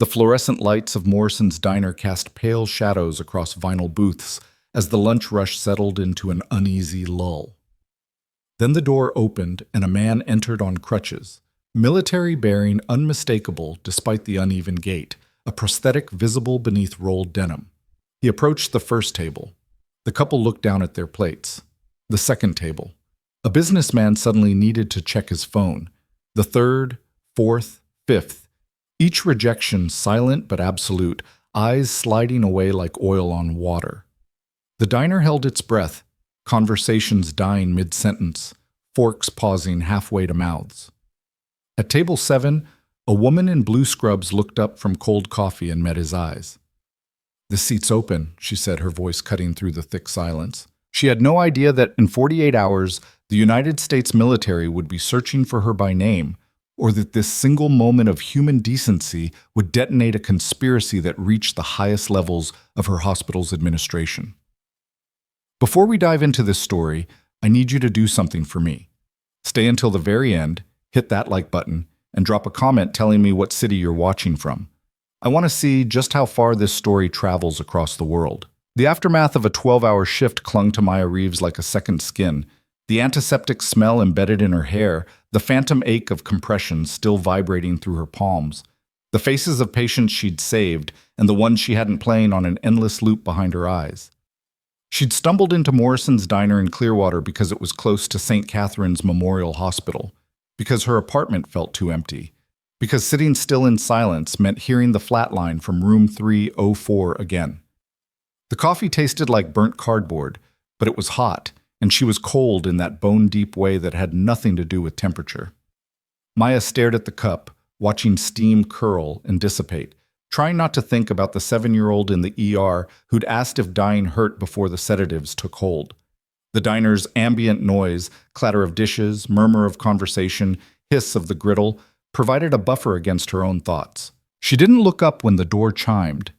The fluorescent lights of Morrison's diner cast pale shadows across vinyl booths as the lunch rush settled into an uneasy lull. Then the door opened and a man entered on crutches, military bearing unmistakable despite the uneven gait, a prosthetic visible beneath rolled denim. He approached the first table. The couple looked down at their plates. The second table. A businessman suddenly needed to check his phone. The third, fourth, fifth. Each rejection silent but absolute, eyes sliding away like oil on water. The diner held its breath, conversations dying mid-sentence, forks pausing halfway to mouths. At table 7, a woman in blue scrubs looked up from cold coffee and met his eyes. "The seat's open," she said, her voice cutting through the thick silence. She had no idea that in 48 hours, the United States military would be searching for her by name, or that this single moment of human decency would detonate a conspiracy that reached the highest levels of her hospital's administration. Before we dive into this story, I need you to do something for me. Stay until the very end, hit that like button, and drop a comment telling me what city you're watching from. I want to see just how far this story travels across the world. The aftermath of a 12-hour shift clung to Maya Reeves like a second skin. The antiseptic smell embedded in her hair, the phantom ache of compression still vibrating through her palms, the faces of patients she'd saved, and the ones she hadn't playing on an endless loop behind her eyes. She'd stumbled into Morrison's diner in Clearwater because it was close to St. Catherine's Memorial Hospital, because her apartment felt too empty, because sitting still in silence meant hearing the flatline from room 304 again. The coffee tasted like burnt cardboard, but it was hot, and she was cold in that bone-deep way that had nothing to do with temperature. Maya stared at the cup, watching steam curl and dissipate, trying not to think about the 7-year-old in the ER who'd asked if dying hurt before the sedatives took hold. The diner's ambient noise, clatter of dishes, murmur of conversation, hiss of the griddle, provided a buffer against her own thoughts. She didn't look up when the door chimed,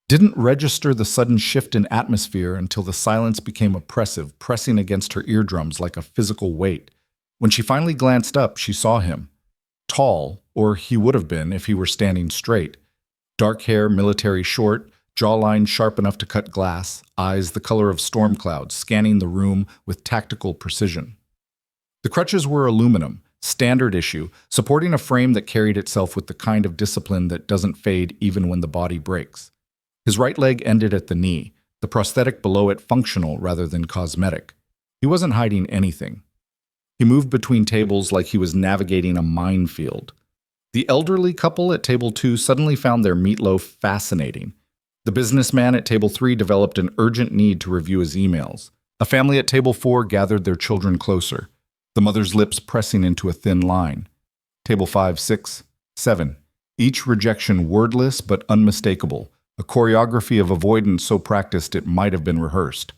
didn't register the sudden shift in atmosphere until the silence became oppressive, pressing against her eardrums like a physical weight. When she finally glanced up, she saw him. Tall, or he would have been if he were standing straight. Dark hair, military short, jawline sharp enough to cut glass, eyes the color of storm clouds, scanning the room with tactical precision. The crutches were aluminum, standard issue, supporting a frame that carried itself with the kind of discipline that doesn't fade even when the body breaks. His right leg ended at the knee, the prosthetic below it functional rather than cosmetic. He wasn't hiding anything. He moved between tables like he was navigating a minefield. The elderly couple at table 2 suddenly found their meatloaf fascinating. The businessman at table 3 developed an urgent need to review his emails. A family at table 4 gathered their children closer, the mother's lips pressing into a thin line. Table 5, 6, 7, each rejection wordless but unmistakable, a choreography of avoidance so practiced it might have been rehearsed.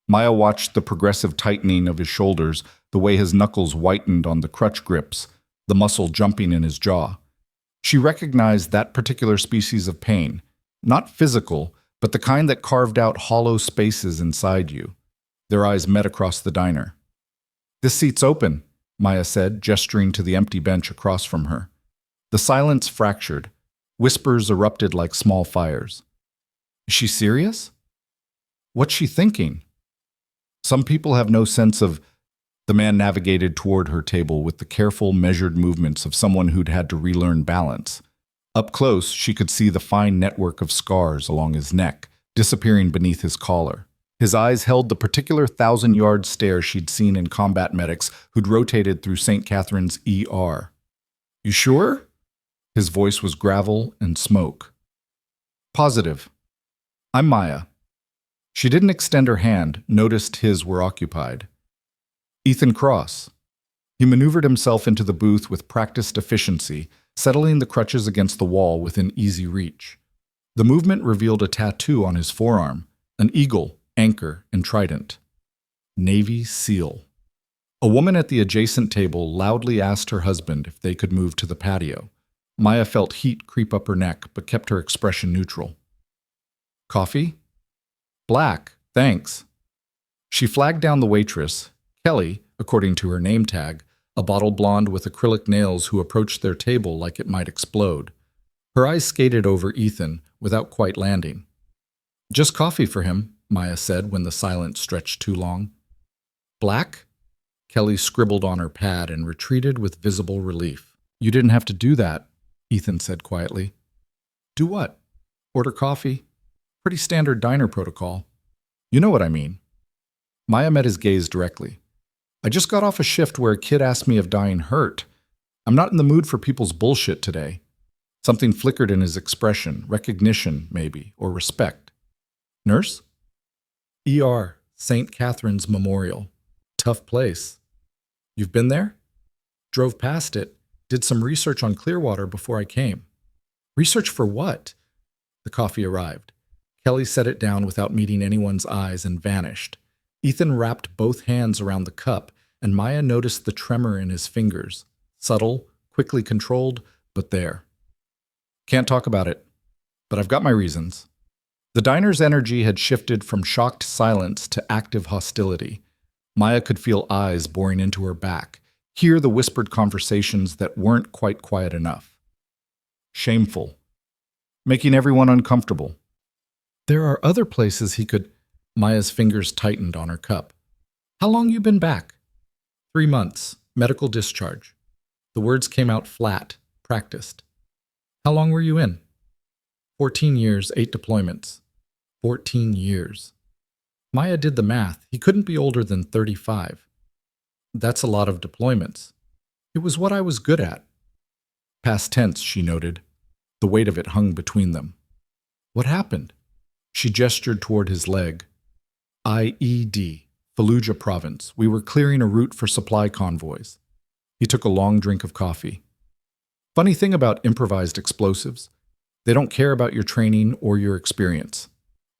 Maya watched the progressive tightening of his shoulders, the way his knuckles whitened on the crutch grips, the muscle jumping in his jaw. She recognized that particular species of pain, not physical, but the kind that carved out hollow spaces inside you. Their eyes met across the diner. "This seat's open," Maya said, gesturing to the empty bench across from her. The silence fractured. Whispers erupted like small fires. Is she serious? What's she thinking? Some people have no sense of... The man navigated toward her table with the careful, measured movements of someone who'd had to relearn balance. Up close, she could see the fine network of scars along his neck, disappearing beneath his collar. His eyes held the particular 1,000-yard stare she'd seen in combat medics who'd rotated through St. Catherine's ER. "You sure?" His voice was gravel and smoke. "Positive. I'm Maya." She didn't extend her hand, noticed his were occupied. "Ethan Cross." He maneuvered himself into the booth with practiced efficiency, settling the crutches against the wall within easy reach. The movement revealed a tattoo on his forearm, an eagle, anchor, and trident. Navy SEAL. A woman at the adjacent table loudly asked her husband if they could move to the patio. Maya felt heat creep up her neck, but kept her expression neutral. "Coffee?" "Black, thanks." She flagged down the waitress, Kelly, according to her name tag, a bottle blonde with acrylic nails who approached their table like it might explode. Her eyes skated over Ethan without quite landing. Just coffee for him, Maya said when the silence stretched too long. Black? Kelly scribbled on her pad and retreated with visible relief. You didn't have to do that, Ethan said quietly. Do what? Order coffee? Pretty standard diner protocol. You know what I mean. Maya met his gaze directly. I just got off a shift where a kid asked me if dying hurt. I'm not in the mood for people's bullshit today. Something flickered in his expression, recognition, maybe, or respect. Nurse? ER, St. Catherine's Memorial. Tough place. You've been there? Drove past it, did some research on Clearwater before I came. Research for what? The coffee arrived. Kelly set it down without meeting anyone's eyes and vanished. Ethan wrapped both hands around the cup, and Maya noticed the tremor in his fingers. Subtle, quickly controlled, but there. Can't talk about it, but I've got my reasons. The diner's energy had shifted from shocked silence to active hostility. Maya could feel eyes boring into her back, hear the whispered conversations that weren't quite quiet enough. Shameful. Making everyone uncomfortable. There are other places he could... Maya's fingers tightened on her cup. How long you been back? 3 months. Medical discharge. The words came out flat, practiced. How long were you in? 14 years, 8 deployments. 14 years. Maya did the math. He couldn't be older than 35. That's a lot of deployments. It was what I was good at. Past tense, she noted. The weight of it hung between them. What happened? She gestured toward his leg. IED, Fallujah province. We were clearing a route for supply convoys. He took a long drink of coffee. Funny thing about improvised explosives, they don't care about your training or your experience.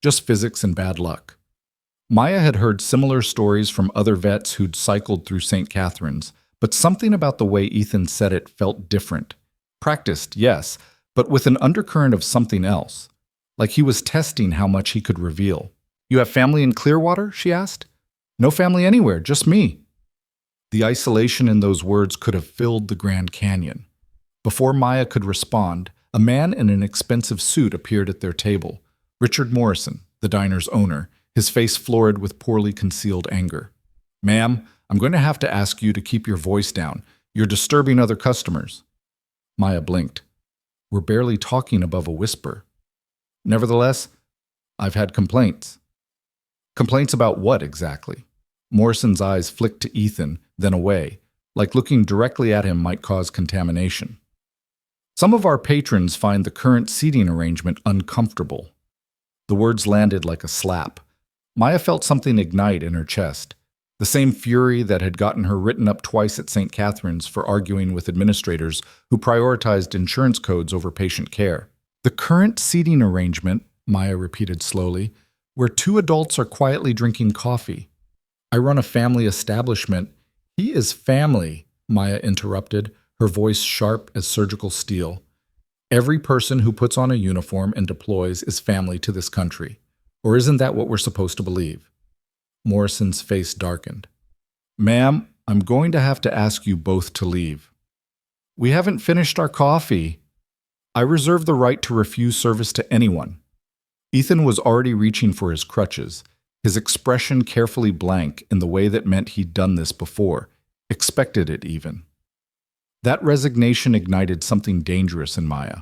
Just physics and bad luck. Maya had heard similar stories from other vets who'd cycled through St. Catherine's, but something about the way Ethan said it felt different. Practiced, yes, but with an undercurrent of something else. Like he was testing how much he could reveal. You have family in Clearwater? She asked. No family anywhere, just me. The isolation in those words could have filled the Grand Canyon. Before Maya could respond, a man in an expensive suit appeared at their table. Richard Morrison, the diner's owner, his face florid with poorly concealed anger. Ma'am, I'm going to have to ask you to keep your voice down. You're disturbing other customers. Maya blinked. We're barely talking above a whisper. Nevertheless, I've had complaints. Complaints about what exactly? Morrison's eyes flicked to Ethan, then away, like looking directly at him might cause contamination. Some of our patrons find the current seating arrangement uncomfortable. The words landed like a slap. Maya felt something ignite in her chest, the same fury that had gotten her written up twice at St. Catherine's for arguing with administrators who prioritized insurance codes over patient care. The current seating arrangement, Maya repeated slowly, where 2 adults are quietly drinking coffee. I run a family establishment. He is family, Maya interrupted, her voice sharp as surgical steel. Every person who puts on a uniform and deploys is family to this country. Or isn't that what we're supposed to believe? Morrison's face darkened. Ma'am, I'm going to have to ask you both to leave. We haven't finished our coffee. I reserve the right to refuse service to anyone. Ethan was already reaching for his crutches, his expression carefully blank in the way that meant he'd done this before, expected it even. That resignation ignited something dangerous in Maya.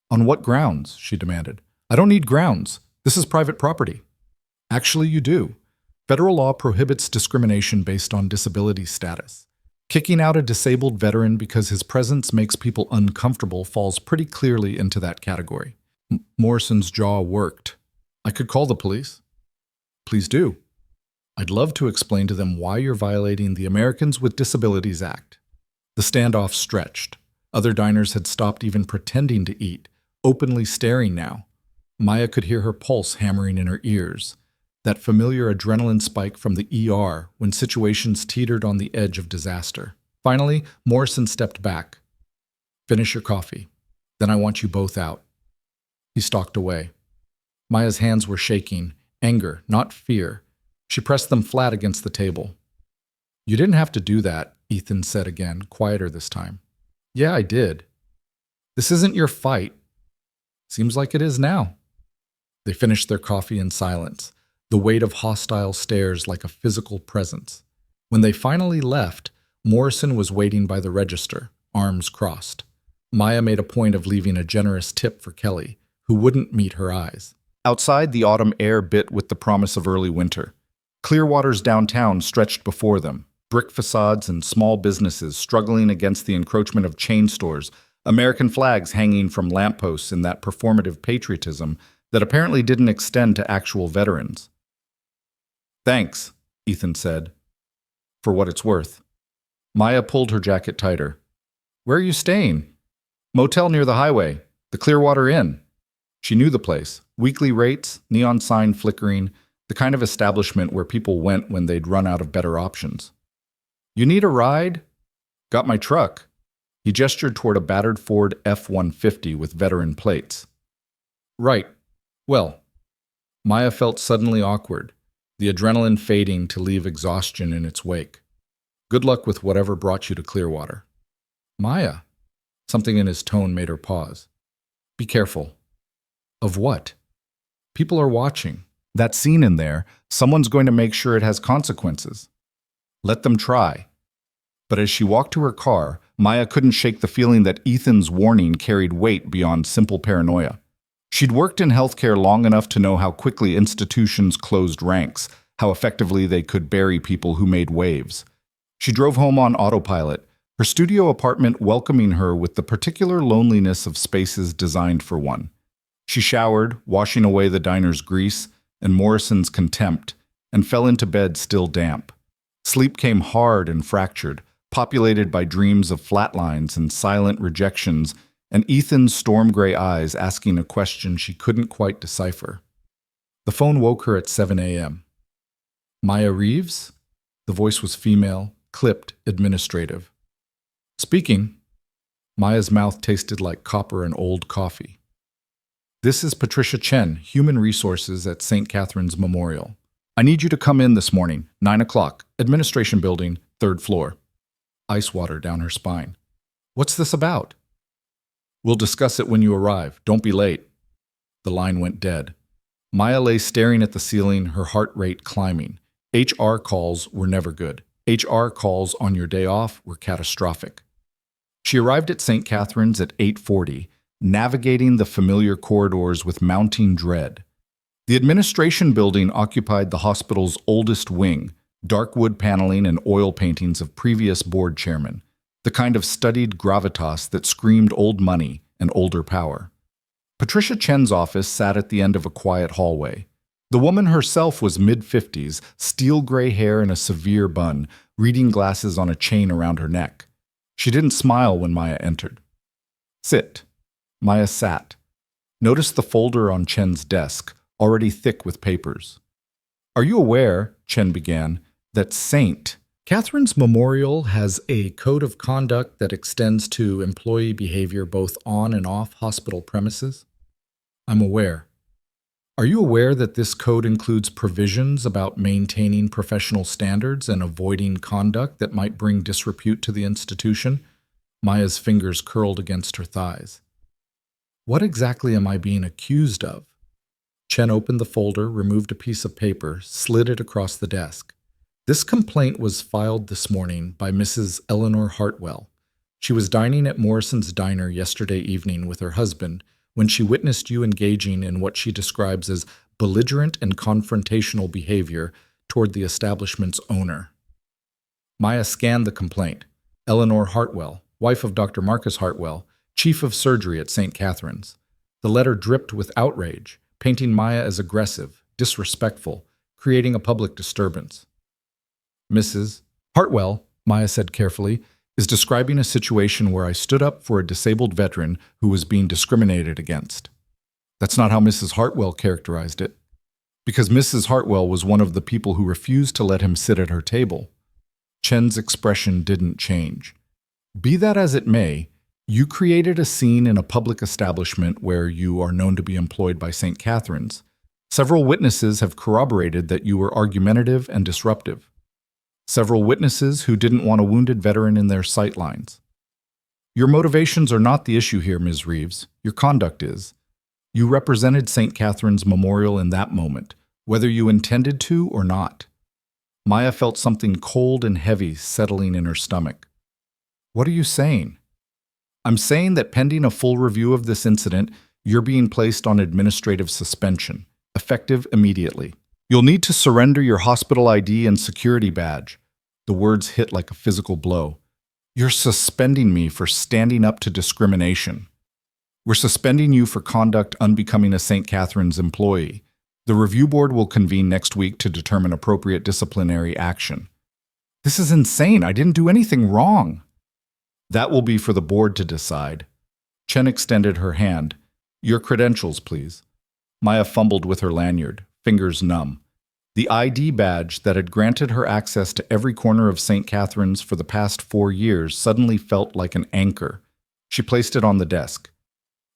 On what grounds? She demanded. I don't need grounds. This is private property. Actually, you do. Federal law prohibits discrimination based on disability status. Kicking out a disabled veteran because his presence makes people uncomfortable falls pretty clearly into that category. Morrison's jaw worked. I could call the police. Please do. I'd love to explain to them why you're violating the Americans with Disabilities Act. The standoff stretched. Other diners had stopped even pretending to eat, openly staring now. Maya could hear her pulse hammering in her ears, that familiar adrenaline spike from the ER when situations teetered on the edge of disaster. Finally, Morrison stepped back. Finish your coffee. Then I want you both out. He stalked away. Maya's hands were shaking, anger, not fear. She pressed them flat against the table. You didn't have to do that, Ethan said again, quieter this time. Yeah, I did. This isn't your fight. Seems like it is now. They finished their coffee in silence, the weight of hostile stares like a physical presence. When they finally left, Morrison was waiting by the register, arms crossed. Maya made a point of leaving a generous tip for Kelly, who wouldn't meet her eyes. Outside, the autumn air bit with the promise of early winter. Clearwater's downtown stretched before them, brick facades and small businesses struggling against the encroachment of chain stores, American flags hanging from lampposts in that performative patriotism that apparently didn't extend to actual veterans. "Thanks," Ethan said. "For what it's worth." Maya pulled her jacket tighter. "Where are you staying?" "Motel near the highway, the Clearwater Inn." She knew the place. Weekly rates, neon sign flickering, the kind of establishment where people went when they'd run out of better options. "You need a ride?" "Got my truck." He gestured toward a battered Ford F-150 with veteran plates. "Right. Well." Maya felt suddenly awkward, the adrenaline fading to leave exhaustion in its wake. "Good luck with whatever brought you to Clearwater." "Maya." Something in his tone made her pause. "Be careful." "Of what?" "People are watching. That scene in there, someone's going to make sure it has consequences." "Let them try." But as she walked to her car, Maya couldn't shake the feeling that Ethan's warning carried weight beyond simple paranoia. She'd worked in healthcare long enough to know how quickly institutions closed ranks, how effectively they could bury people who made waves. She drove home on autopilot, her studio apartment welcoming her with the particular loneliness of spaces designed for one. She showered, washing away the diner's grease and Morrison's contempt, and fell into bed still damp. Sleep came hard and fractured, populated by dreams of flatlines and silent rejections, and Ethan's storm-gray eyes asking a question she couldn't quite decipher. The phone woke her at 7 a.m. "Maya Reeves?" The voice was female, clipped, administrative. "Speaking." Maya's mouth tasted like copper and old coffee. "This is Patricia Chen, Human Resources at St. Catherine's Memorial. I need you to come in this morning, 9 o'clock, Administration Building, 3rd floor. Ice water down her spine. "What's this about?" "We'll discuss it when you arrive. Don't be late." The line went dead. Maya lay staring at the ceiling, her heart rate climbing. HR calls were never good. HR calls on your day off were catastrophic. She arrived at St. Catherine's at 8:40, navigating the familiar corridors with mounting dread. The administration building occupied the hospital's oldest wing, dark wood paneling and oil paintings of previous board chairmen, the kind of studied gravitas that screamed old money and older power. Patricia Chen's office sat at the end of a quiet hallway. The woman herself was mid-50s, steel-gray hair in a severe bun, reading glasses on a chain around her neck. She didn't smile when Maya entered. "Sit." Maya sat. Noticed the folder on Chen's desk, already thick with papers. "Are you aware," Chen began, "that St. Catherine's Memorial has a code of conduct that extends to employee behavior both on and off hospital premises?" "I'm aware." "Are you aware that this code includes provisions about maintaining professional standards and avoiding conduct that might bring disrepute to the institution?" Maya's fingers curled against her thighs. "What exactly am I being accused of?" Chen opened the folder, removed a piece of paper, slid it across the desk. "This complaint was filed this morning by Mrs. Eleanor Hartwell. She was dining at Morrison's Diner yesterday evening with her husband when she witnessed you engaging in what she describes as belligerent and confrontational behavior toward the establishment's owner." Maya scanned the complaint. Eleanor Hartwell, wife of Dr. Marcus Hartwell, chief of surgery at St. Catherine's. The letter dripped with outrage, painting Maya as aggressive, disrespectful, creating a public disturbance. "Mrs. Hartwell," Maya said carefully, "is describing a situation where I stood up for a disabled veteran who was being discriminated against." That's not how Mrs. Hartwell characterized it, because Mrs. Hartwell was one of the people who refused to let him sit at her table. Chen's expression didn't change. "Be that as it may, you created a scene in a public establishment where you are known to be employed by St. Catherine's. Several witnesses have corroborated that you were argumentative and disruptive. Several witnesses who didn't want a wounded veteran in their sightlines. Your motivations are not the issue here, Ms. Reeves. Your conduct is. You represented St. Catherine's Memorial in that moment, whether you intended to or not. Maya felt something cold and heavy settling in her stomach. What are you saying? I'm saying that pending a full review of this incident, you're being placed on administrative suspension, effective immediately. You'll need to surrender your hospital ID and security badge. The words hit like a physical blow. You're suspending me for standing up to discrimination. We're suspending you for conduct unbecoming a St. Catherine's employee. The review board will convene next week to determine appropriate disciplinary action. This is insane. I didn't do anything wrong. That will be for the board to decide. Chen extended her hand. Your credentials, please. Maya fumbled with her lanyard, fingers numb. The ID badge that had granted her access to every corner of St. Catherine's for the past 4 years suddenly felt like an anchor. She placed it on the desk.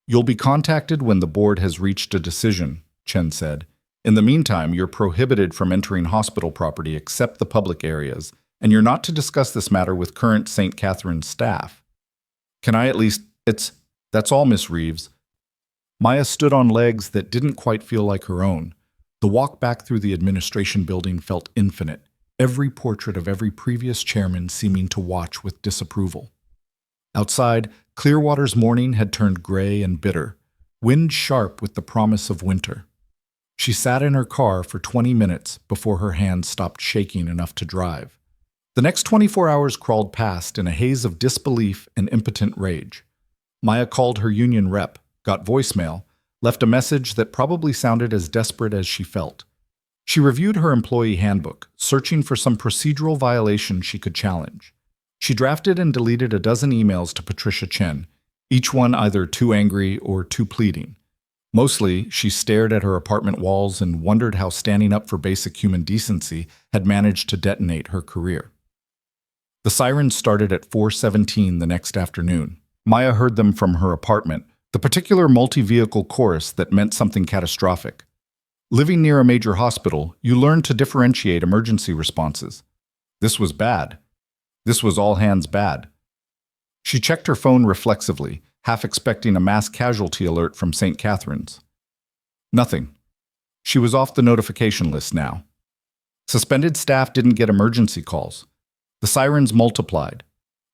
You'll be contacted when the board has reached a decision, Chen said. In the meantime, you're prohibited from entering hospital property except the public areas, and you're not to discuss this matter with current St. Catherine's staff. Can I at least... That's all, Miss Reeves. Maya stood on legs that didn't quite feel like her own. The walk back through the administration building felt infinite, every portrait of every previous chairman seeming to watch with disapproval. Outside, Clearwater's morning had turned gray and bitter, wind sharp with the promise of winter. She sat in her car for 20 minutes before her hands stopped shaking enough to drive. The next 24 hours crawled past in a haze of disbelief and impotent rage. Maya called her union rep, got voicemail, left a message that probably sounded as desperate as she felt. She reviewed her employee handbook, searching for some procedural violation she could challenge. She drafted and deleted a dozen emails to Patricia Chen, each one either too angry or too pleading. Mostly, she stared at her apartment walls and wondered how standing up for basic human decency had managed to detonate her career. The sirens started at 4:17 the next afternoon. Maya heard them from her apartment, the particular multi-vehicle chorus that meant something catastrophic. Living near a major hospital, you learn to differentiate emergency responses. This was bad. This was all hands bad. She checked her phone reflexively, half expecting a mass casualty alert from St. Catherine's. Nothing. She was off the notification list now. Suspended staff didn't get emergency calls. The sirens multiplied.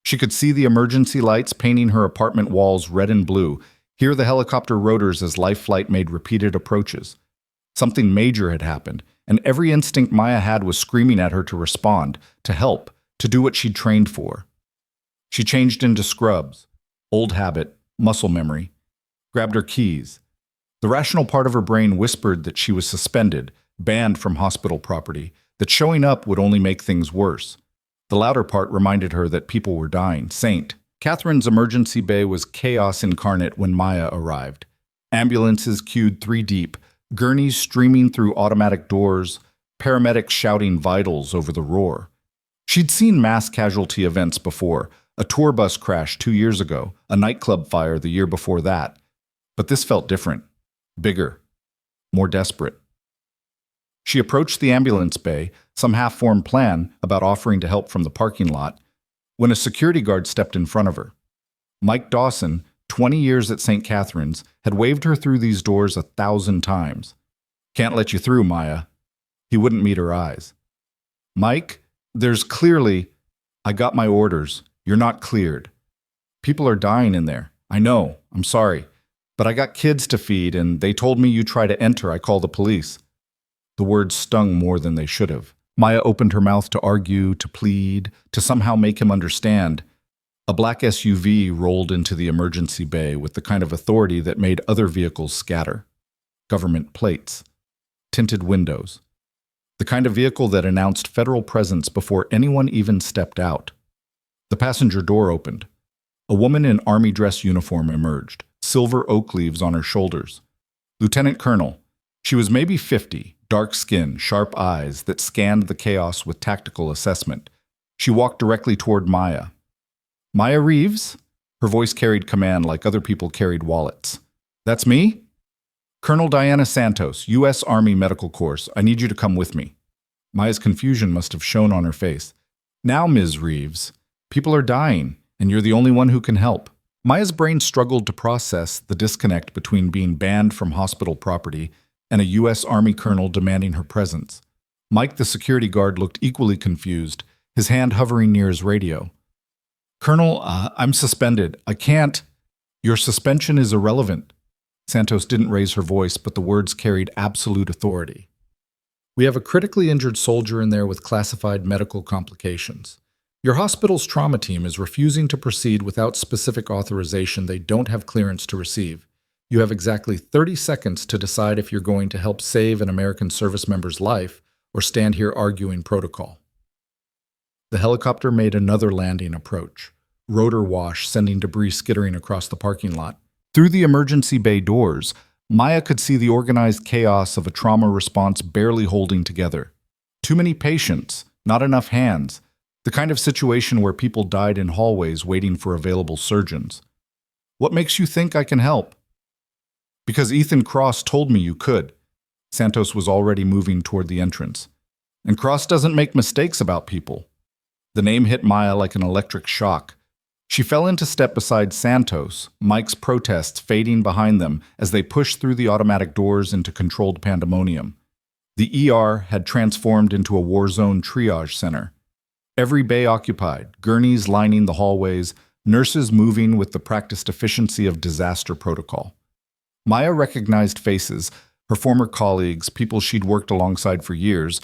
She could see the emergency lights painting her apartment walls red and blue, hear the helicopter rotors as life flight made repeated approaches. Something major had happened, and every instinct Maya had was screaming at her to respond, to help, to do what she'd trained for. She changed into scrubs, old habit, muscle memory, grabbed her keys. The rational part of her brain whispered that she was suspended, banned from hospital property, that showing up would only make things worse. The louder part reminded her that people were dying. St. Catherine's emergency bay was chaos incarnate when Maya arrived. Ambulances queued 3 deep, gurneys streaming through automatic doors, paramedics shouting vitals over the roar. She'd seen mass casualty events before, a tour bus crash 2 years ago, a nightclub fire the year before that. But this felt different, bigger, more desperate. She approached the ambulance bay, some half-formed plan about offering to help from the parking lot, when a security guard stepped in front of her. Mike Dawson, 20 years at St. Catherine's, had waved her through these doors 1,000 times. Can't let you through, Maya. He wouldn't meet her eyes. Mike, there's clearly... I got my orders. You're not cleared. People are dying in there. I know. I'm sorry. But I got kids to feed, and they told me you try to enter, I call the police. The words stung more than they should have. Maya opened her mouth to argue, to plead, to somehow make him understand. A black SUV rolled into the emergency bay with the kind of authority that made other vehicles scatter. Government plates. Tinted windows. The kind of vehicle that announced federal presence before anyone even stepped out. The passenger door opened. A woman in army dress uniform emerged, silver oak leaves on her shoulders. Lieutenant Colonel. She was maybe 50, dark skin, sharp eyes that scanned the chaos with tactical assessment. She walked directly toward Maya. Maya Reeves? Her voice carried command like other people carried wallets. That's me? Colonel Diana Santos, U.S. Army Medical Corps. I need you to come with me. Maya's confusion must have shown on her face. Now, Ms. Reeves, people are dying, and you're the only one who can help. Maya's brain struggled to process the disconnect between being banned from hospital property and a U.S. Army colonel demanding her presence. Mike, the security guard, looked equally confused, his hand hovering near his radio. "Colonel, I'm suspended. I can't." "Your suspension is irrelevant." Santos didn't raise her voice, but the words carried absolute authority. "We have a critically injured soldier in there with classified medical complications. Your hospital's trauma team is refusing to proceed without specific authorization they don't have clearance to receive. You have exactly 30 seconds to decide if you're going to help save an American service member's life or stand here arguing protocol." The helicopter made another landing approach, rotor wash sending debris skittering across the parking lot. Through the emergency bay doors, Maya could see the organized chaos of a trauma response barely holding together. Too many patients, not enough hands, the kind of situation where people died in hallways waiting for available surgeons. "What makes you think I can help?" "Because Ethan Cross told me you could." Santos was already moving toward the entrance. "And Cross doesn't make mistakes about people." The name hit Maya like an electric shock. She fell into step beside Santos, Mike's protests fading behind them as they pushed through the automatic doors into controlled pandemonium. The ER had transformed into a war zone triage center. Every bay occupied, gurneys lining the hallways, nurses moving with the practiced efficiency of disaster protocol. Maya recognized faces, her former colleagues, people she'd worked alongside for years,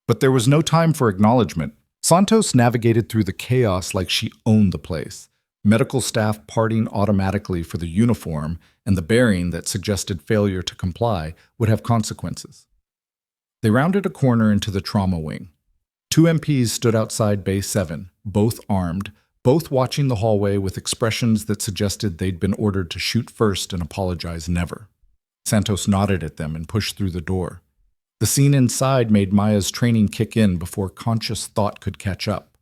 but there was no time for acknowledgement. Santos navigated through the chaos like she owned the place, medical staff parting automatically for the uniform, and the bearing that suggested failure to comply would have consequences. They rounded a corner into the trauma wing. 2 MPs stood outside Bay 7, both armed, both watching the hallway with expressions that suggested they'd been ordered to shoot first and apologize never. Santos nodded at them and pushed through the door. The scene inside made Maya's training kick in before conscious thought could catch up.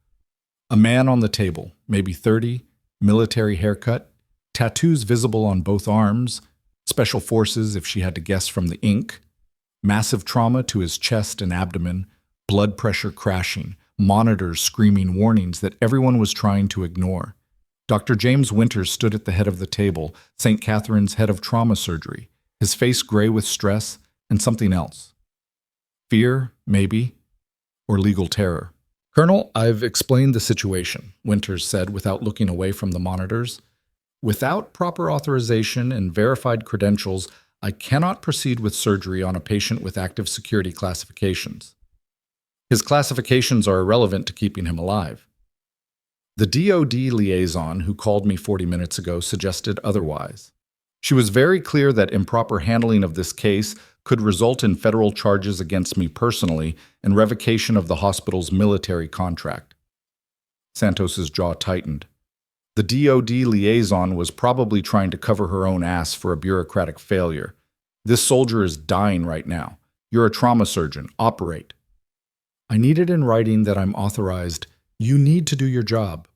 A man on the table, maybe 30, military haircut, tattoos visible on both arms, special forces if she had to guess from the ink, massive trauma to his chest and abdomen, blood pressure crashing, monitors screaming warnings that everyone was trying to ignore. Dr. James Winters stood at the head of the table, St. Catherine's head of trauma surgery, his face gray with stress and something else. Fear, maybe, or legal terror. "Colonel, I've explained the situation," Winters said without looking away from the monitors. "Without proper authorization and verified credentials, I cannot proceed with surgery on a patient with active security classifications. His classifications are irrelevant to keeping him alive." The DoD liaison who called me 40 minutes ago suggested otherwise. She was very clear that improper handling of this case could result in federal charges against me personally and revocation of the hospital's military contract. Santos's jaw tightened. The DoD liaison was probably trying to cover her own ass for a bureaucratic failure. "This soldier is dying right now. You're a trauma surgeon. Operate." "I need it in writing that I'm authorized. You need to do your job."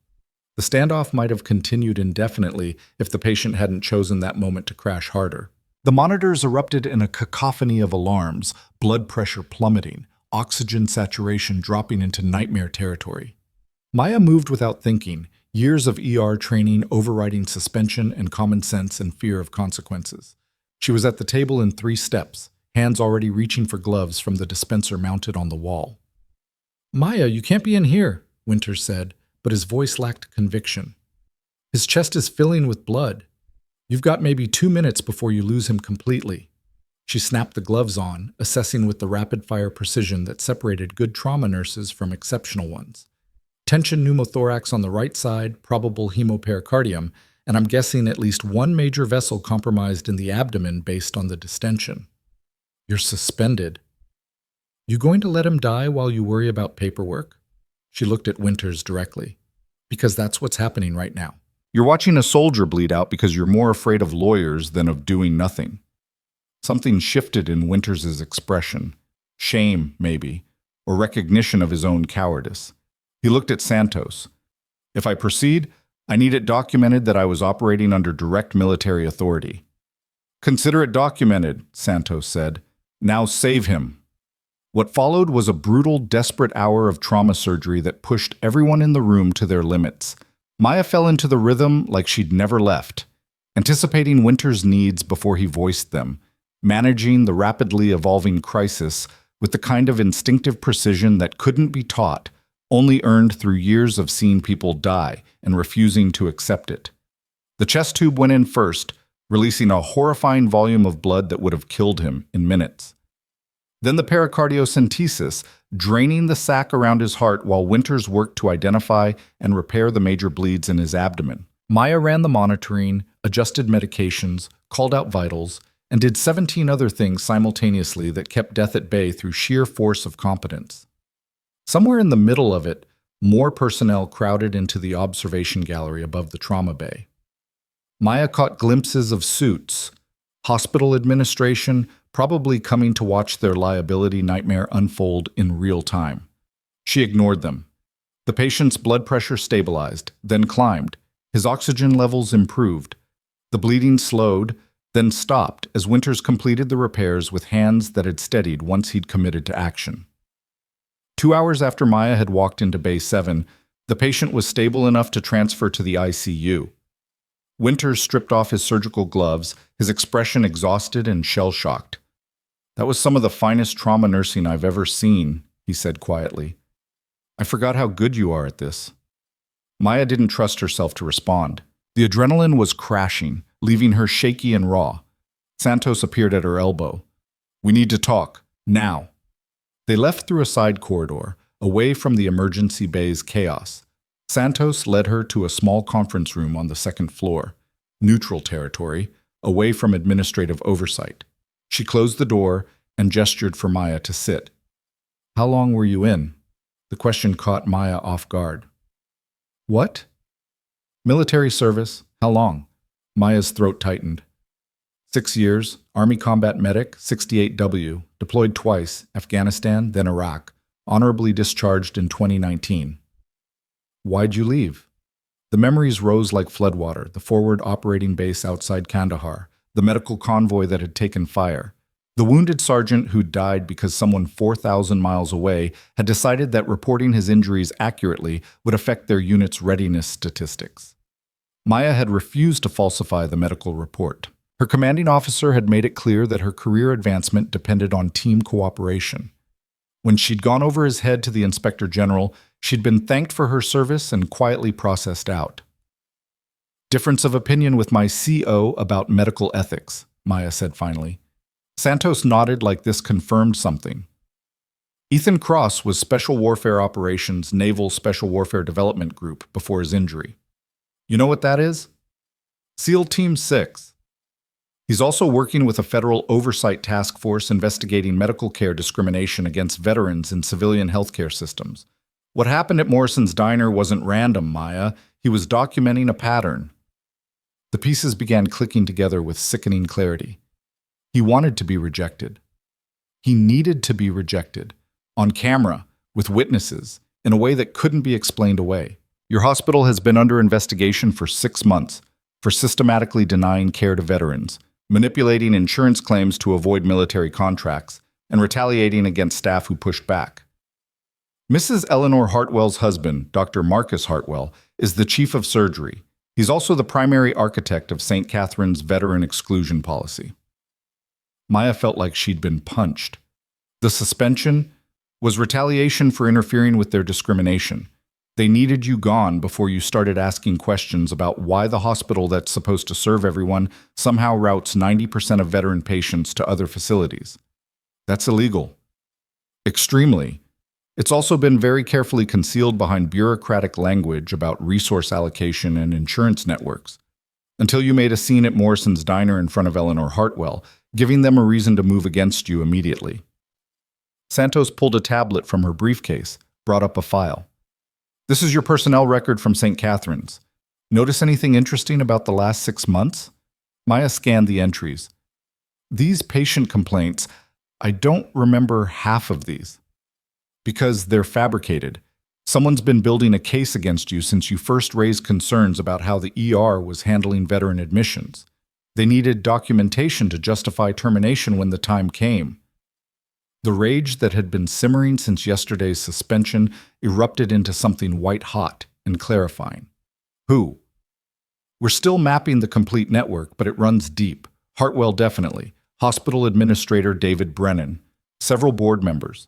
The standoff might have continued indefinitely if the patient hadn't chosen that moment to crash harder. The monitors erupted in a cacophony of alarms, blood pressure plummeting, oxygen saturation dropping into nightmare territory. Maya moved without thinking, years of ER training overriding suspension and common sense and fear of consequences. She was at the table in 3 steps, hands already reaching for gloves from the dispenser mounted on the wall. "Maya, you can't be in here," Winters said, but his voice lacked conviction. "His chest is filling with blood. You've got maybe 2 minutes before you lose him completely." She snapped the gloves on, assessing with the rapid-fire precision that separated good trauma nurses from exceptional ones. Tension pneumothorax on the right side, probable hemopericardium, and I'm guessing at least 1 major vessel compromised in the abdomen based on the distension. "You're suspended." "You going to let him die while you worry about paperwork?" She looked at Winters directly. "Because that's what's happening right now. You're watching a soldier bleed out because you're more afraid of lawyers than of doing nothing." Something shifted in Winters' expression. Shame, maybe, or recognition of his own cowardice. He looked at Santos. "If I proceed, I need it documented that I was operating under direct military authority." "Consider it documented," Santos said. "Now save him." What followed was a brutal, desperate hour of trauma surgery that pushed everyone in the room to their limits. Maya fell into the rhythm like she'd never left, anticipating Winter's needs before he voiced them, managing the rapidly evolving crisis with the kind of instinctive precision that couldn't be taught, only earned through years of seeing people die and refusing to accept it. The chest tube went in first, releasing a horrifying volume of blood that would have killed him in minutes. Then the pericardiocentesis, draining the sac around his heart while Winters worked to identify and repair the major bleeds in his abdomen. Maya ran the monitoring, adjusted medications, called out vitals, and did 17 other things simultaneously that kept death at bay through sheer force of competence. Somewhere in the middle of it, more personnel crowded into the observation gallery above the trauma bay. Maya caught glimpses of suits, hospital administration, probably coming to watch their liability nightmare unfold in real time. She ignored them. The patient's blood pressure stabilized, then climbed. His oxygen levels improved. The bleeding slowed, then stopped as Winters completed the repairs with hands that had steadied once he'd committed to action. 2 hours after Maya had walked into Bay 7, the patient was stable enough to transfer to the ICU. Winters stripped off his surgical gloves, his expression exhausted and shell-shocked. "That was some of the finest trauma nursing I've ever seen," he said quietly. "I forgot how good you are at this." Maya didn't trust herself to respond. The adrenaline was crashing, leaving her shaky and raw. Santos appeared at her elbow. "We need to talk, now." They left through a side corridor, away from the emergency bay's chaos. Santos led her to a small conference room on the second floor, neutral territory, away from administrative oversight. She closed the door and gestured for Maya to sit. "How long were you in?" The question caught Maya off guard. "What?" "Military service. How long?" Maya's throat tightened. 6 years, Army Combat Medic, 68W, deployed twice, Afghanistan, then Iraq, honorably discharged in 2019. "Why'd you leave?" The memories rose like floodwater, the forward operating base outside Kandahar, the medical convoy that had taken fire. The wounded sergeant who died because someone 4,000 miles away had decided that reporting his injuries accurately would affect their unit's readiness statistics. Maya had refused to falsify the medical report. Her commanding officer had made it clear that her career advancement depended on team cooperation. When she'd gone over his head to the Inspector General, she'd been thanked for her service and quietly processed out. "Difference of opinion with my CO about medical ethics," Maya said finally. Santos nodded like this confirmed something. Ethan Cross was Special Warfare Operations Naval Special Warfare Development Group before his injury. You know what that is? SEAL Team 6. He's also working with a federal oversight task force investigating medical care discrimination against veterans in civilian healthcare systems. What happened at Morrison's Diner wasn't random, Maya. He was documenting a pattern. The pieces began clicking together with sickening clarity. He wanted to be rejected. He needed to be rejected. On camera, with witnesses, in a way that couldn't be explained away. "Your hospital has been under investigation for 6 months for systematically denying care to veterans, manipulating insurance claims to avoid military contracts, and retaliating against staff who pushed back." Mrs. Eleanor Hartwell's husband, Dr. Marcus Hartwell, is the chief of surgery. He's also the primary architect of St. Catherine's veteran exclusion policy. Maya felt like she'd been punched. The suspension was retaliation for interfering with their discrimination. They needed you gone before you started asking questions about why the hospital that's supposed to serve everyone somehow routes 90% of veteran patients to other facilities. That's illegal. Extremely. It's also been very carefully concealed behind bureaucratic language about resource allocation and insurance networks, until you made a scene at Morrison's Diner in front of Eleanor Hartwell, giving them a reason to move against you immediately. Santos pulled a tablet from her briefcase, brought up a file. "This is your personnel record from St. Catherine's. Notice anything interesting about the last 6 months?" Maya scanned the entries. "These patient complaints, I don't remember half of these. Because they're fabricated. Someone's been building a case against you since you first raised concerns about how the ER was handling veteran admissions. They needed documentation to justify termination when the time came." The rage that had been simmering since yesterday's suspension erupted into something white-hot and clarifying. Who? We're still mapping the complete network, but it runs deep. Hartwell definitely. Hospital Administrator David Brennan. Several board members.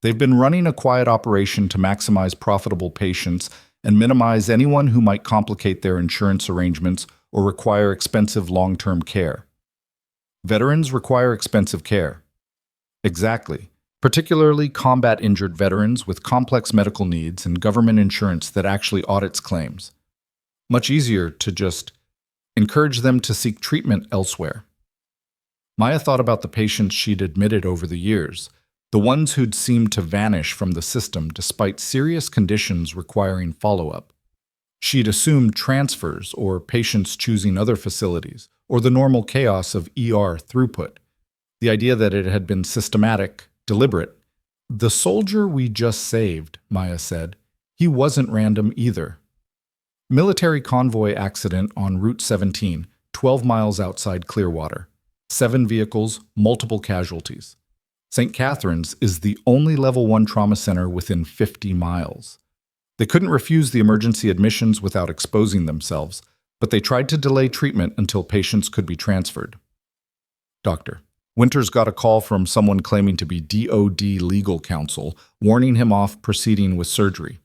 They've been running a quiet operation to maximize profitable patients and minimize anyone who might complicate their insurance arrangements or require expensive long-term care. Veterans require expensive care. Exactly. Particularly combat-injured veterans with complex medical needs and government insurance that actually audits claims. Much easier to just encourage them to seek treatment elsewhere. Maya thought about the patients she'd admitted over the years, the ones who'd seemed to vanish from the system despite serious conditions requiring follow-up. She'd assumed transfers or patients choosing other facilities, or the normal chaos of ER throughput. The idea that it had been systematic, deliberate. The soldier we just saved, Maya said, he wasn't random either. Military convoy accident on Route 17, 12 miles outside Clearwater. 7 vehicles, multiple casualties. St. Catherine's is the only Level 1 trauma center within 50 miles. They couldn't refuse the emergency admissions without exposing themselves, but they tried to delay treatment until patients could be transferred. Doctor. Winters got a call from someone claiming to be DOD legal counsel, warning him off proceeding with surgery.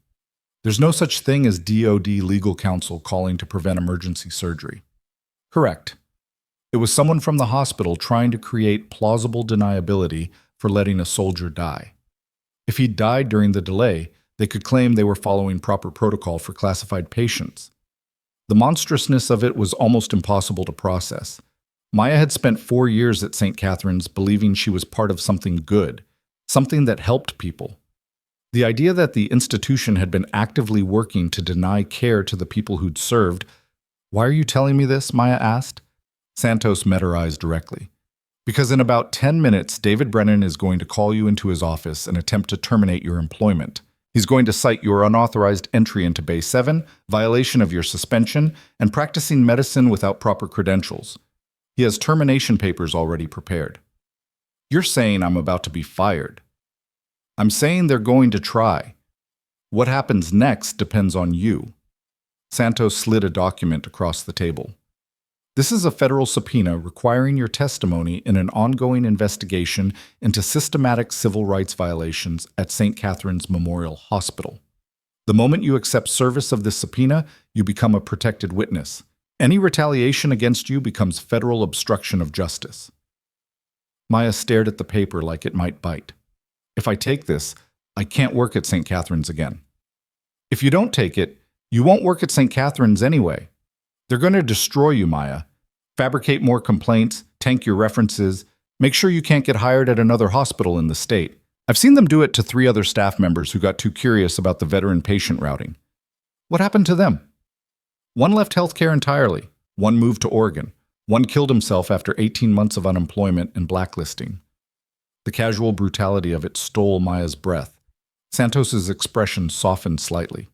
There's no such thing as DOD legal counsel calling to prevent emergency surgery. Correct. It was someone from the hospital trying to create plausible deniability for letting a soldier die. If he died during the delay, they could claim they were following proper protocol for classified patients. The monstrousness of it was almost impossible to process. Maya had spent 4 years at St. Catherine's believing she was part of something good, something that helped people. The idea that the institution had been actively working to deny care to the people who'd served. Why are you telling me this? Maya asked. Santos met her eyes directly. Because in about 10 minutes, David Brennan is going to call you into his office and attempt to terminate your employment. He's going to cite your unauthorized entry into Bay 7, violation of your suspension, and practicing medicine without proper credentials. He has termination papers already prepared. You're saying I'm about to be fired. I'm saying they're going to try. What happens next depends on you. Santos slid a document across the table. This is a federal subpoena requiring your testimony in an ongoing investigation into systematic civil rights violations at St. Catherine's Memorial Hospital. The moment you accept service of this subpoena, you become a protected witness. Any retaliation against you becomes federal obstruction of justice. Maya stared at the paper like it might bite. If I take this, I can't work at St. Catherine's again. If you don't take it, you won't work at St. Catherine's anyway. They're going to destroy you, Maya. Fabricate more complaints, tank your references, make sure you can't get hired at another hospital in the state. I've seen them do it to 3 other staff members who got too curious about the veteran patient routing. What happened to them? One left healthcare entirely. One moved to Oregon. One killed himself after 18 months of unemployment and blacklisting. The casual brutality of it stole Maya's breath. Santos's expression softened slightly.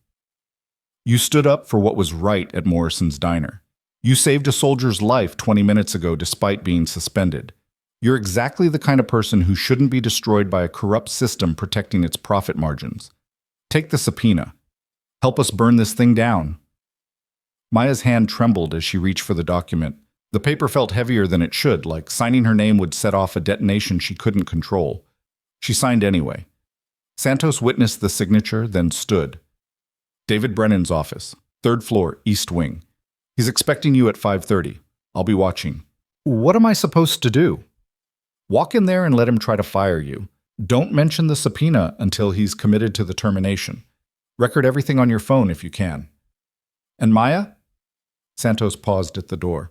You stood up for what was right at Morrison's Diner. You saved a soldier's life 20 minutes ago despite being suspended. You're exactly the kind of person who shouldn't be destroyed by a corrupt system protecting its profit margins. Take the subpoena. Help us burn this thing down. Maya's hand trembled as she reached for the document. The paper felt heavier than it should, like signing her name would set off a detonation she couldn't control. She signed anyway. Santos witnessed the signature, then stood. David Brennan's office, 3rd floor, East Wing. He's expecting you at 5:30. I'll be watching. What am I supposed to do? Walk in there and let him try to fire you. Don't mention the subpoena until he's committed to the termination. Record everything on your phone if you can. And Maya? Santos paused at the door.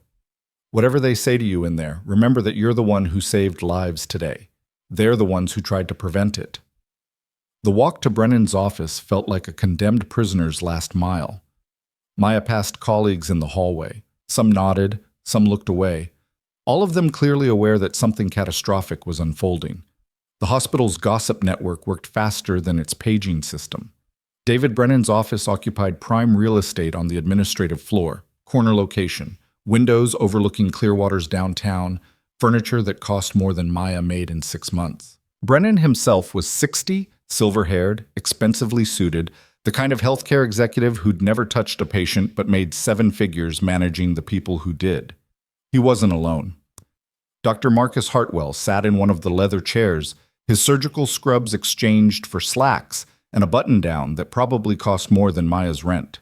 Whatever they say to you in there, remember that you're the one who saved lives today. They're the ones who tried to prevent it. The walk to Brennan's office felt like a condemned prisoner's last mile. Maya passed colleagues in the hallway. Some nodded, some looked away, all of them clearly aware that something catastrophic was unfolding. The hospital's gossip network worked faster than its paging system. David Brennan's office occupied prime real estate on the administrative floor, corner location, windows overlooking Clearwater's downtown, furniture that cost more than Maya made in 6 months. Brennan himself was 60, silver-haired, expensively suited, The kind of healthcare executive who'd never touched a patient but made seven figures managing the people who did. He wasn't alone. Dr. Marcus Hartwell sat in one of the leather chairs, his surgical scrubs exchanged for slacks and a button-down that probably cost more than Maya's rent.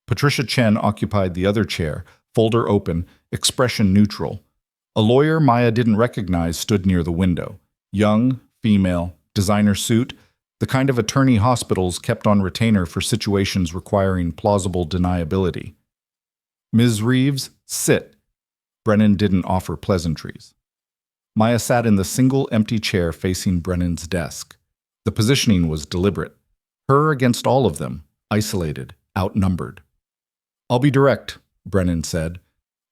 Patricia Chen occupied the other chair, folder open, expression neutral. A lawyer Maya didn't recognize stood near the window. Young, female, designer suit, the kind of attorney hospitals kept on retainer for situations requiring plausible deniability. Ms. Reeves, sit. Brennan didn't offer pleasantries. Maya sat in the single empty chair facing Brennan's desk. The positioning was deliberate. Her against all of them, isolated, outnumbered. "I'll be direct," Brennan said.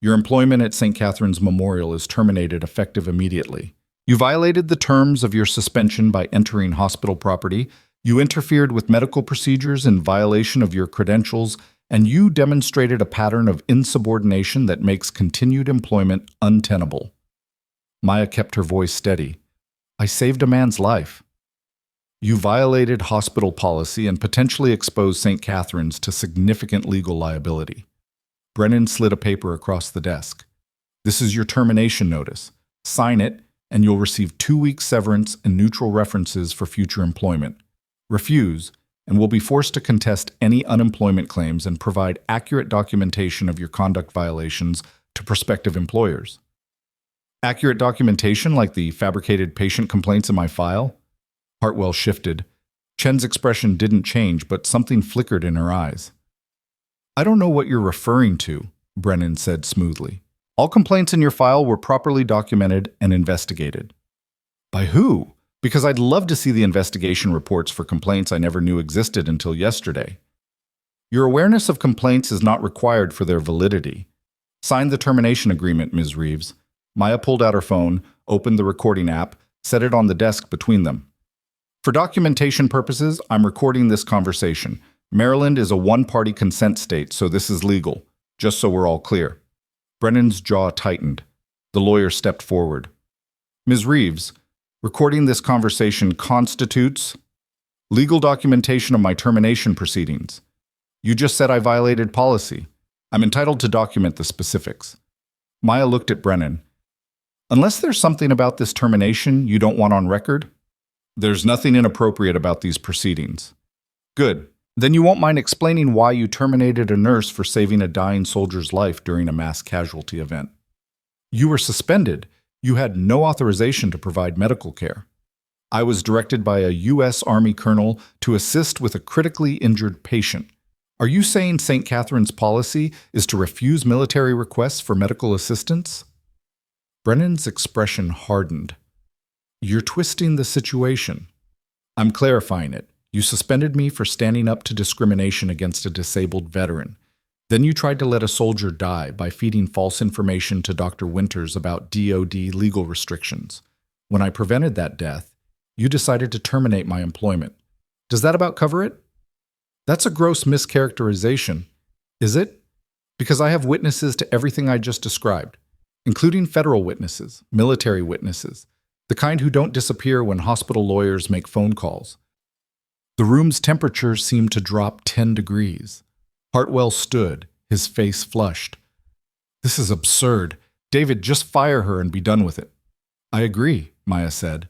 "Your employment at St. Catherine's Memorial is terminated effective immediately. You violated the terms of your suspension by entering hospital property, you interfered with medical procedures in violation of your credentials, and you demonstrated a pattern of insubordination that makes continued employment untenable." Maya kept her voice steady. "I saved a man's life." "You violated hospital policy and potentially exposed St. Catherine's to significant legal liability." Brennan slid a paper across the desk. "This is your termination notice. Sign it, and you'll receive 2 weeks severance and neutral references for future employment. Refuse, and will be forced to contest any unemployment claims and provide accurate documentation of your conduct violations to prospective employers." "Accurate documentation like the fabricated patient complaints in my file?" Hartwell shifted. Chen's expression didn't change, but something flickered in her eyes. "I don't know what you're referring to," Brennan said smoothly. "All complaints in your file were properly documented and investigated." "By who? Because I'd love to see the investigation reports for complaints I never knew existed until yesterday." "Your awareness of complaints is not required for their validity. Sign the termination agreement, Ms. Reeves." Maya pulled out her phone, opened the recording app, set it on the desk between them. "For documentation purposes, I'm recording this conversation. Maryland is a one-party consent state, so this is legal, just so we're all clear." Brennan's jaw tightened. The lawyer stepped forward. "Ms. Reeves, recording this conversation constitutes legal documentation of my termination proceedings. You just said I violated policy. I'm entitled to document the specifics." Maya looked at Brennan. "Unless there's something about this termination you don't want on record?" "There's nothing inappropriate about these proceedings." "Good. Then you won't mind explaining why you terminated a nurse for saving a dying soldier's life during a mass casualty event." "You were suspended. You had no authorization to provide medical care." "I was directed by a U.S. Army colonel to assist with a critically injured patient." "Are you saying St. Catherine's policy is to refuse military requests for medical assistance?" Brennan's expression hardened. "You're twisting the situation." "I'm clarifying it. You suspended me for standing up to discrimination against a disabled veteran. Then you tried to let a soldier die by feeding false information to Dr. Winters about DoD legal restrictions. When I prevented that death, you decided to terminate my employment. Does that about cover it?" "That's a gross mischaracterization." "Is it?" "Because I have witnesses to everything I just described, including federal witnesses, military witnesses, the kind who don't disappear when hospital lawyers make phone calls." The room's temperature seemed to drop 10 degrees. Hartwell stood, his face flushed. "This is absurd. David, just fire her and be done with it." "I agree," Maya said.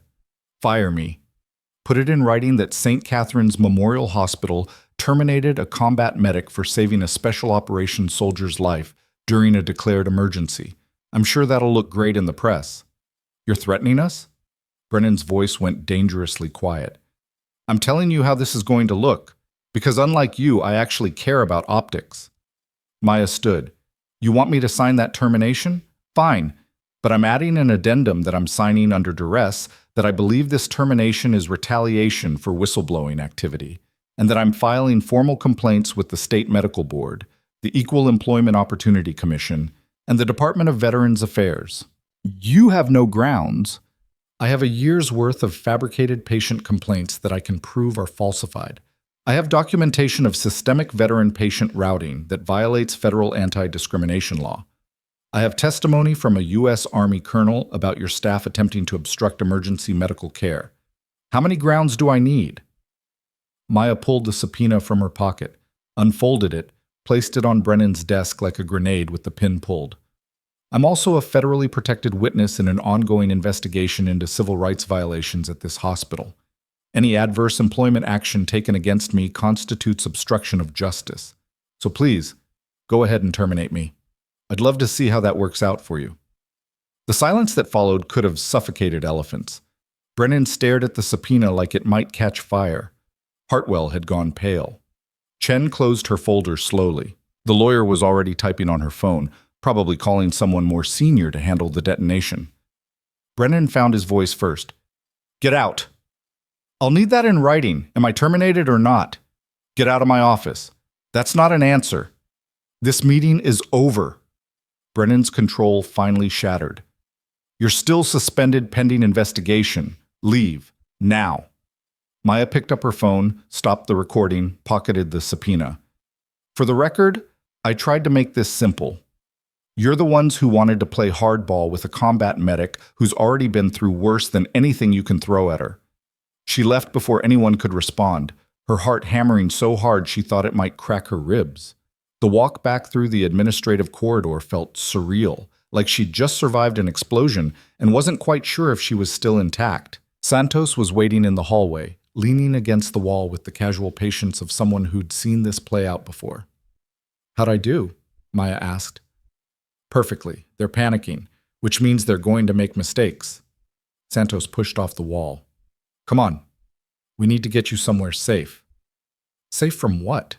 "Fire me. Put it in writing that St. Catherine's Memorial Hospital terminated a combat medic for saving a special operations soldier's life during a declared emergency. I'm sure that'll look great in the press." "You're threatening us?" Brennan's voice went dangerously quiet. "I'm telling you how this is going to look, because unlike you, I actually care about optics." Maya stood. "You want me to sign that termination? Fine, but I'm adding an addendum that I'm signing under duress that I believe this termination is retaliation for whistleblowing activity, and that I'm filing formal complaints with the State Medical Board, the Equal Employment Opportunity Commission, and the Department of Veterans Affairs. You have no grounds. I have a year's worth of fabricated patient complaints that I can prove are falsified. I have documentation of systemic veteran-patient routing that violates federal anti-discrimination law. I have testimony from a U.S. Army colonel about your staff attempting to obstruct emergency medical care. How many grounds do I need?" Maya pulled the subpoena from her pocket, unfolded it, placed it on Brennan's desk like a grenade with the pin pulled. I'm also a federally protected witness in an ongoing investigation into civil rights violations at this hospital. Any adverse employment action taken against me constitutes obstruction of justice. So please, go ahead and terminate me. I'd love to see how that works out for you. The silence that followed could have suffocated elephants. Brennan stared at the subpoena like it might catch fire. Hartwell had gone pale. Chen closed her folder slowly. The lawyer was already typing on her phone, probably calling someone more senior to handle the detonation. Brennan found his voice first. Get out. I'll need that in writing. Am I terminated or not? Get out of my office. That's not an answer. This meeting is over. Brennan's control finally shattered. You're still suspended pending investigation. Leave. Now. Maya picked up her phone, stopped the recording, pocketed the subpoena. For the record, I tried to make this simple. You're the ones who wanted to play hardball with a combat medic who's already been through worse than anything you can throw at her. She left before anyone could respond, her heart hammering so hard she thought it might crack her ribs. The walk back through the administrative corridor felt surreal, like she'd just survived an explosion and wasn't quite sure if she was still intact. Santos was waiting in the hallway, leaning against the wall with the casual patience of someone who'd seen this play out before. How'd I do? Maya asked. Perfectly. They're panicking, which means they're going to make mistakes. Santos pushed off the wall. Come on. We need to get you somewhere safe. Safe from what?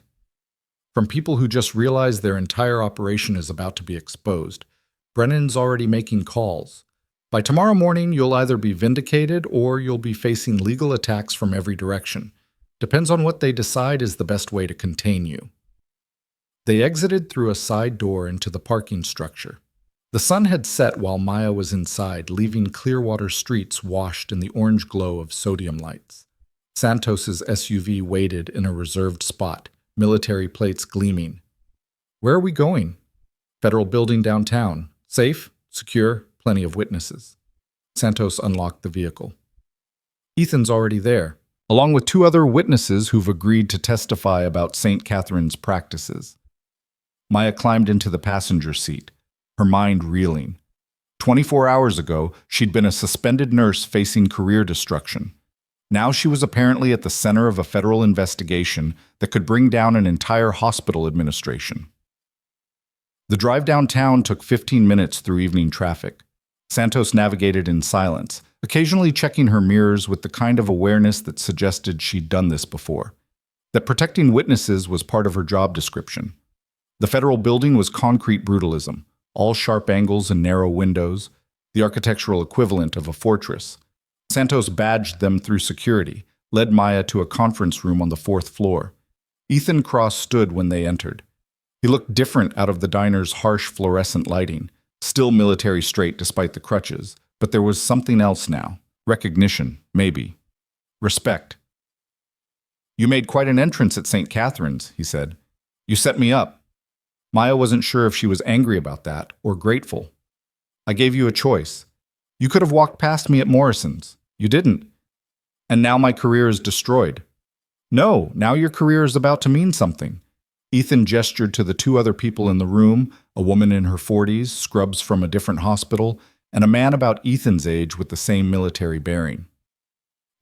From people who just realize their entire operation is about to be exposed. Brennan's already making calls. By tomorrow morning, you'll either be vindicated or you'll be facing legal attacks from every direction. Depends on what they decide is the best way to contain you. They exited through a side door into the parking structure. The sun had set while Maya was inside, leaving Clearwater streets washed in the orange glow of sodium lights. Santos's SUV waited in a reserved spot, military plates gleaming. Where are we going? Federal building downtown. Safe, secure, plenty of witnesses. Santos unlocked the vehicle. Ethan's already there, along with 2 other witnesses who've agreed to testify about St. Catherine's practices. Maya climbed into the passenger seat, her mind reeling. 24 hours ago, she'd been a suspended nurse facing career destruction. Now she was apparently at the center of a federal investigation that could bring down an entire hospital administration. The drive downtown took 15 minutes through evening traffic. Santos navigated in silence, occasionally checking her mirrors with the kind of awareness that suggested she'd done this before, that protecting witnesses was part of her job description. The federal building was concrete brutalism, all sharp angles and narrow windows, the architectural equivalent of a fortress. Santos badged them through security, led Maya to a conference room on the 4th floor. Ethan Cross stood when they entered. He looked different out of the diner's harsh fluorescent lighting, still military straight despite the crutches, but there was something else now. Recognition, maybe. Respect. You made quite an entrance at St. Catherine's, he said. You set me up. Maya wasn't sure if she was angry about that or grateful. I gave you a choice. You could have walked past me at Morrison's. You didn't. And now my career is destroyed. No, now your career is about to mean something. Ethan gestured to the 2 other people in the room, a woman in her 40s, scrubs from a different hospital, and a man about Ethan's age with the same military bearing.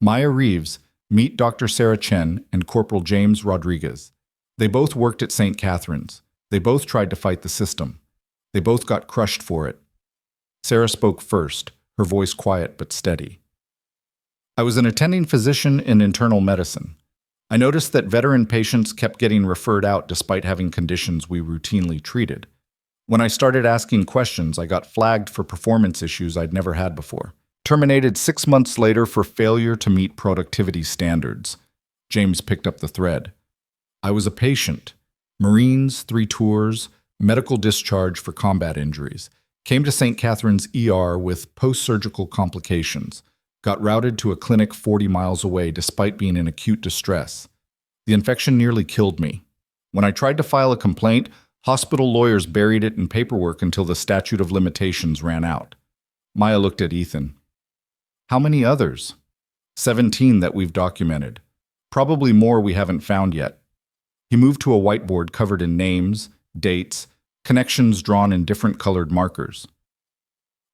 Maya Reeves, meet Dr. Sarah Chen and Corporal James Rodriguez. They both worked at St. Catherine's. They both tried to fight the system. They both got crushed for it. Sarah spoke first, her voice quiet but steady. I was an attending physician in internal medicine. I noticed that veteran patients kept getting referred out despite having conditions we routinely treated. When I started asking questions, I got flagged for performance issues I'd never had before. Terminated 6 months later for failure to meet productivity standards. James picked up the thread. I was a patient. Marines, 3 tours, medical discharge for combat injuries. Came to St. Catherine's ER with post-surgical complications. Got routed to a clinic 40 miles away despite being in acute distress. The infection nearly killed me. When I tried to file a complaint, hospital lawyers buried it in paperwork until the statute of limitations ran out. Maya looked at Ethan. How many others? 17 that we've documented. Probably more we haven't found yet. He moved to a whiteboard covered in names, dates, connections drawn in different colored markers.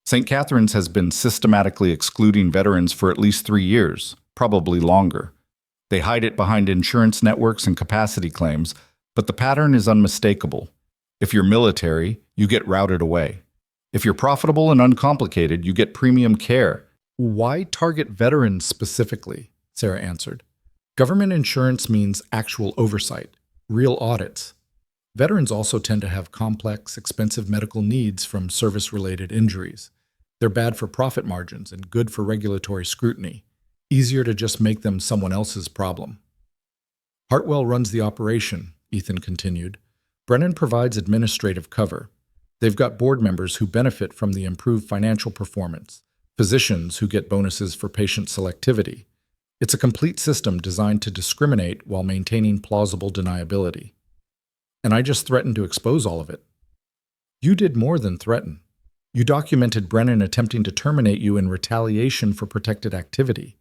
St. Catherine's has been systematically excluding veterans for at least 3 years, probably longer. They hide it behind insurance networks and capacity claims, but the pattern is unmistakable. If you're military, you get routed away. If you're profitable and uncomplicated, you get premium care. Why target veterans specifically? Sarah answered. Government insurance means actual oversight, real audits. Veterans also tend to have complex, expensive medical needs from service-related injuries. They're bad for profit margins and good for regulatory scrutiny. Easier to just make them someone else's problem. Hartwell runs the operation, Ethan continued. Brennan provides administrative cover. They've got board members who benefit from the improved financial performance, physicians who get bonuses for patient selectivity. It's a complete system designed to discriminate while maintaining plausible deniability. And I just threatened to expose all of it. You did more than threaten. You documented Brennan attempting to terminate you in retaliation for protected activity.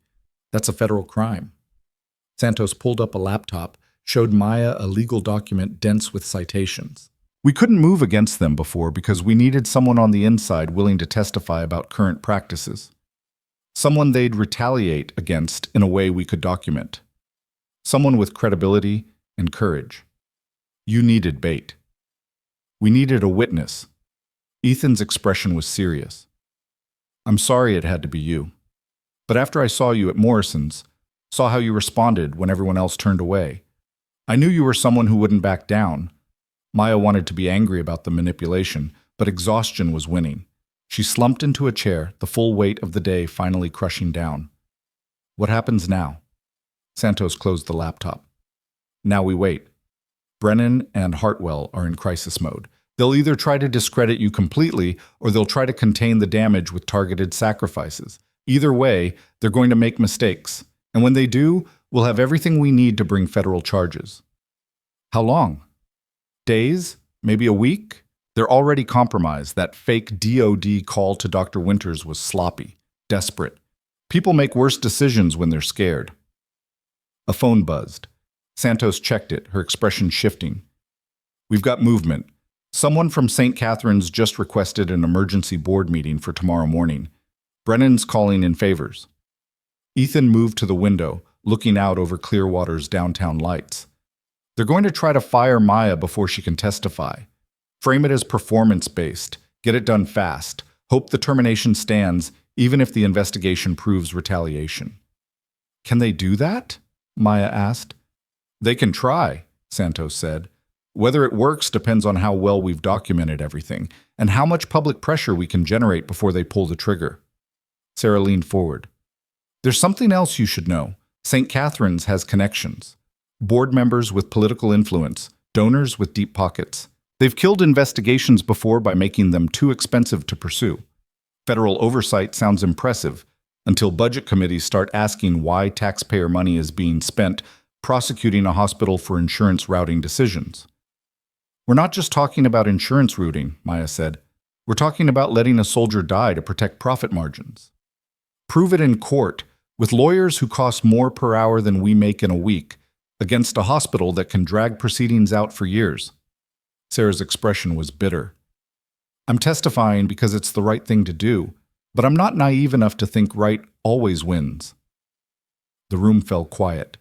That's a federal crime. Santos pulled up a laptop, showed Maya a legal document dense with citations. We couldn't move against them before because we needed someone on the inside willing to testify about current practices. Someone they'd retaliate against in a way we could document. Someone with credibility and courage. You needed bait. We needed a witness. Ethan's expression was serious. I'm sorry it had to be you. But after I saw you at Morrison's, saw how you responded when everyone else turned away, I knew you were someone who wouldn't back down. Maya wanted to be angry about the manipulation, but exhaustion was winning. She slumped into a chair, the full weight of the day finally crushing down. What happens now? Santos closed the laptop. Now we wait. Brennan and Hartwell are in crisis mode. They'll either try to discredit you completely, or they'll try to contain the damage with targeted sacrifices. Either way, they're going to make mistakes. And when they do, we'll have everything we need to bring federal charges. How long? Days? Maybe a week? They're already compromised. That fake DOD call to Dr. Winters was sloppy, desperate. People make worse decisions when they're scared. A phone buzzed. Santos checked it, her expression shifting. We've got movement. Someone from St. Catherine's just requested an emergency board meeting for tomorrow morning. Brennan's calling in favors. Ethan moved to the window, looking out over Clearwater's downtown lights. They're going to try to fire Maya before she can testify. Frame it as performance-based. Get it done fast. Hope the termination stands, even if the investigation proves retaliation. Can they do that? Maya asked. They can try, Santos said. Whether it works depends on how well we've documented everything, and how much public pressure we can generate before they pull the trigger. Sarah leaned forward. There's something else you should know. St. Catherine's has connections. Board members with political influence, donors with deep pockets. They've killed investigations before by making them too expensive to pursue. Federal oversight sounds impressive, until budget committees start asking why taxpayer money is being spent prosecuting a hospital for insurance routing decisions. We're not just talking about insurance routing, Maya said. We're talking about letting a soldier die to protect profit margins. Prove it in court, with lawyers who cost more per hour than we make in a week, against a hospital that can drag proceedings out for years. Sarah's expression was bitter. I'm testifying because it's the right thing to do, but I'm not naive enough to think right always wins. The room fell quiet.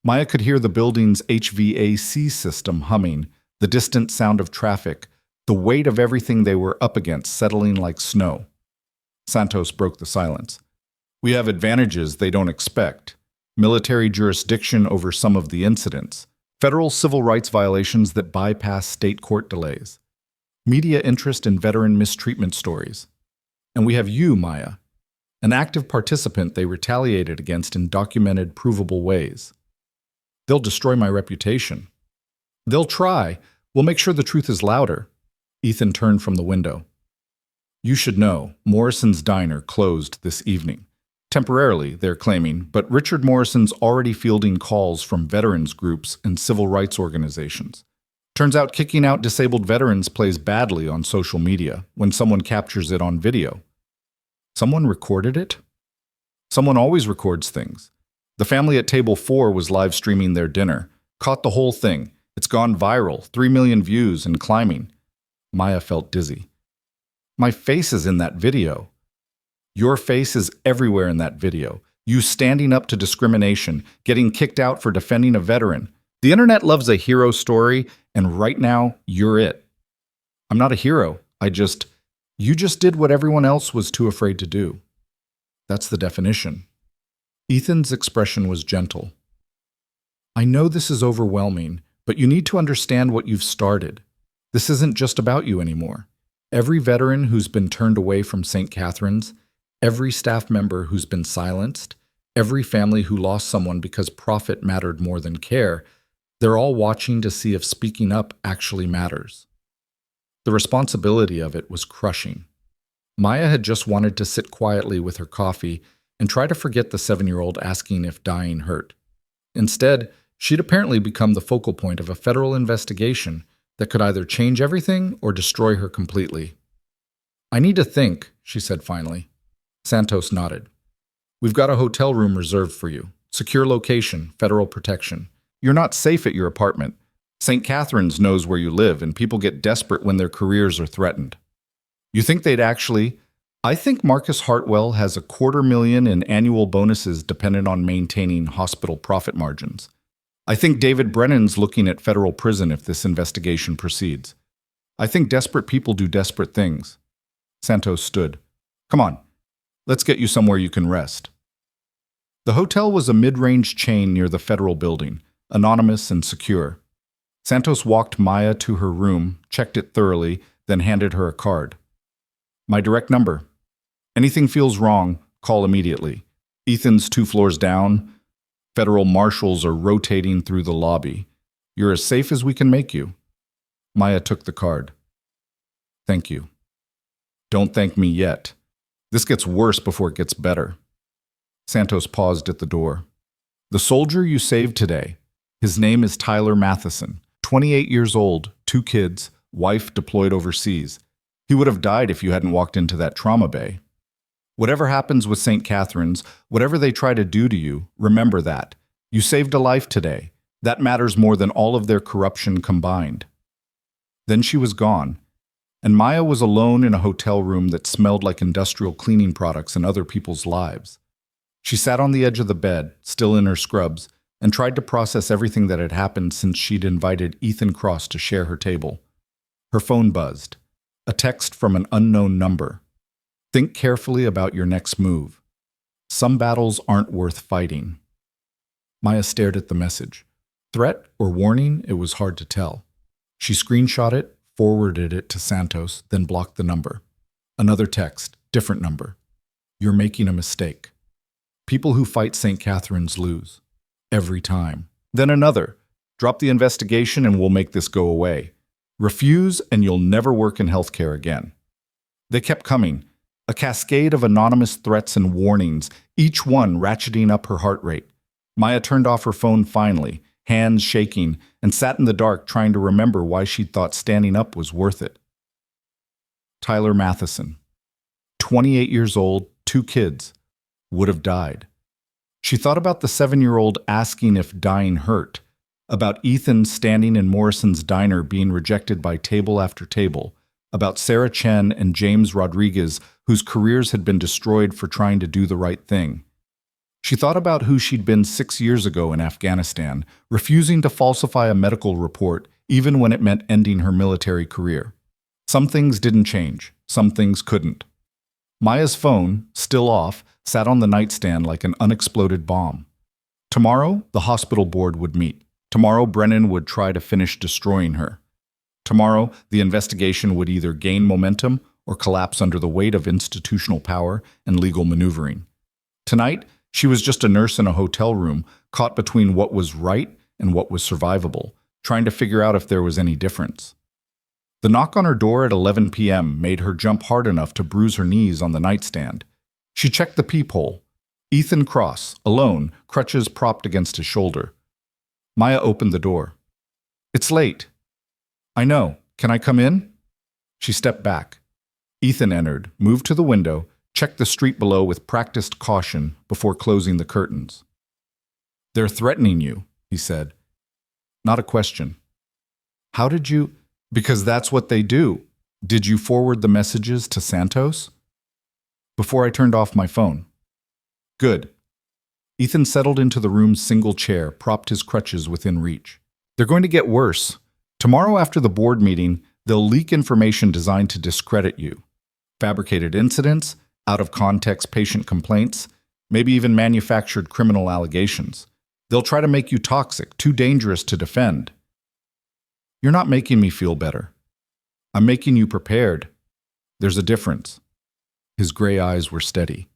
Maya could hear the building's HVAC system humming, the distant sound of traffic, the weight of everything they were up against settling like snow. Santos broke the silence. We have advantages they don't expect. Military jurisdiction over some of the incidents. Federal civil rights violations that bypass state court delays. Media interest in veteran mistreatment stories. And we have you, Maya, an active participant they retaliated against in documented, provable ways. They'll destroy my reputation. They'll try. We'll make sure the truth is louder. Ethan turned from the window. You should know, Morrison's Diner closed this evening. Temporarily, they're claiming, but Richard Morrison's already fielding calls from veterans groups and civil rights organizations. Turns out kicking out disabled veterans plays badly on social media when someone captures it on video. Someone recorded it? Someone always records things. The family at table 4 was live streaming their dinner. Caught the whole thing. It's gone viral, 3 million views and climbing. Maya felt dizzy. My face is in that video. Your face is everywhere in that video. You standing up to discrimination, getting kicked out for defending a veteran. The internet loves a hero story, and right now, you're it. I'm not a hero. You just did what everyone else was too afraid to do. That's the definition. Ethan's expression was gentle. I know this is overwhelming, but you need to understand what you've started. This isn't just about you anymore. Every veteran who's been turned away from St. Catherine's, every staff member who's been silenced, every family who lost someone because profit mattered more than care, they're all watching to see if speaking up actually matters. The responsibility of it was crushing. Maya had just wanted to sit quietly with her coffee and try to forget the 7-year-old asking if dying hurt. Instead, she'd apparently become the focal point of a federal investigation that could either change everything or destroy her completely. I need to think, she said finally. Santos nodded. We've got a hotel room reserved for you. Secure location, federal protection. You're not safe at your apartment. St. Catherine's knows where you live, and people get desperate when their careers are threatened. You think they'd actually... I think Marcus Hartwell has $250,000 in annual bonuses dependent on maintaining hospital profit margins. I think David Brennan's looking at federal prison if this investigation proceeds. I think desperate people do desperate things. Santos stood. Come on, let's get you somewhere you can rest. The hotel was a mid-range chain near the federal building, anonymous and secure. Santos walked Maya to her room, checked it thoroughly, then handed her a card. My direct number. Anything feels wrong, call immediately. Ethan's 2 floors down. Federal marshals are rotating through the lobby. You're as safe as we can make you. Maya took the card. Thank you. Don't thank me yet. This gets worse before it gets better. Santos paused at the door. The soldier you saved today, his name is Tyler Matheson, 28 years old, 2 kids, wife deployed overseas. He would have died if you hadn't walked into that trauma bay. Whatever happens with St. Catherine's, whatever they try to do to you, remember that. You saved a life today. That matters more than all of their corruption combined. Then she was gone, and Maya was alone in a hotel room that smelled like industrial cleaning products and other people's lives. She sat on the edge of the bed, still in her scrubs, and tried to process everything that had happened since she'd invited Ethan Cross to share her table. Her phone buzzed. A text from an unknown number. Think carefully about your next move. Some battles aren't worth fighting. Maya stared at the message. Threat or warning, it was hard to tell. She screenshot it, forwarded it to Santos, then blocked the number. Another text, different number. You're making a mistake. People who fight St. Catherine's lose. Every time. Then another. Drop the investigation and we'll make this go away. Refuse and you'll never work in healthcare again. They kept coming. A cascade of anonymous threats and warnings, each one ratcheting up her heart rate. Maya turned off her phone finally, hands shaking, and sat in the dark trying to remember why she'd thought standing up was worth it. Tyler Matheson, 28 years old, 2 kids, would have died. She thought about the 7-year-old asking if dying hurt, about Ethan standing in Morrison's diner being rejected by table after table, about Sarah Chen and James Rodriguez, whose careers had been destroyed for trying to do the right thing. She thought about who she'd been 6 years ago in Afghanistan, refusing to falsify a medical report even when it meant ending her military career. Some things didn't change, some things couldn't. Maya's phone, still off, sat on the nightstand like an unexploded bomb. Tomorrow, the hospital board would meet. Tomorrow, Brennan would try to finish destroying her. Tomorrow, the investigation would either gain momentum or collapse under the weight of institutional power and legal maneuvering. Tonight, she was just a nurse in a hotel room, caught between what was right and what was survivable, trying to figure out if there was any difference. The knock on her door at 11 p.m. made her jump hard enough to bruise her knees on the nightstand. She checked the peephole. Ethan Cross, alone, crutches propped against his shoulder. Maya opened the door. It's late. I know. Can I come in? She stepped back. Ethan entered, moved to the window, checked the street below with practiced caution before closing the curtains. They're threatening you, he said. Not a question. How did you? Because that's what they do. Did you forward the messages to Santos? Before I turned off my phone. Good. Ethan settled into the room's single chair, propped his crutches within reach. They're going to get worse. Tomorrow after the board meeting, they'll leak information designed to discredit you. Fabricated incidents, out-of-context patient complaints, maybe even manufactured criminal allegations. They'll try to make you toxic, too dangerous to defend. You're not making me feel better. I'm making you prepared. There's a difference. His gray eyes were steady.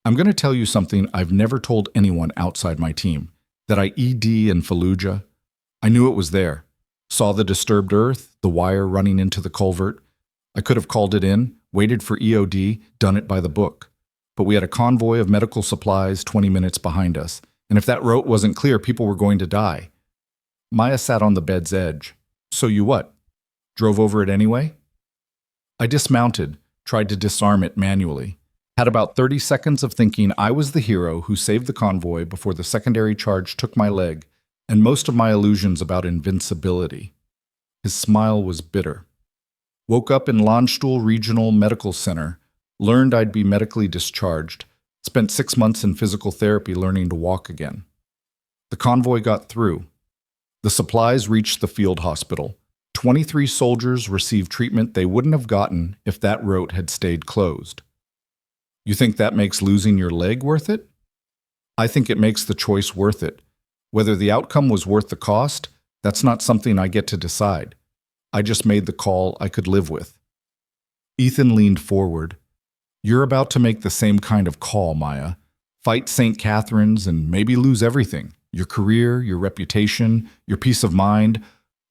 I'm going to tell you something I've never told anyone outside my team, that I ED in Fallujah. I knew it was there. Saw the disturbed earth, the wire running into the culvert. I could have called it in, waited for EOD, done it by the book. But we had a convoy of medical supplies 20 minutes behind us, and if that route wasn't clear, people were going to die. Maya sat on the bed's edge. So you what? Drove over it anyway? I dismounted, tried to disarm it manually. Had about 30 seconds of thinking I was the hero who saved the convoy before the secondary charge took my leg, and most of my illusions about invincibility. His smile was bitter. Woke up in Landstuhl Regional Medical Center, learned I'd be medically discharged, spent 6 months in physical therapy learning to walk again. The convoy got through. The supplies reached the field hospital. 23 soldiers received treatment they wouldn't have gotten if that route had stayed closed. You think that makes losing your leg worth it? I think it makes the choice worth it. Whether the outcome was worth the cost, that's not something I get to decide. I just made the call I could live with. Ethan leaned forward. You're about to make the same kind of call, Maya. Fight St. Catherine's and maybe lose everything. Your career, your reputation, your peace of mind,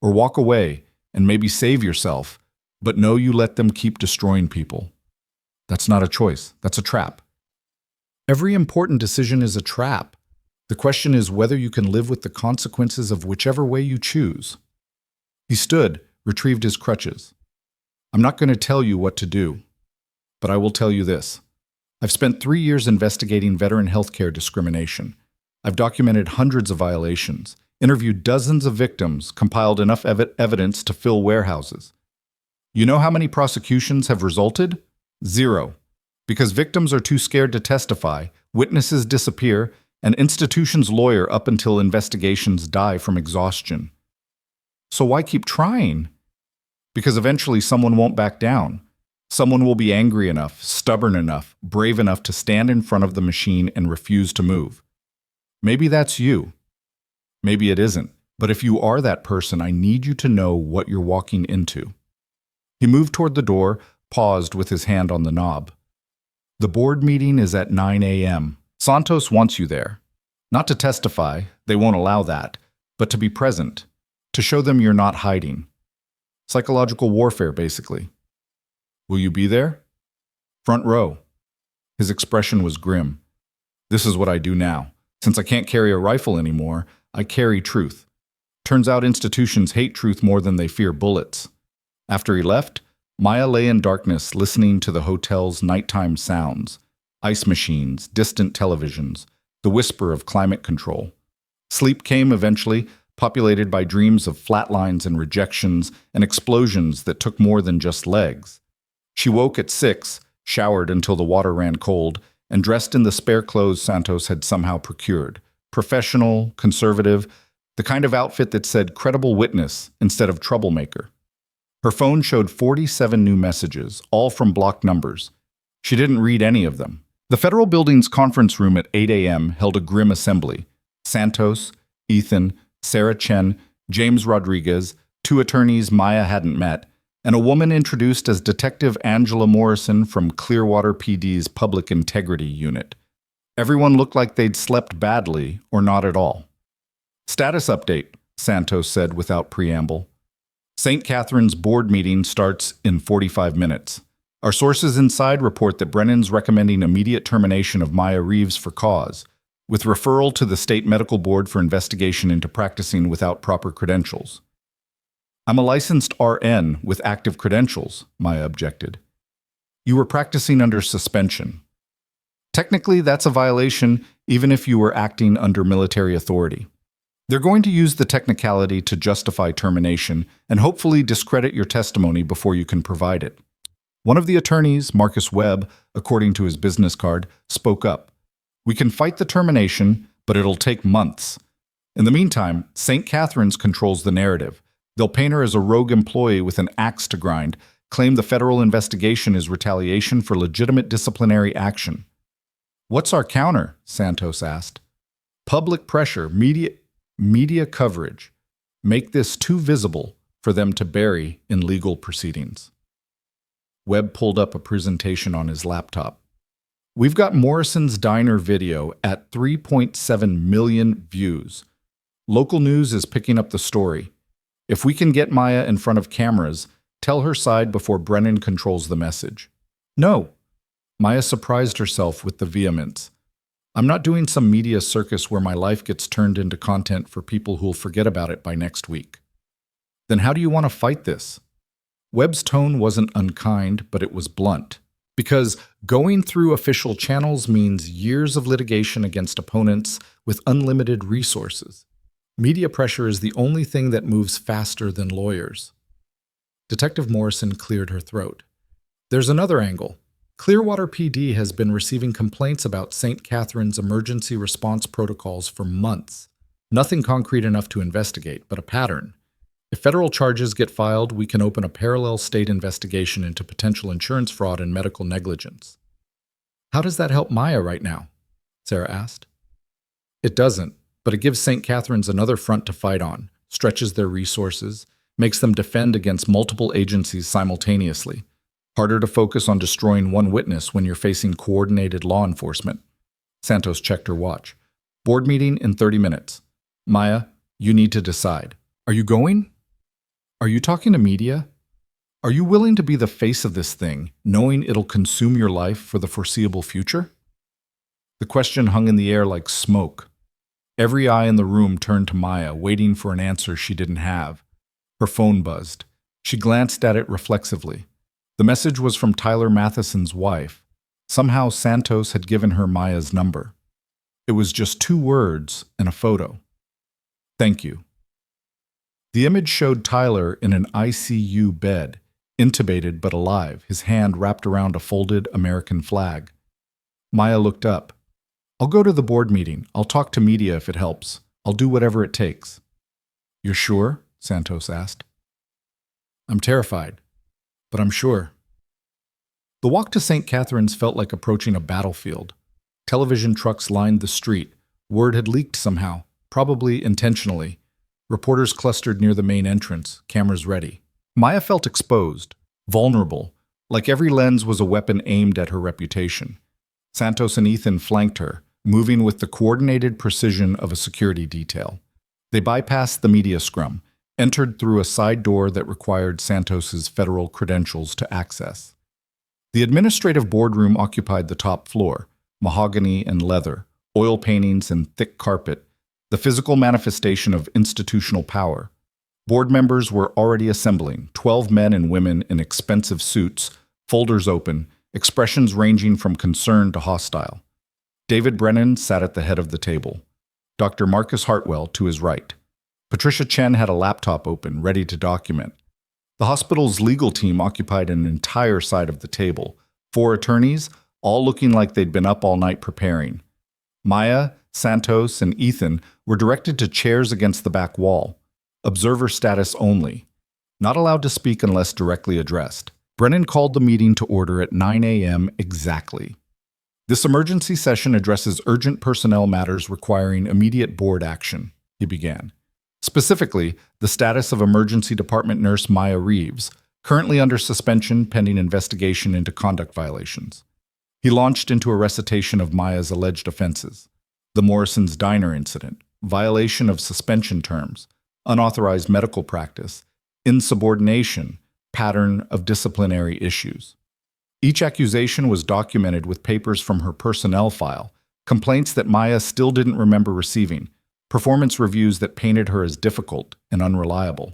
or walk away and maybe save yourself, but know you let them keep destroying people. That's not a choice. That's a trap. Every important decision is a trap. The question is whether you can live with the consequences of whichever way you choose. He stood, retrieved his crutches. I'm not going to tell you what to do, but I will tell you this. I've spent 3 years investigating veteran healthcare discrimination. I've documented hundreds of violations, interviewed dozens of victims, compiled enough evidence to fill warehouses. You know how many prosecutions have resulted? 0. Because victims are too scared to testify, witnesses disappear, and institutions lawyer up until investigations die from exhaustion. So why keep trying? Because eventually someone won't back down. Someone will be angry enough, stubborn enough, brave enough to stand in front of the machine and refuse to move. Maybe that's you. Maybe it isn't. But if you are that person, I need you to know what you're walking into. He moved toward the door, paused with his hand on the knob. The board meeting is at 9 a.m. Santos wants you there. Not to testify, they won't allow that, but to be present, to show them you're not hiding. Psychological warfare, basically. Will you be there? Front row. His expression was grim. This is what I do now. Since I can't carry a rifle anymore, I carry truth. Turns out institutions hate truth more than they fear bullets. After he left, Maya lay in darkness listening to the hotel's nighttime sounds, ice machines, distant televisions, the whisper of climate control. Sleep came eventually, populated by dreams of flatlines and rejections and explosions that took more than just legs. She woke at 6, showered until the water ran cold, and dressed in the spare clothes Santos had somehow procured. Professional, conservative, the kind of outfit that said credible witness instead of troublemaker. Her phone showed 47 new messages, all from blocked numbers. She didn't read any of them. The Federal Building's conference room at 8 a.m. held a grim assembly. Santos, Ethan, Sarah Chen, James Rodriguez, 2 attorneys Maya hadn't met, and a woman introduced as Detective Angela Morrison from Clearwater PD's Public Integrity Unit. Everyone looked like they'd slept badly or not at all. Status update, Santos said without preamble. St. Catherine's board meeting starts in 45 minutes. Our sources inside report that Brennan's recommending immediate termination of Maya Reeves for cause, with referral to the state medical board for investigation into practicing without proper credentials. I'm a licensed RN with active credentials, Maya objected. You were practicing under suspension. Technically, that's a violation even if you were acting under military authority. They're going to use the technicality to justify termination and hopefully discredit your testimony before you can provide it. One of the attorneys, Marcus Webb, according to his business card, spoke up. We can fight the termination, but it'll take months. In the meantime, St. Catherine's controls the narrative. They'll paint her as a rogue employee with an axe to grind, claim the federal investigation is retaliation for legitimate disciplinary action. What's our counter? Santos asked. Public pressure, media coverage. Make this too visible for them to bury in legal proceedings. Webb pulled up a presentation on his laptop. We've got Morrison's Diner video at 3.7 million views. Local news is picking up the story. If we can get Maya in front of cameras, tell her side before Brennan controls the message. No. Maya surprised herself with the vehemence. I'm not doing some media circus where my life gets turned into content for people who'll forget about it by next week. Then how do you want to fight this? Webb's tone wasn't unkind, but it was blunt. Because going through official channels means years of litigation against opponents with unlimited resources. Media pressure is the only thing that moves faster than lawyers. Detective Morrison cleared her throat. There's another angle. Clearwater PD has been receiving complaints about St. Catherine's emergency response protocols for months. Nothing concrete enough to investigate, but a pattern. If federal charges get filed, we can open a parallel state investigation into potential insurance fraud and medical negligence. How does that help Maya right now? Sarah asked. It doesn't, but it gives St. Catherine's another front to fight on, stretches their resources, makes them defend against multiple agencies simultaneously. Harder to focus on destroying one witness when you're facing coordinated law enforcement. Santos checked her watch. Board meeting in 30 minutes. Maya, you need to decide. Are you going? Are you talking to media? Are you willing to be the face of this thing, knowing it'll consume your life for the foreseeable future? The question hung in the air like smoke. Every eye in the room turned to Maya, waiting for an answer she didn't have. Her phone buzzed. She glanced at it reflexively. The message was from Tyler Matheson's wife. Somehow Santos had given her Maya's number. It was just 2 words and a photo. Thank you. The image showed Tyler in an ICU bed, intubated but alive, his hand wrapped around a folded American flag. Maya looked up. I'll go to the board meeting. I'll talk to media if it helps. I'll do whatever it takes. You're sure? Santos asked. I'm terrified, but I'm sure. The walk to St. Catherine's felt like approaching a battlefield. Television trucks lined the street. Word had leaked somehow, probably intentionally. Reporters clustered near the main entrance, cameras ready. Maya felt exposed, vulnerable, like every lens was a weapon aimed at her reputation. Santos and Ethan flanked her, moving with the coordinated precision of a security detail. They bypassed the media scrum, entered through a side door that required Santos's federal credentials to access. The administrative boardroom occupied the top floor, mahogany and leather, oil paintings and thick carpet, the physical manifestation of institutional power. Board members were already assembling, 12 men and women in expensive suits, folders open, expressions ranging from concern to hostile. David Brennan sat at the head of the table. Dr. Marcus Hartwell to his right. Patricia Chen had a laptop open, ready to document. The hospital's legal team occupied an entire side of the table, 4 attorneys, all looking like they'd been up all night preparing. Maya, Santos, and Ethan were directed to chairs against the back wall. Observer status only. Not allowed to speak unless directly addressed. Brennan called the meeting to order at 9 a.m. exactly. This emergency session addresses urgent personnel matters requiring immediate board action, he began. Specifically, the status of emergency department nurse Maya Reeves, currently under suspension pending investigation into conduct violations. He launched into a recitation of Maya's alleged offenses. The Morrison's Diner incident, violation of suspension terms, unauthorized medical practice, insubordination, pattern of disciplinary issues. Each accusation was documented with papers from her personnel file, complaints that Maya still didn't remember receiving, performance reviews that painted her as difficult and unreliable.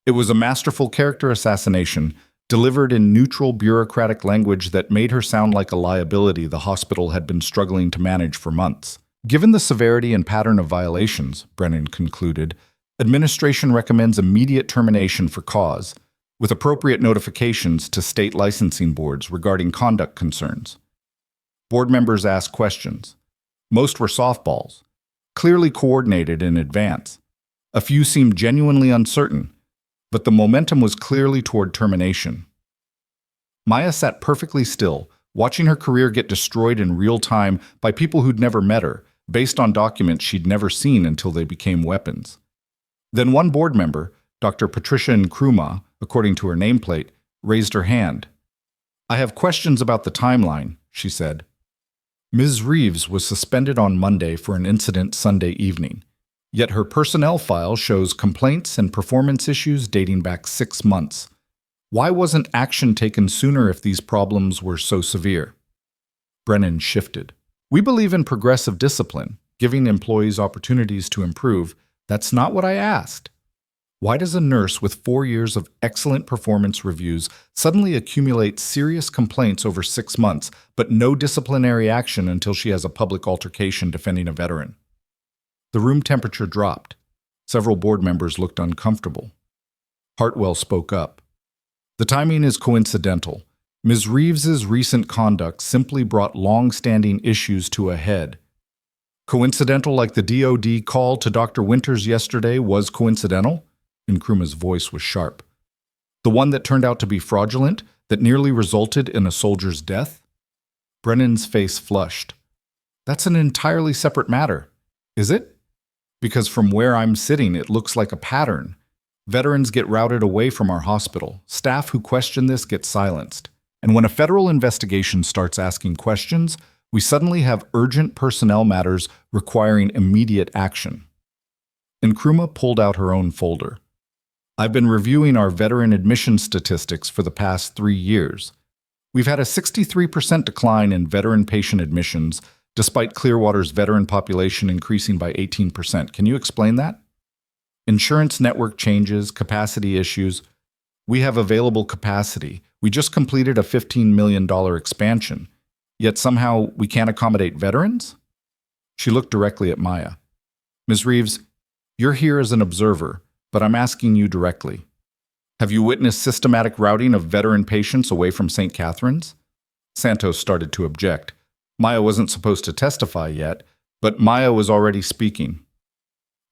It was a masterful character assassination delivered in neutral bureaucratic language that made her sound like a liability the hospital had been struggling to manage for months. Given the severity and pattern of violations, Brennan concluded, administration recommends immediate termination for cause, with appropriate notifications to state licensing boards regarding conduct concerns. Board members asked questions. Most were softballs, clearly coordinated in advance. A few seemed genuinely uncertain, but the momentum was clearly toward termination. Maya sat perfectly still, watching her career get destroyed in real time by people who'd never met her, based on documents she'd never seen until they became weapons. Then one board member, Dr. Patricia Nkrumah, according to her nameplate, raised her hand. "I have questions about the timeline," she said. Ms. Reeves was suspended on Monday for an incident Sunday evening, yet her personnel file shows complaints and performance issues dating back 6 months. Why wasn't action taken sooner if these problems were so severe? Brennan shifted. "We believe in progressive discipline, giving employees opportunities to improve. That's not what I asked. Why does a nurse with 4 years of excellent performance reviews suddenly accumulate serious complaints over 6 months, but no disciplinary action until she has a public altercation defending a veteran?" The room temperature dropped. Several board members looked uncomfortable. Hartwell spoke up. "The timing is coincidental. Ms. Reeves's recent conduct simply brought long-standing issues to a head." Coincidental like the DOD call to Dr. Winters yesterday was coincidental? Nkrumah's voice was sharp. "The one that turned out to be fraudulent, that nearly resulted in a soldier's death?" Brennan's face flushed. "That's an entirely separate matter. Is it? Because from where I'm sitting, it looks like a pattern. Veterans get routed away from our hospital. Staff who question this get silenced. And when a federal investigation starts asking questions, we suddenly have urgent personnel matters requiring immediate action." Nkrumah pulled out her own folder. "I've been reviewing our veteran admission statistics for the past 3 years. We've had a 63% decline in veteran patient admissions, despite Clearwater's veteran population increasing by 18%. Can you explain that? Insurance network changes, capacity issues. We have available capacity. We just completed a $15 million expansion. Yet somehow we can't accommodate veterans?" She looked directly at Maya. "Ms. Reeves, you're here as an observer, but I'm asking you directly. Have you witnessed systematic routing of veteran patients away from St. Catherine's?" Santos started to object. Maya wasn't supposed to testify yet, but Maya was already speaking.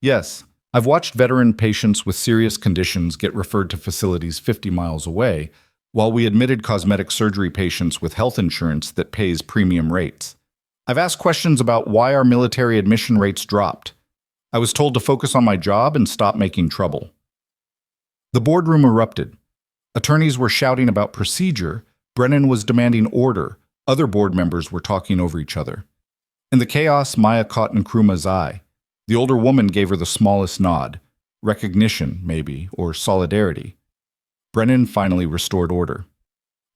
"Yes, I've watched veteran patients with serious conditions get referred to facilities 50 miles away, while we admitted cosmetic surgery patients with health insurance that pays premium rates. I've asked questions about why our military admission rates dropped. I was told to focus on my job and stop making trouble." The boardroom erupted. Attorneys were shouting about procedure. Brennan was demanding order. Other board members were talking over each other. In the chaos, Maya caught Nkrumah's eye. The older woman gave her the smallest nod. Recognition, maybe, or solidarity. Brennan finally restored order.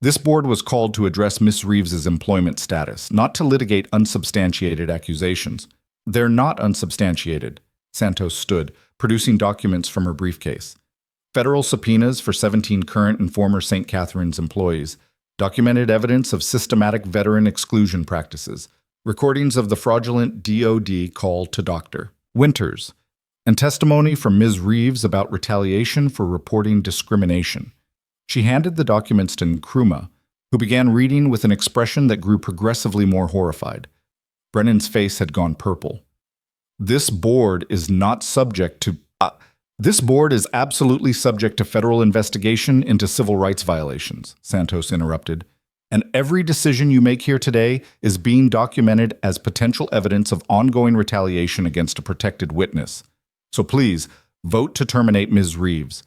This board was called to address Miss Reeves's employment status, not to litigate unsubstantiated accusations. "They're not unsubstantiated." Santos stood, producing documents from her briefcase. Federal subpoenas for 17 current and former St. Catherine's employees, documented evidence of systematic veteran exclusion practices, recordings of the fraudulent DOD call to Dr. Winters, and testimony from Ms. Reeves about retaliation for reporting discrimination. She handed the documents to Nkrumah, who began reading with an expression that grew progressively more horrified. Brennan's face had gone purple. This board is not subject to... This board is absolutely subject to federal investigation into civil rights violations, Santos interrupted. And every decision you make here today is being documented as potential evidence of ongoing retaliation against a protected witness. So please, vote to terminate Ms. Reeves.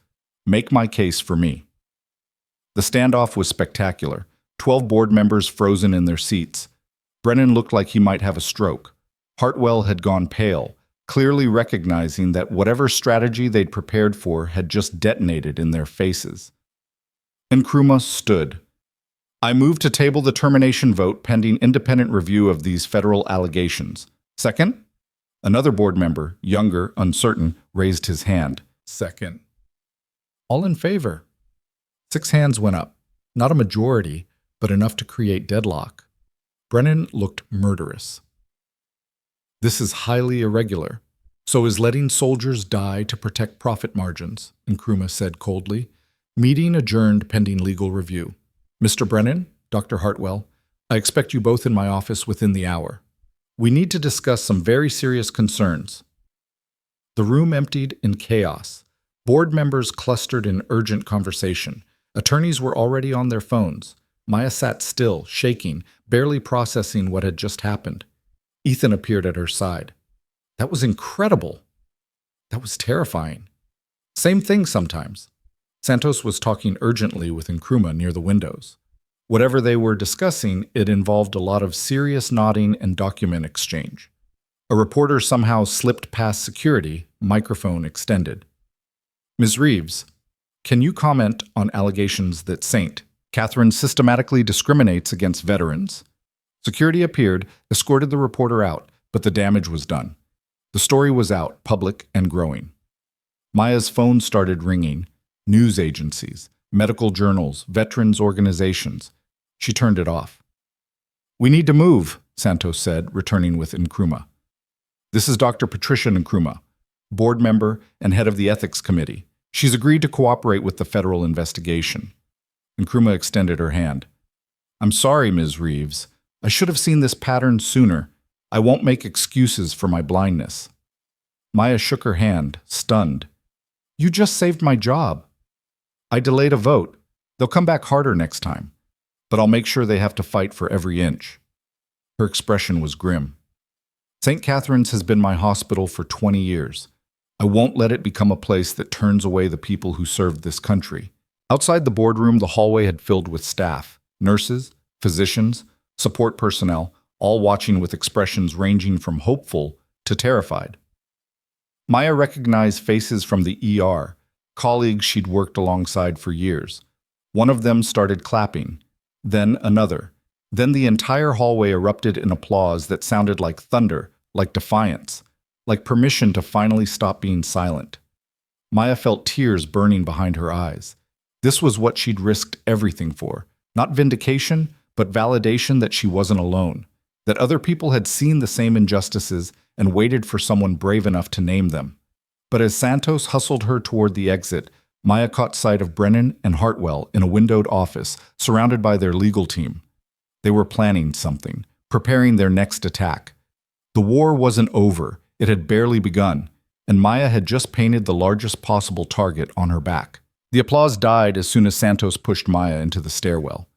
Make my case for me. The standoff was spectacular. 12 board members frozen in their seats. Brennan looked like he might have a stroke. Hartwell had gone pale, clearly recognizing that whatever strategy they'd prepared for had just detonated in their faces. Nkrumah stood. "I move to table the termination vote pending independent review of these federal allegations. Second?" Another board member, younger, uncertain, raised his hand. "Second." "All in favor?" 6 hands went up. Not a majority, but enough to create deadlock. Brennan looked murderous. This is highly irregular. So is letting soldiers die to protect profit margins, Nkrumah said coldly. Meeting adjourned pending legal review. Mr. Brennan, Dr. Hartwell, I expect you both in my office within the hour. We need to discuss some very serious concerns. The room emptied in chaos. Board members clustered in urgent conversation. Attorneys were already on their phones. Maya sat still, shaking, barely processing what had just happened. Ethan appeared at her side. That was incredible. That was terrifying. Same thing sometimes. Santos was talking urgently with Nkrumah near the windows. Whatever they were discussing, it involved a lot of serious nodding and document exchange. A reporter somehow slipped past security, microphone extended. Ms. Reeves, can you comment on allegations that St. Catherine systematically discriminates against veterans? Security appeared, escorted the reporter out, but the damage was done. The story was out, public and growing. Maya's phone started ringing. News agencies, medical journals, veterans organizations. She turned it off. We need to move, Santos said, returning with Nkrumah. This is Dr. Patricia Nkrumah, board member and head of the ethics committee. She's agreed to cooperate with the federal investigation. Nkrumah extended her hand. I'm sorry, Ms. Reeves. I should have seen this pattern sooner. I won't make excuses for my blindness. Maya shook her hand, stunned. You just saved my job. I delayed a vote. They'll come back harder next time, but I'll make sure they have to fight for every inch. Her expression was grim. St. Catherine's has been my hospital for 20 years. I won't let it become a place that turns away the people who served this country. Outside the boardroom, the hallway had filled with staff, nurses, physicians, support personnel, all watching with expressions ranging from hopeful to terrified. Maya recognized faces from the ER, colleagues she'd worked alongside for years. One of them started clapping, then another. Then the entire hallway erupted in applause that sounded like thunder, like defiance, like permission to finally stop being silent. Maya felt tears burning behind her eyes. This was what she'd risked everything for, not vindication, but validation that she wasn't alone, that other people had seen the same injustices and waited for someone brave enough to name them. But as Santos hustled her toward the exit, Maya caught sight of Brennan and Hartwell in a windowed office, surrounded by their legal team. They were planning something, preparing their next attack. The war wasn't over, it had barely begun, and Maya had just painted the largest possible target on her back. The applause died as soon as Santos pushed Maya into the stairwell.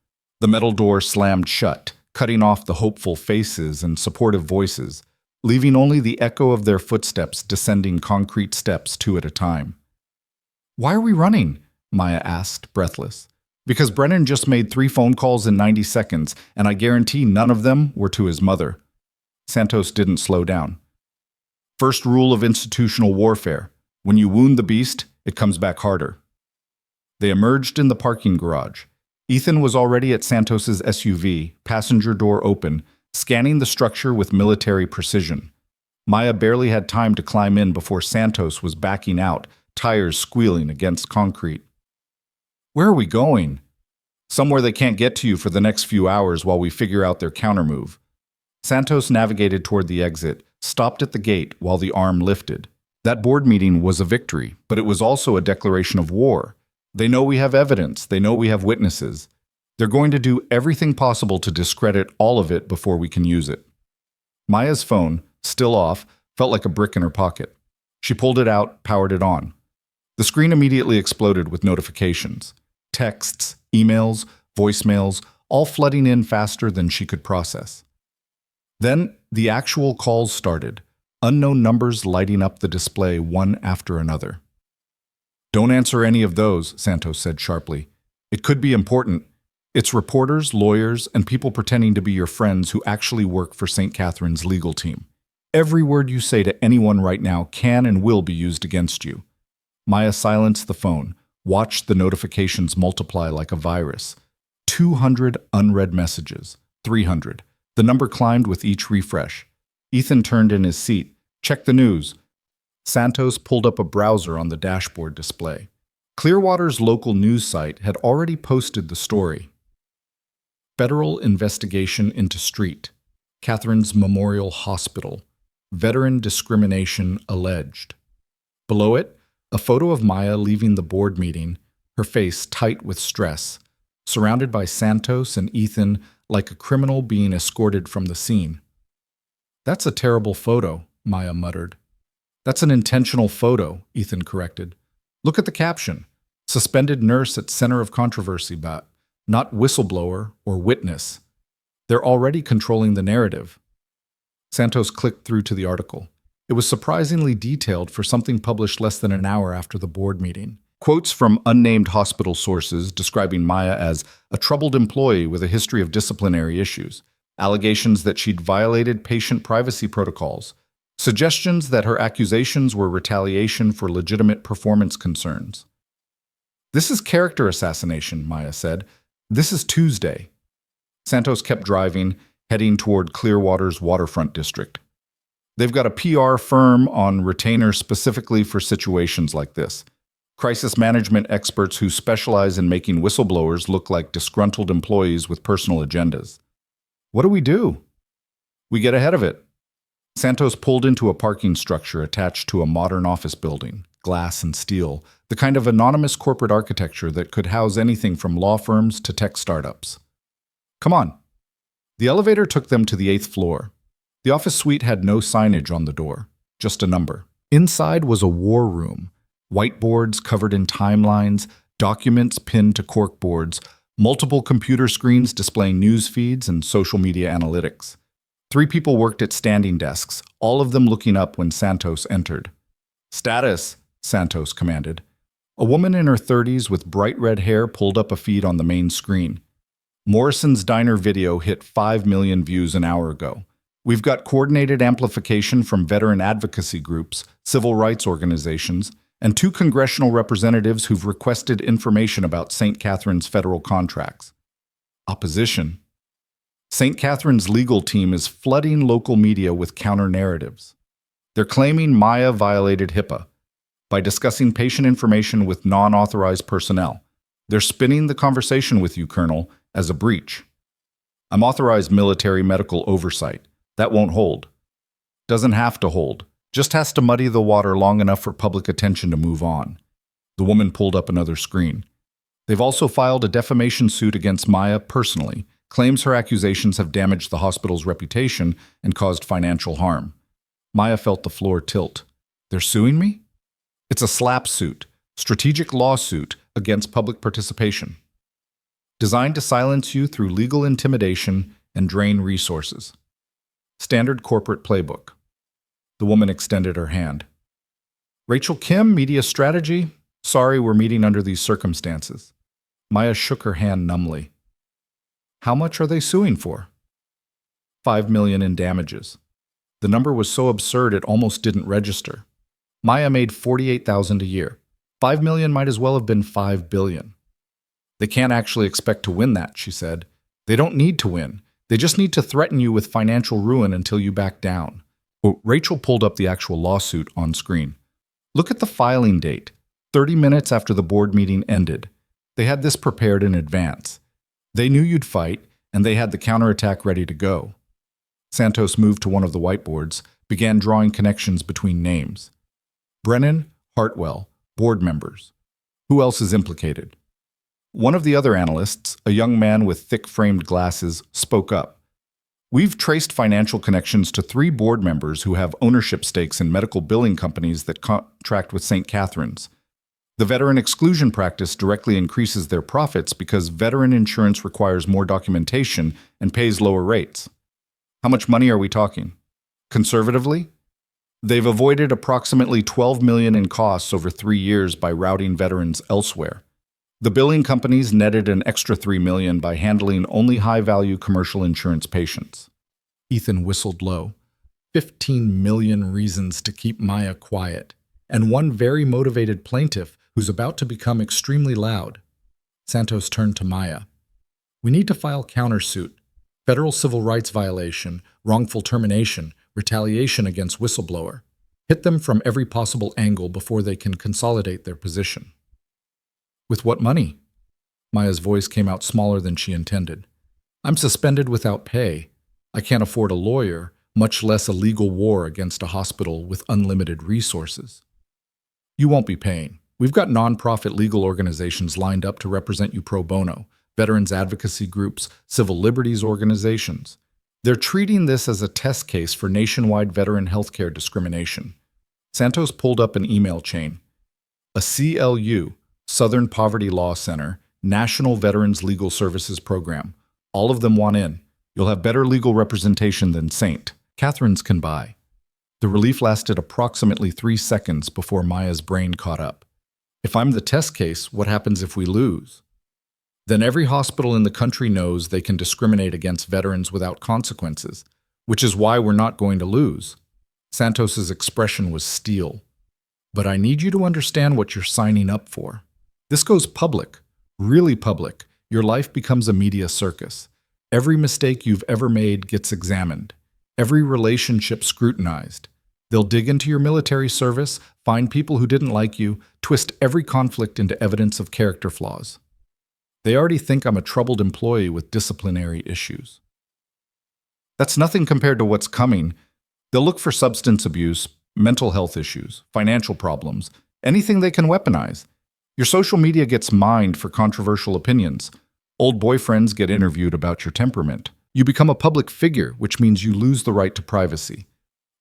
The metal door slammed shut, cutting off the hopeful faces and supportive voices, leaving only the echo of their footsteps descending concrete steps two at a time. Why are we running? Maya asked, breathless. Because Brennan just made 3 phone calls in 90 seconds, and I guarantee none of them were to his mother. Santos didn't slow down. First rule of institutional warfare. When you wound the beast, it comes back harder. They emerged in the parking garage. Ethan was already at Santos's SUV, passenger door open, scanning the structure with military precision. Maya barely had time to climb in before Santos was backing out, tires squealing against concrete. Where are we going? Somewhere they can't get to you for the next few hours while we figure out their countermove. Santos navigated toward the exit, stopped at the gate while the arm lifted. That board meeting was a victory, but it was also a declaration of war. They know we have evidence. They know we have witnesses. They're going to do everything possible to discredit all of it before we can use it. Maya's phone, still off, felt like a brick in her pocket. She pulled it out, powered it on. The screen immediately exploded with notifications. Texts, emails, voicemails, all flooding in faster than she could process. Then the actual calls started, unknown numbers lighting up the display one after another. Don't answer any of those, Santos said sharply. It could be important. It's reporters, lawyers, and people pretending to be your friends who actually work for St. Catherine's legal team. Every word you say to anyone right now can and will be used against you. Maya silenced the phone, watched the notifications multiply like a virus. 200 unread messages. 300. The number climbed with each refresh. Ethan turned in his seat. Check the news. Santos pulled up a browser on the dashboard display. Clearwater's local news site had already posted the story. Federal investigation into Street, Catherine's Memorial Hospital, veteran discrimination alleged. Below it, a photo of Maya leaving the board meeting, her face tight with stress, surrounded by Santos and Ethan like a criminal being escorted from the scene. "That's a terrible photo," Maya muttered. "That's an intentional photo," Ethan corrected. "Look at the caption. Suspended nurse at center of controversy, but not whistleblower or witness. They're already controlling the narrative." Santos clicked through to the article. It was surprisingly detailed for something published less than an hour after the board meeting. Quotes from unnamed hospital sources describing Maya as a troubled employee with a history of disciplinary issues, allegations that she'd violated patient privacy protocols, suggestions that her accusations were retaliation for legitimate performance concerns. "This is character assassination," Maya said. "This is Tuesday." Santos kept driving, heading toward Clearwater's waterfront district. They've got a PR firm on retainer specifically for situations like this. Crisis management experts who specialize in making whistleblowers look like disgruntled employees with personal agendas. "What do we do?" "We get ahead of it." Santos pulled into a parking structure attached to a modern office building, glass and steel, the kind of anonymous corporate architecture that could house anything from law firms to tech startups. "Come on." The elevator took them to the 8th floor. The office suite had no signage on the door, just a number. Inside was a war room, whiteboards covered in timelines, documents pinned to corkboards, multiple computer screens displaying news feeds and social media analytics. 3 people worked at standing desks, all of them looking up when Santos entered. "Status," Santos commanded. A woman in her 30s with bright red hair pulled up a feed on the main screen. "Morrison's Diner video hit 5 million views an hour ago. We've got coordinated amplification from veteran advocacy groups, civil rights organizations, and 2 congressional representatives who've requested information about St. Catherine's federal contracts." Opposition. St. Catherine's legal team is flooding local media with counter-narratives. They're claiming Maya violated HIPAA by discussing patient information with non-authorized personnel. They're spinning the conversation with you, Colonel, as a breach. "I'm authorized military medical oversight. That won't hold." "Doesn't have to hold. Just has to muddy the water long enough for public attention to move on." The woman pulled up another screen. "They've also filed a defamation suit against Maya personally, claims her accusations have damaged the hospital's reputation and caused financial harm." Maya felt the floor tilt. "They're suing me?" "It's a SLAP suit, strategic lawsuit against public participation, designed to silence you through legal intimidation and drain resources. Standard corporate playbook." The woman extended her hand. "Rachel Kim, Media Strategy? Sorry, we're meeting under these circumstances." Maya shook her hand numbly. "How much are they suing for?" $5 million in damages. The number was so absurd it almost didn't register. Maya made $48,000 a year. $5 million might as well have been $5 billion. "They can't actually expect to win that," she said. "They don't need to win. They just need to threaten you with financial ruin until you back down." Rachel pulled up the actual lawsuit on screen. "Look at the filing date, 30 minutes after the board meeting ended. They had this prepared in advance. They knew you'd fight, and they had the counterattack ready to go." Santos moved to one of the whiteboards, began drawing connections between names. "Brennan, Hartwell, board members. Who else is implicated?" One of the other analysts, a young man with thick-framed glasses, spoke up. "We've traced financial connections to 3 board members who have ownership stakes in medical billing companies that contract with St. Catherine's. The veteran exclusion practice directly increases their profits because veteran insurance requires more documentation and pays lower rates." "How much money are we talking?" "Conservatively, they've avoided approximately $12 million in costs over 3 years by routing veterans elsewhere. The billing companies netted an extra $3 million by handling only high-value commercial insurance patients." Ethan whistled low. 15 million reasons to keep Maya quiet, and one very motivated plaintiff who's about to become extremely loud. Santos turned to Maya. "We need to file countersuit. Federal civil rights violation, wrongful termination, retaliation against whistleblower. Hit them from every possible angle before they can consolidate their position." With what money? Maya's voice came out smaller than she intended. I'm suspended without pay. I can't afford a lawyer, much less a legal war against a hospital with unlimited resources. You won't be paying. We've got nonprofit legal organizations lined up to represent you pro bono, veterans advocacy groups, civil liberties organizations. They're treating this as a test case for nationwide veteran healthcare discrimination. Santos pulled up an email chain. A CLU, Southern Poverty Law Center, National Veterans Legal Services Program. All of them want in. You'll have better legal representation than St. Catherine's can buy. The relief lasted approximately 3 seconds before Maya's brain caught up. If I'm the test case, what happens if we lose? Then every hospital in the country knows they can discriminate against veterans without consequences, which is why we're not going to lose. Santos's expression was steel. But I need you to understand what you're signing up for. This goes public, really public. Your life becomes a media circus. Every mistake you've ever made gets examined. Every relationship scrutinized. They'll dig into your military service, find people who didn't like you, twist every conflict into evidence of character flaws. They already think I'm a troubled employee with disciplinary issues. That's nothing compared to what's coming. They'll look for substance abuse, mental health issues, financial problems, anything they can weaponize. Your social media gets mined for controversial opinions. Old boyfriends get interviewed about your temperament. You become a public figure, which means you lose the right to privacy.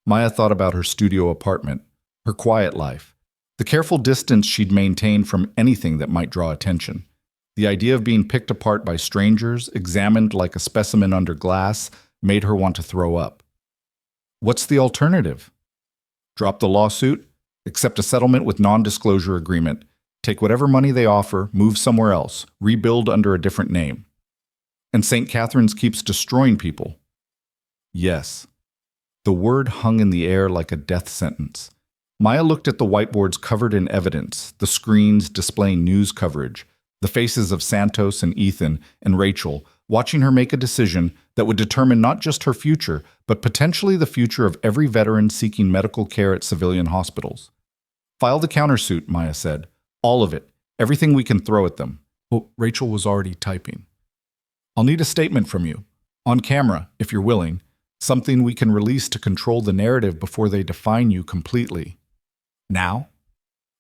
Maya thought about her studio apartment, her quiet life, the careful distance she'd maintained from anything that might draw attention. The idea of being picked apart by strangers, examined like a specimen under glass, made her want to throw up. What's the alternative? Drop the lawsuit, accept a settlement with non-disclosure agreement, take whatever money they offer, move somewhere else, rebuild under a different name. And St. Catherine's keeps destroying people. Yes. The word hung in the air like a death sentence. Maya looked at the whiteboards covered in evidence, the screens displaying news coverage, the faces of Santos and Ethan and Rachel, watching her make a decision that would determine not just her future, but potentially the future of every veteran seeking medical care at civilian hospitals. File the countersuit, Maya said. All of it. Everything we can throw at them. Oh, Rachel was already typing. I'll need a statement from you. On camera, if you're willing. Something we can release to control the narrative before they define you completely. Now?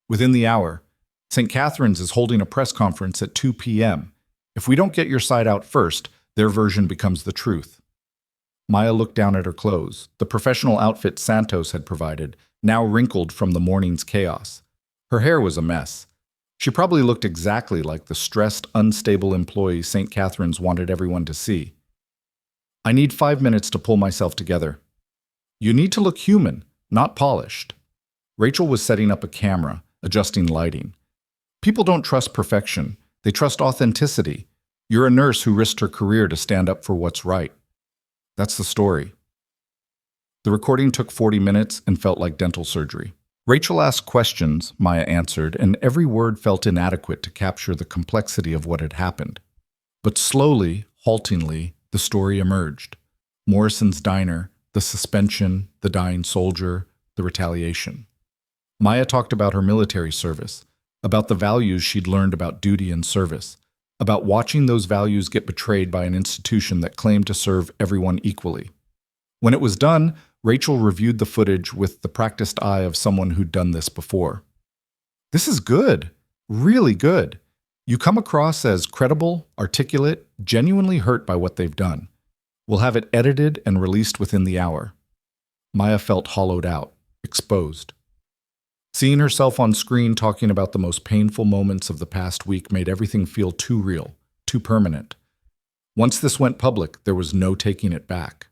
Within the hour. St. Catherine's is holding a press conference at 2 p.m. If we don't get your side out first, their version becomes the truth. Maya looked down at her clothes, the professional outfit Santos had provided, now wrinkled from the morning's chaos. Her hair was a mess. She probably looked exactly like the stressed, unstable employee St. Catherine's wanted everyone to see. I need 5 minutes to pull myself together. You need to look human, not polished. Rachel was setting up a camera, adjusting lighting. People don't trust perfection. They trust authenticity. You're a nurse who risked her career to stand up for what's right. That's the story. The recording took 40 minutes and felt like dental surgery. Rachel asked questions, Maya answered, and every word felt inadequate to capture the complexity of what had happened. But slowly, haltingly, the story emerged. Morrison's diner, the suspension, the dying soldier, the retaliation. Maya talked about her military service, about the values she'd learned about duty and service, about watching those values get betrayed by an institution that claimed to serve everyone equally. When it was done, Rachel reviewed the footage with the practiced eye of someone who'd done this before. This is good, really good. You come across as credible, articulate, genuinely hurt by what they've done. We'll have it edited and released within the hour. Maya felt hollowed out, exposed. Seeing herself on screen talking about the most painful moments of the past week made everything feel too real, too permanent. Once this went public, there was no taking it back.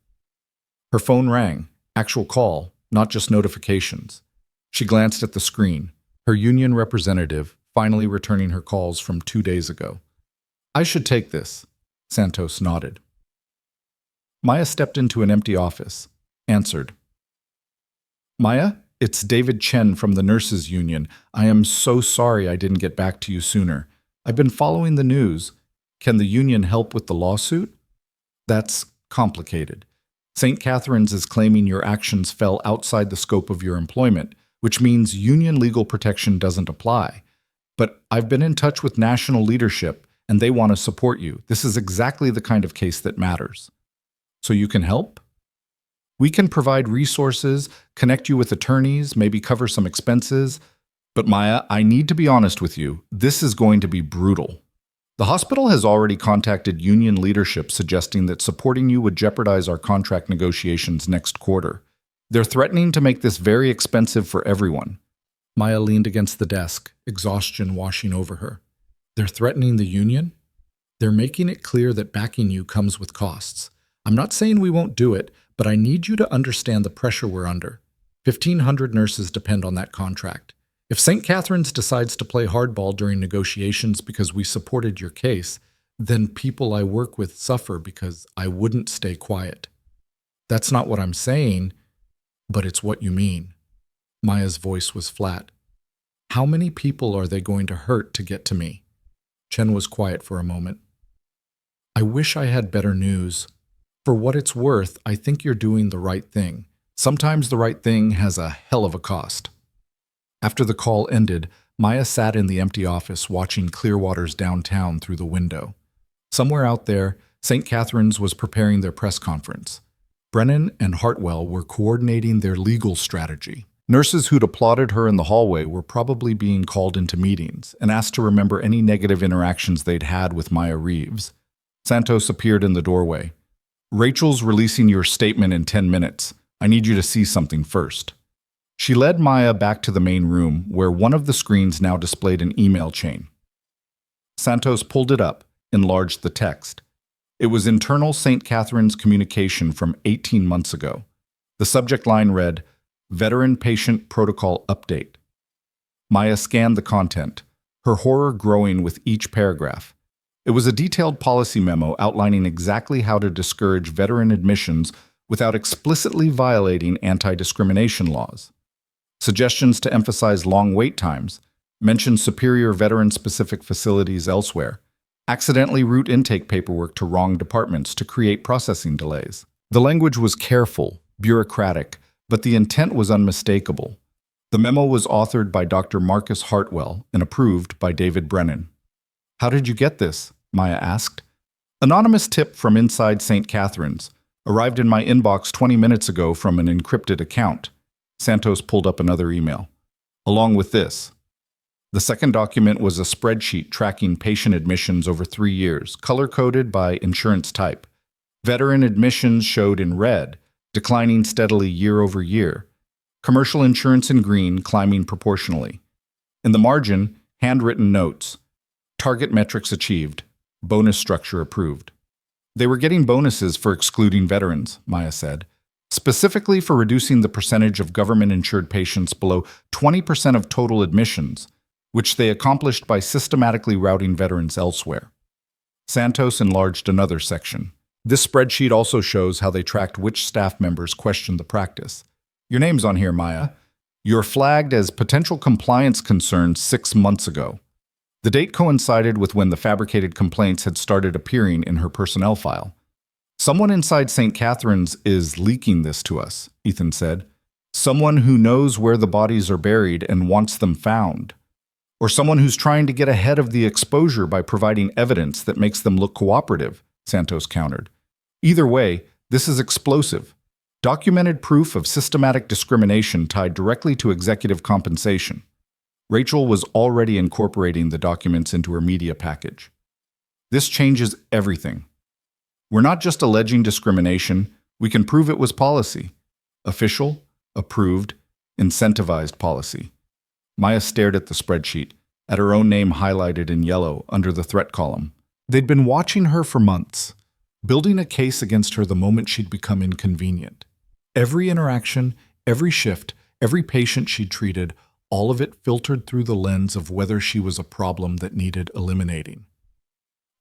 Her phone rang, actual call, not just notifications. She glanced at the screen, her union representative finally returning her calls from 2 days ago. I should take this, Santos nodded. Maya stepped into an empty office, answered. Maya? It's David Chen from the Nurses Union. I am so sorry I didn't get back to you sooner. I've been following the news. Can the union help with the lawsuit? That's complicated. St. Catherine's is claiming your actions fell outside the scope of your employment, which means union legal protection doesn't apply. But I've been in touch with national leadership, and they want to support you. This is exactly the kind of case that matters. So you can help? We can provide resources, connect you with attorneys, maybe cover some expenses. But Maya, I need to be honest with you. This is going to be brutal. The hospital has already contacted union leadership suggesting that supporting you would jeopardize our contract negotiations next quarter. They're threatening to make this very expensive for everyone. Maya leaned against the desk, exhaustion washing over her. They're threatening the union? They're making it clear that backing you comes with costs. I'm not saying we won't do it, but I need you to understand the pressure we're under. 1,500 nurses depend on that contract. If St. Catherine's decides to play hardball during negotiations because we supported your case, then people I work with suffer because I wouldn't stay quiet. That's not what I'm saying, but it's what you mean. Maya's voice was flat. How many people are they going to hurt to get to me? Chen was quiet for a moment. I wish I had better news. For what it's worth, I think you're doing the right thing. Sometimes the right thing has a hell of a cost. After the call ended, Maya sat in the empty office watching Clearwater's downtown through the window. Somewhere out there, St. Catherine's was preparing their press conference. Brennan and Hartwell were coordinating their legal strategy. Nurses who'd applauded her in the hallway were probably being called into meetings and asked to remember any negative interactions they'd had with Maya Reeves. Santos appeared in the doorway. Rachel's releasing your statement in 10 minutes. I need you to see something first. She led Maya back to the main room, where one of the screens now displayed an email chain. Santos pulled it up, enlarged the text. It was internal St. Catherine's communication from 18 months ago. The subject line read, Veteran Patient Protocol Update. Maya scanned the content, her horror growing with each paragraph. It was a detailed policy memo outlining exactly how to discourage veteran admissions without explicitly violating anti-discrimination laws. Suggestions to emphasize long wait times, mention superior veteran-specific facilities elsewhere, accidentally route intake paperwork to wrong departments to create processing delays. The language was careful, bureaucratic, but the intent was unmistakable. The memo was authored by Dr. Marcus Hartwell and approved by David Brennan. How did you get this? Maya asked. Anonymous tip from inside St. Catherine's. Arrived in my inbox 20 minutes ago from an encrypted account. Santos pulled up another email. Along with this. The second document was a spreadsheet tracking patient admissions over 3 years, color-coded by insurance type. Veteran admissions showed in red, declining steadily year over year. Commercial insurance in green, climbing proportionally. In the margin, handwritten notes. Target metrics achieved. Bonus structure approved. They were getting bonuses for excluding veterans, Maya said, specifically for reducing the percentage of government-insured patients below 20% of total admissions, which they accomplished by systematically routing veterans elsewhere. Santos enlarged another section. This spreadsheet also shows how they tracked which staff members questioned the practice. Your name's on here, Maya. You're flagged as potential compliance concerns 6 months ago. The date coincided with when the fabricated complaints had started appearing in her personnel file. Someone inside St. Catherine's is leaking this to us, Ethan said. Someone who knows where the bodies are buried and wants them found. Or someone who's trying to get ahead of the exposure by providing evidence that makes them look cooperative, Santos countered. Either way, this is explosive. Documented proof of systematic discrimination tied directly to executive compensation. Rachel was already incorporating the documents into her media package. This changes everything. We're not just alleging discrimination, we can prove it was policy. Official, approved, incentivized policy. Maya stared at the spreadsheet, at her own name highlighted in yellow under the threat column. They'd been watching her for months, building a case against her the moment she'd become inconvenient. Every interaction, every shift, every patient she'd treated, all of it filtered through the lens of whether she was a problem that needed eliminating.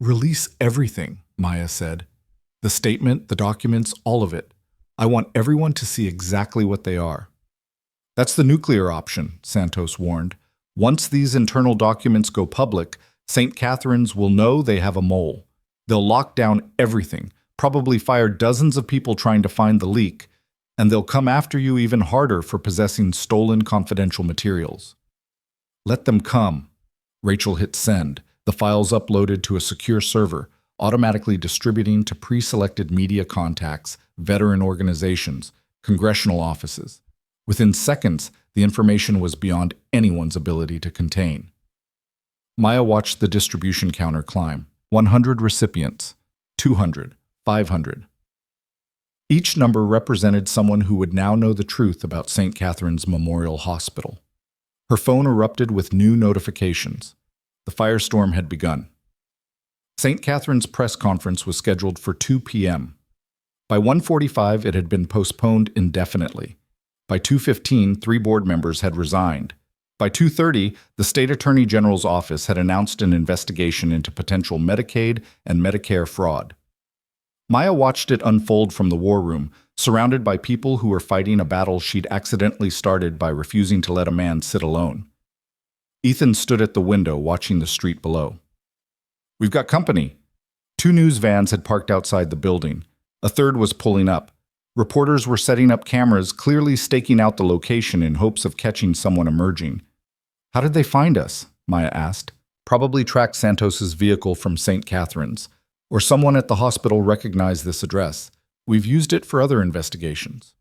Release everything, Maya said. The statement, the documents, all of it. I want everyone to see exactly what they are. That's the nuclear option, Santos warned. Once these internal documents go public, St. Catherine's will know they have a mole. They'll lock down everything, probably fire dozens of people trying to find the leak, and they'll come after you even harder for possessing stolen confidential materials. Let them come. Rachel hit send, the files uploaded to a secure server, automatically distributing to pre-selected media contacts, veteran organizations, congressional offices. Within seconds, the information was beyond anyone's ability to contain. Maya watched the distribution counter climb. 100 recipients, 200, 500. Each number represented someone who would now know the truth about St. Catherine's Memorial Hospital. Her phone erupted with new notifications. The firestorm had begun. St. Catherine's press conference was scheduled for 2 p.m. By 1:45, it had been postponed indefinitely. By 2:15, 3 board members had resigned. By 2:30, the state attorney general's office had announced an investigation into potential Medicaid and Medicare fraud. Maya watched it unfold from the war room, surrounded by people who were fighting a battle she'd accidentally started by refusing to let a man sit alone. Ethan stood at the window watching the street below. "We've got company." 2 news vans had parked outside the building. A third was pulling up. Reporters were setting up cameras, clearly staking out the location in hopes of catching someone emerging. "How did they find us?" Maya asked. "Probably tracked Santos's vehicle from St. Catherine's. Or someone at the hospital recognized this address. We've used it for other investigations."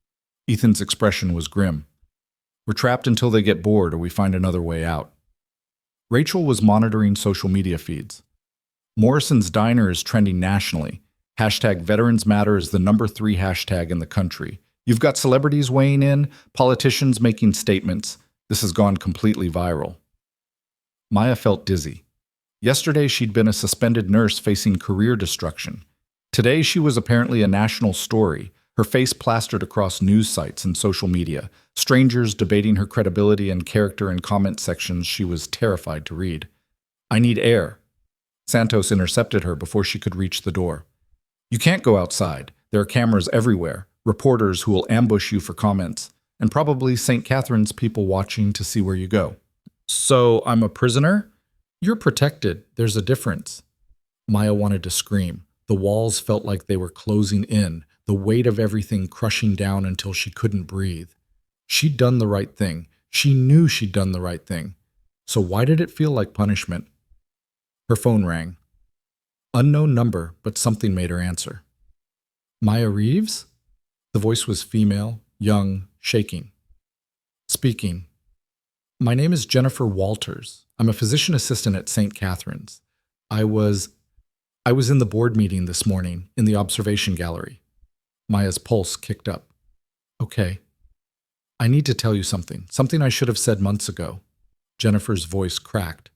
Ethan's expression was grim. "We're trapped until they get bored or we find another way out." Rachel was monitoring social media feeds. Morrison's Diner is trending nationally. #VeteransMatter is the #3 hashtag in the country. You've got celebrities weighing in, politicians making statements. This has gone completely viral. Maya felt dizzy. Yesterday, she'd been a suspended nurse facing career destruction. Today, she was apparently a national story, her face plastered across news sites and social media, strangers debating her credibility and character in comment sections she was terrified to read. "I need air." Santos intercepted her before she could reach the door. "You can't go outside. There are cameras everywhere, reporters who will ambush you for comments, and probably St. Catherine's people watching to see where you go." "So I'm a prisoner?" "You're protected. There's a difference." Maya wanted to scream. The walls felt like they were closing in, the weight of everything crushing down until she couldn't breathe. She'd done the right thing. She knew she'd done the right thing. So why did it feel like punishment? Her phone rang. Unknown number, but something made her answer. "Maya Reeves?" The voice was female, young, shaking. "Speaking. My name is Jennifer Walters. I'm a physician assistant at St. Catherine's. I was in the board meeting this morning in the observation gallery." Maya's pulse kicked up. "Okay. I need to tell you something I should have said months ago." Jennifer's voice cracked.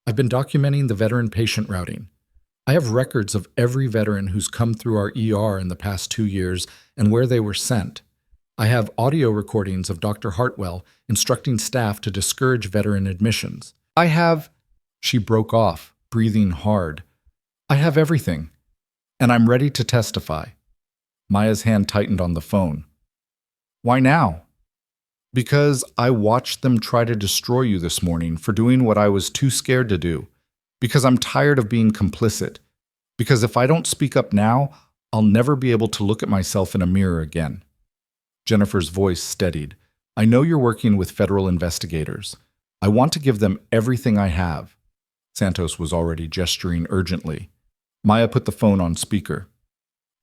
"I've been documenting the veteran patient routing. I have records of every veteran who's come through our ER in the past 2 years and where they were sent. I have audio recordings of Dr. Hartwell instructing staff to discourage veteran admissions. I have—" She broke off, breathing hard. "I have everything, and I'm ready to testify." Maya's hand tightened on the phone. "Why now?" "Because I watched them try to destroy you this morning for doing what I was too scared to do. Because I'm tired of being complicit. Because if I don't speak up now, I'll never be able to look at myself in a mirror again." Jennifer's voice steadied. "I know you're working with federal investigators. I want to give them everything I have." Santos was already gesturing urgently. Maya put the phone on speaker.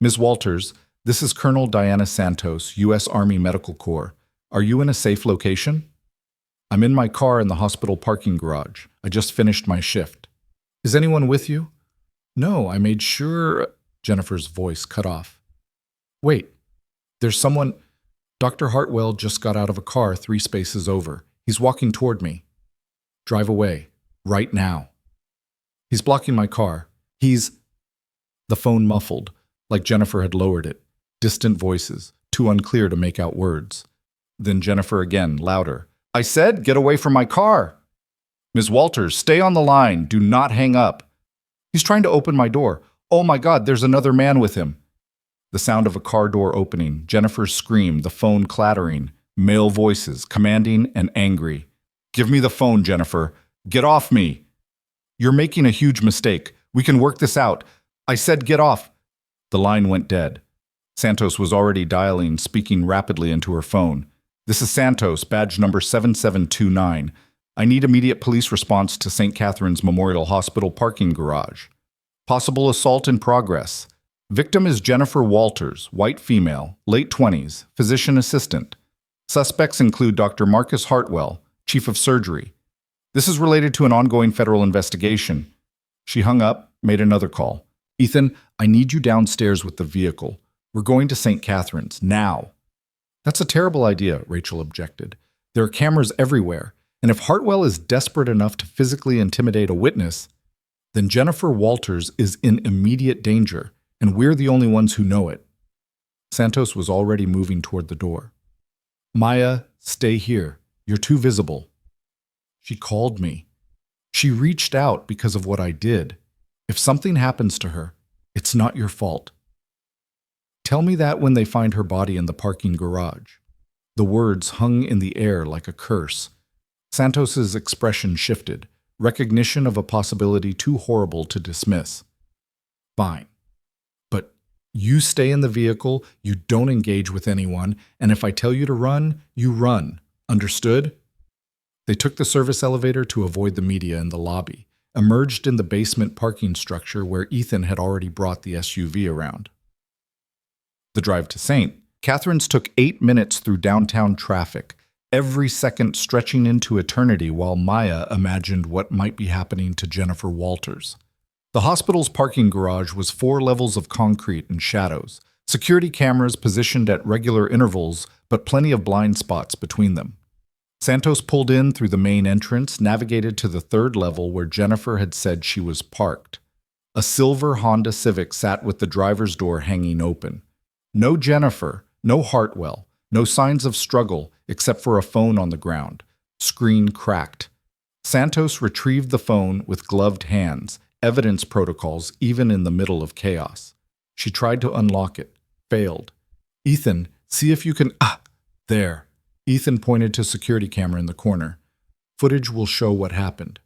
"Ms. Walters, this is Colonel Diana Santos, U.S. Army Medical Corps. Are you in a safe location?" "I'm in my car in the hospital parking garage. I just finished my shift." "Is anyone with you?" "No, I made sure—" Jennifer's voice cut off. "Wait, there's someone— Dr. Hartwell just got out of a car 3 spaces over. He's walking toward me." "Drive away. Right now." "He's blocking my car. He's—" The phone muffled, like Jennifer had lowered it. Distant voices, too unclear to make out words. Then Jennifer again, louder. "I said, get away from my car!" "Ms. Walters, stay on the line. Do not hang up." "He's trying to open my door. Oh my God, there's another man with him." The sound of a car door opening, Jennifer's scream, the phone clattering, male voices, commanding and angry. "Give me the phone, Jennifer. Get off me." "You're making a huge mistake. We can work this out. I said get off." The line went dead. Santos was already dialing, speaking rapidly into her phone. "This is Santos, badge number 7729. I need immediate police response to St. Catherine's Memorial Hospital parking garage. Possible assault in progress. Victim is Jennifer Walters, white female, late 20s, physician assistant. Suspects include Dr. Marcus Hartwell, chief of surgery. This is related to an ongoing federal investigation. She hung up, made another call. Ethan, I need you downstairs with the vehicle. We're going to St. Catherine's, now. That's a terrible idea, Rachel objected. There are cameras everywhere, and if Hartwell is desperate enough to physically intimidate a witness, then Jennifer Walters is in immediate danger, and we're the only ones who know it. Santos was already moving toward the door. Maya, stay here. You're too visible. She called me. She reached out because of what I did. If something happens to her, it's not your fault. Tell me that when they find her body in the parking garage. The words hung in the air like a curse. Santos's expression shifted, recognition of a possibility too horrible to dismiss. Fine. But you stay in the vehicle, you don't engage with anyone, and if I tell you to run, you run. Understood? They took the service elevator to avoid the media in the lobby, emerged in the basement parking structure where Ethan had already brought the SUV around. The drive to St. Catherine's took 8 minutes through downtown traffic, every second stretching into eternity while Maya imagined what might be happening to Jennifer Walters. The hospital's parking garage was 4 levels of concrete and shadows, security cameras positioned at regular intervals, but plenty of blind spots between them. Santos pulled in through the main entrance, navigated to the 3rd level where Jennifer had said she was parked. A silver Honda Civic sat with the driver's door hanging open. No Jennifer, no Hartwell, no signs of struggle except for a phone on the ground. Screen cracked. Santos retrieved the phone with gloved hands, evidence protocols even in the middle of chaos. She tried to unlock it, failed. Ethan, see if you can… There. Ethan pointed to security camera in the corner. Footage will show what happened.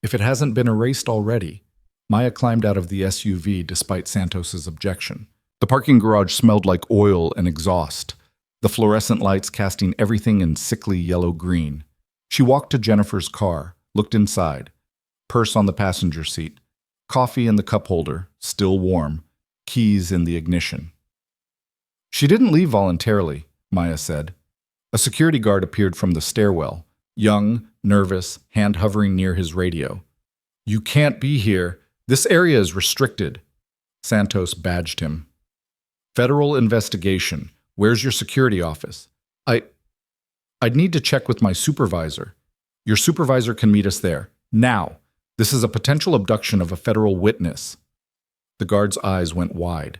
If it hasn't been erased already. Maya climbed out of the SUV despite Santos's objection. The parking garage smelled like oil and exhaust, the fluorescent lights casting everything in sickly yellow-green. She walked to Jennifer's car, looked inside. Purse on the passenger seat. Coffee in the cup holder, still warm. Keys in the ignition. She didn't leave voluntarily, Maya said. A security guard appeared from the stairwell, young, nervous, hand hovering near his radio. You can't be here. This area is restricted. Santos badged him. Federal investigation. Where's your security office? I'd need to check with my supervisor. Your supervisor can meet us there. Now. This is a potential abduction of a federal witness. The guard's eyes went wide.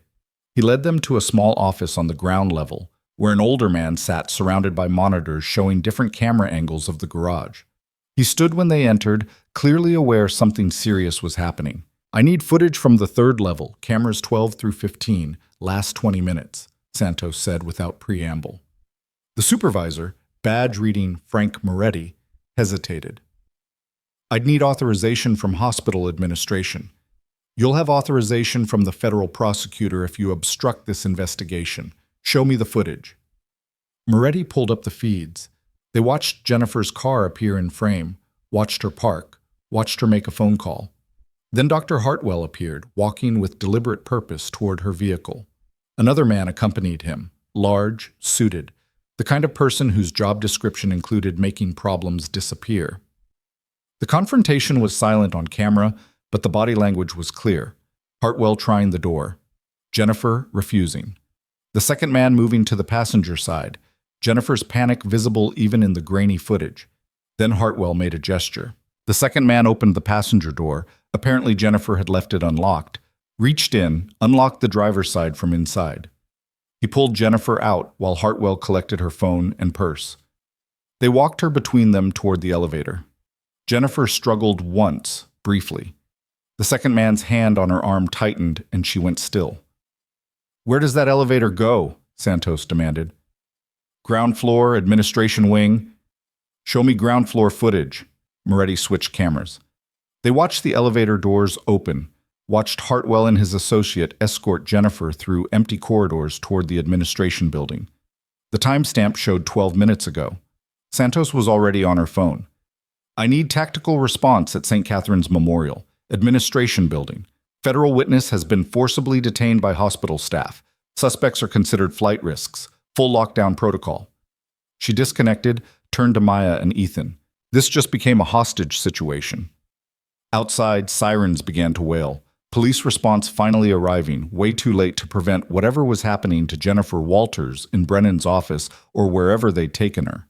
He led them to a small office on the ground level, where an older man sat surrounded by monitors showing different camera angles of the garage. He stood when they entered, clearly aware something serious was happening. I need footage from the 3rd level, cameras 12 through 15, last 20 minutes, Santos said without preamble. The supervisor, badge reading Frank Moretti, hesitated. I'd need authorization from hospital administration. You'll have authorization from the federal prosecutor if you obstruct this investigation. Show me the footage. Moretti pulled up the feeds. They watched Jennifer's car appear in frame, watched her park, watched her make a phone call. Then Dr. Hartwell appeared, walking with deliberate purpose toward her vehicle. Another man accompanied him, large, suited, the kind of person whose job description included making problems disappear. The confrontation was silent on camera, but the body language was clear. Hartwell trying the door. Jennifer refusing. The second man moving to the passenger side, Jennifer's panic visible even in the grainy footage. Then Hartwell made a gesture. The second man opened the passenger door. Apparently Jennifer had left it unlocked, reached in, unlocked the driver's side from inside. He pulled Jennifer out while Hartwell collected her phone and purse. They walked her between them toward the elevator. Jennifer struggled once, briefly. The second man's hand on her arm tightened and she went still. Where does that elevator go? Santos demanded. Ground floor, administration wing. Show me ground floor footage. Moretti switched cameras. They watched the elevator doors open, watched Hartwell and his associate escort Jennifer through empty corridors toward the administration building. The timestamp showed 12 minutes ago. Santos was already on her phone. I need tactical response at St. Catherine's Memorial, Administration Building. Federal witness has been forcibly detained by hospital staff. Suspects are considered flight risks. Full lockdown protocol. She disconnected, turned to Maya and Ethan. This just became a hostage situation. Outside, sirens began to wail. Police response finally arriving, way too late to prevent whatever was happening to Jennifer Walters in Brennan's office or wherever they'd taken her.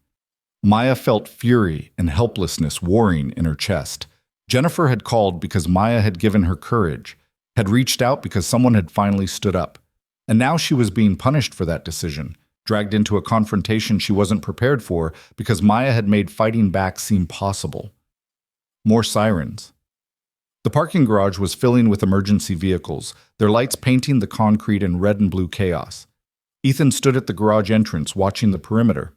Maya felt fury and helplessness warring in her chest. Jennifer had called because Maya had given her courage, had reached out because someone had finally stood up. And now she was being punished for that decision, dragged into a confrontation she wasn't prepared for because Maya had made fighting back seem possible. More sirens. The parking garage was filling with emergency vehicles, their lights painting the concrete in red and blue chaos. Ethan stood at the garage entrance, watching the perimeter.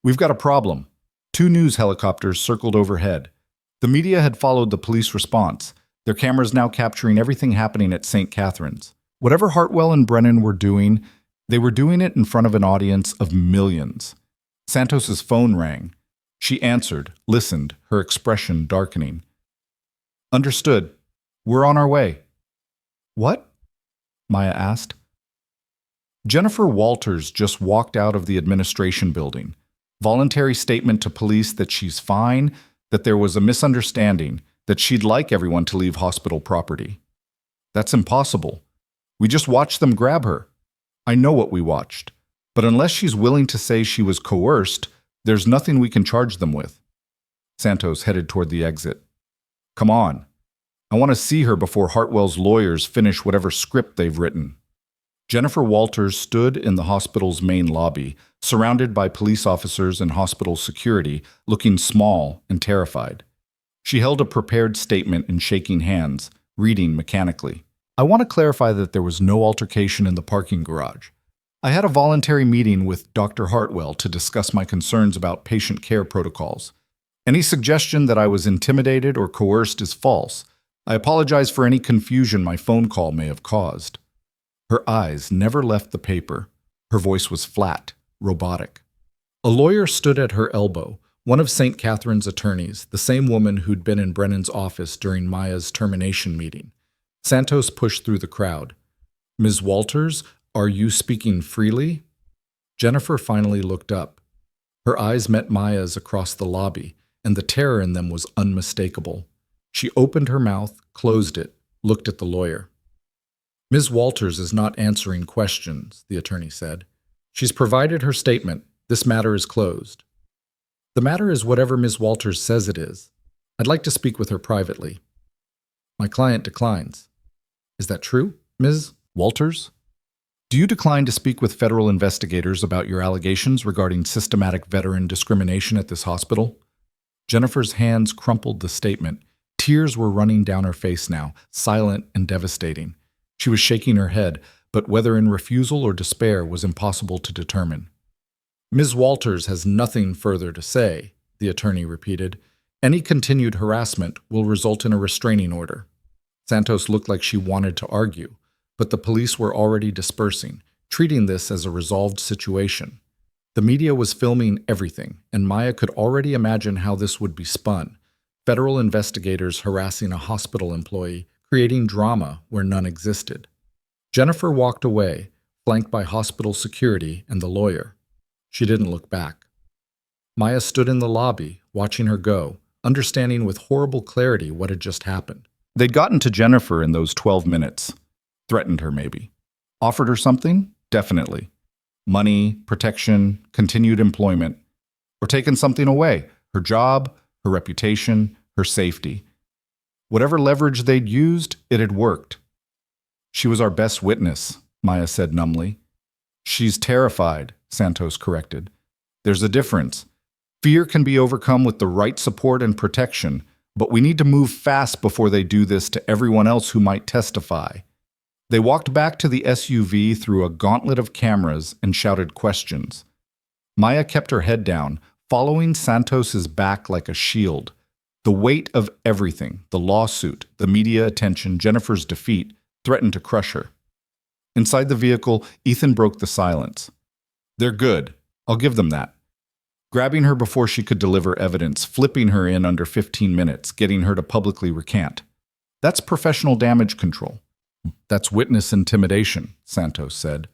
We've got a problem. 2 news helicopters circled overhead. The media had followed the police response, their cameras now capturing everything happening at St. Catherine's. Whatever Hartwell and Brennan were doing, they were doing it in front of an audience of millions. Santos's phone rang. She answered, listened, her expression darkening. Understood. We're on our way. What? Maya asked. Jennifer Walters just walked out of the administration building. Voluntary statement to police that she's fine, that there was a misunderstanding, that she'd like everyone to leave hospital property. That's impossible. We just watched them grab her. I know what we watched. But unless she's willing to say she was coerced, there's nothing we can charge them with. Santos headed toward the exit. Come on. I want to see her before Hartwell's lawyers finish whatever script they've written. Jennifer Walters stood in the hospital's main lobby, surrounded by police officers and hospital security, looking small and terrified. She held a prepared statement in shaking hands, reading mechanically. I want to clarify that there was no altercation in the parking garage. I had a voluntary meeting with Dr. Hartwell to discuss my concerns about patient care protocols. Any suggestion that I was intimidated or coerced is false. I apologize for any confusion my phone call may have caused. Her eyes never left the paper. Her voice was flat, robotic. A lawyer stood at her elbow, one of St. Catherine's attorneys, the same woman who'd been in Brennan's office during Maya's termination meeting. Santos pushed through the crowd. Ms. Walters, are you speaking freely? Jennifer finally looked up. Her eyes met Maya's across the lobby, and the terror in them was unmistakable. She opened her mouth, closed it, looked at the lawyer. Ms. Walters is not answering questions, the attorney said. She's provided her statement. This matter is closed. The matter is whatever Ms. Walters says it is. I'd like to speak with her privately. My client declines. Is that true, Ms. Walters? Do you decline to speak with federal investigators about your allegations regarding systematic veteran discrimination at this hospital? Jennifer's hands crumpled the statement. Tears were running down her face now, silent and devastating. She was shaking her head, but whether in refusal or despair was impossible to determine. Ms. Walters has nothing further to say, the attorney repeated. Any continued harassment will result in a restraining order. Santos looked like she wanted to argue, but the police were already dispersing, treating this as a resolved situation. The media was filming everything, and Maya could already imagine how this would be spun. Federal investigators harassing a hospital employee, creating drama where none existed. Jennifer walked away, flanked by hospital security and the lawyer. She didn't look back. Maya stood in the lobby, watching her go, understanding with horrible clarity what had just happened. They'd gotten to Jennifer in those 12 minutes. Threatened her, maybe. Offered her something? Definitely. Money, protection, continued employment. Or taken something away. Her job, her reputation, her safety. Whatever leverage they'd used, it had worked. She was our best witness, Maya said numbly. She's terrified, Santos corrected. There's a difference. Fear can be overcome with the right support and protection, but we need to move fast before they do this to everyone else who might testify. They walked back to the SUV through a gauntlet of cameras and shouted questions. Maya kept her head down, following Santos's back like a shield. The weight of everything, the lawsuit, the media attention, Jennifer's defeat, threatened to crush her. Inside the vehicle, Ethan broke the silence. They're good. I'll give them that. grabbing her before she could deliver evidence, flipping her in under 15 minutes, getting her to publicly recant. That's professional damage control. That's witness intimidation, Santos said,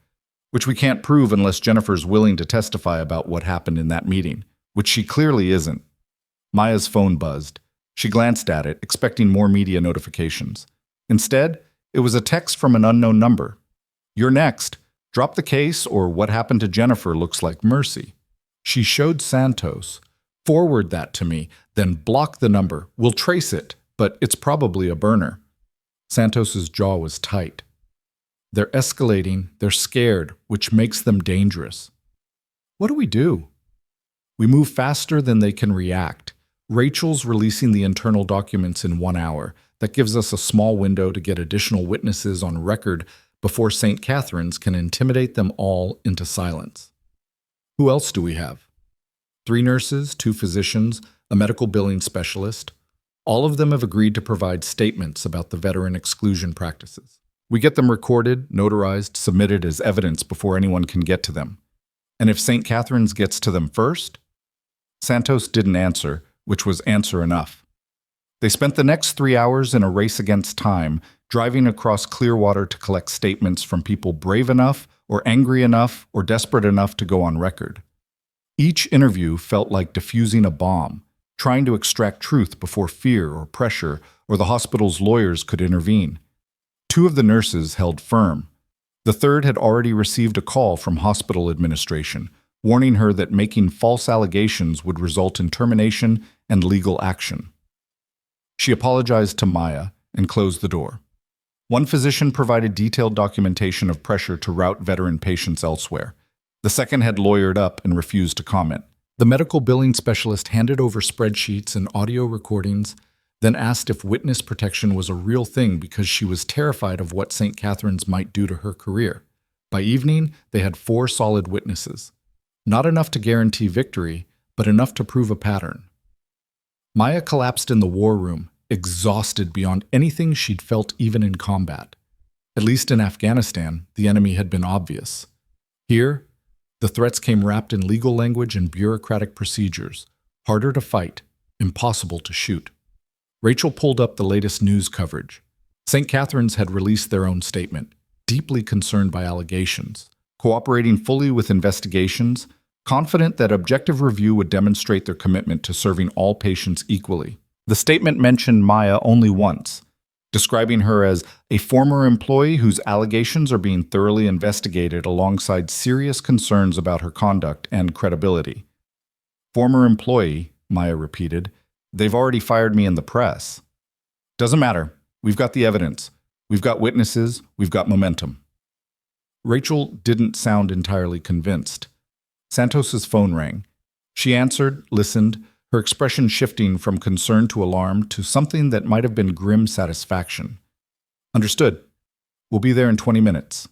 which we can't prove unless Jennifer's willing to testify about what happened in that meeting, which she clearly isn't. Maya's phone buzzed. She glanced at it, expecting more media notifications. Instead, it was a text from an unknown number. "You're next. Drop the case or what happened to Jennifer looks like mercy." She showed Santos. "Forward that to me, then block the number. We'll trace it, but it's probably a burner." Santos's jaw was tight. They're escalating, they're scared, which makes them dangerous. What do we do? We move faster than they can react. Rachel's releasing the internal documents in 1 hour. That gives us a small window to get additional witnesses on record before St. Catherine's can intimidate them all into silence. Who else do we have? 3 nurses, 2 physicians, a medical billing specialist. All of them have agreed to provide statements about the veteran exclusion practices. We get them recorded, notarized, submitted as evidence before anyone can get to them. And if St. Catherine's gets to them first? Santos didn't answer, which was answer enough. They spent the next 3 hours in a race against time, driving across Clearwater to collect statements from people brave enough or angry enough or desperate enough to go on record. Each interview felt like defusing a bomb, trying to extract truth before fear or pressure or the hospital's lawyers could intervene. 2 of the nurses held firm. The third had already received a call from hospital administration, warning her that making false allegations would result in termination and legal action. She apologized to Maya and closed the door. One physician provided detailed documentation of pressure to route veteran patients elsewhere. The second had lawyered up and refused to comment. The medical billing specialist handed over spreadsheets and audio recordings, then asked if witness protection was a real thing because she was terrified of what St. Catherine's might do to her career. By evening, they had 4 solid witnesses. Not enough to guarantee victory, but enough to prove a pattern. Maya collapsed in the war room, exhausted beyond anything she'd felt even in combat. At least in Afghanistan, the enemy had been obvious. Here, the threats came wrapped in legal language and bureaucratic procedures, harder to fight, impossible to shoot. Rachel pulled up the latest news coverage. St. Catherine's had released their own statement, deeply concerned by allegations, cooperating fully with investigations, confident that objective review would demonstrate their commitment to serving all patients equally. The statement mentioned Maya only once, describing her as a former employee whose allegations are being thoroughly investigated alongside serious concerns about her conduct and credibility. "Former employee," Maya repeated. "They've already fired me in the press." "Doesn't matter. We've got the evidence. We've got witnesses. We've got momentum." Rachel didn't sound entirely convinced. Santos's phone rang. She answered, listened, her expression shifting from concern to alarm to something that might have been grim satisfaction. "Understood. We'll be there in 20 minutes.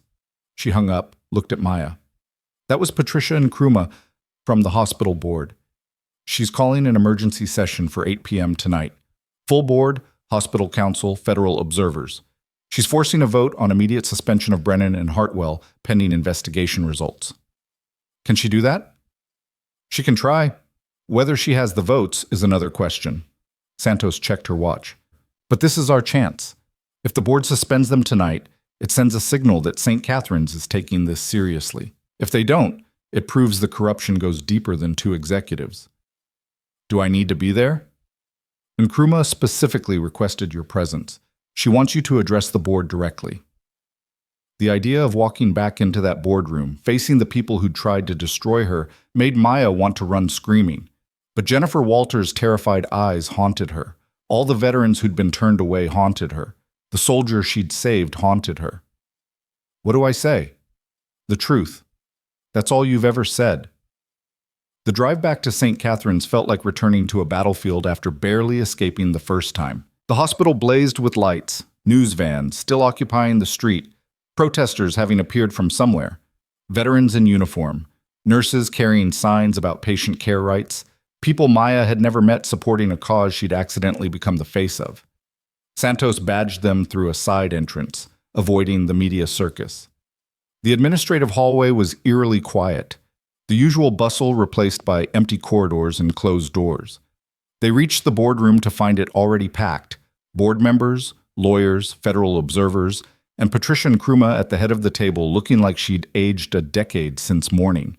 She hung up, looked at Maya. That was Patricia Nkrumah from the hospital board. She's calling an emergency session for 8 p.m. tonight. Full board, hospital council, federal observers. She's forcing a vote on immediate suspension of Brennan and Hartwell pending investigation results. Can she do that? She can try. Whether she has the votes is another question. Santos checked her watch. But this is our chance. If the board suspends them tonight, it sends a signal that St. Catherine's is taking this seriously. If they don't, it proves the corruption goes deeper than 2 executives. Do I need to be there? Nkrumah specifically requested your presence. She wants you to address the board directly. The idea of walking back into that boardroom, facing the people who'd tried to destroy her, made Maya want to run screaming. But Jennifer Walters' terrified eyes haunted her. All the veterans who'd been turned away haunted her. The soldier she'd saved haunted her. What do I say? The truth. That's all you've ever said. The drive back to St. Catherine's felt like returning to a battlefield after barely escaping the first time. The hospital blazed with lights, news vans still occupying the street, protesters having appeared from somewhere, veterans in uniform, nurses carrying signs about patient care rights, people Maya had never met supporting a cause she'd accidentally become the face of. Santos badged them through a side entrance, avoiding the media circus. The administrative hallway was eerily quiet. The usual bustle replaced by empty corridors and closed doors. They reached the boardroom to find it already packed. Board members, lawyers, federal observers, and Patricia Nkrumah at the head of the table looking like she'd aged a decade since morning.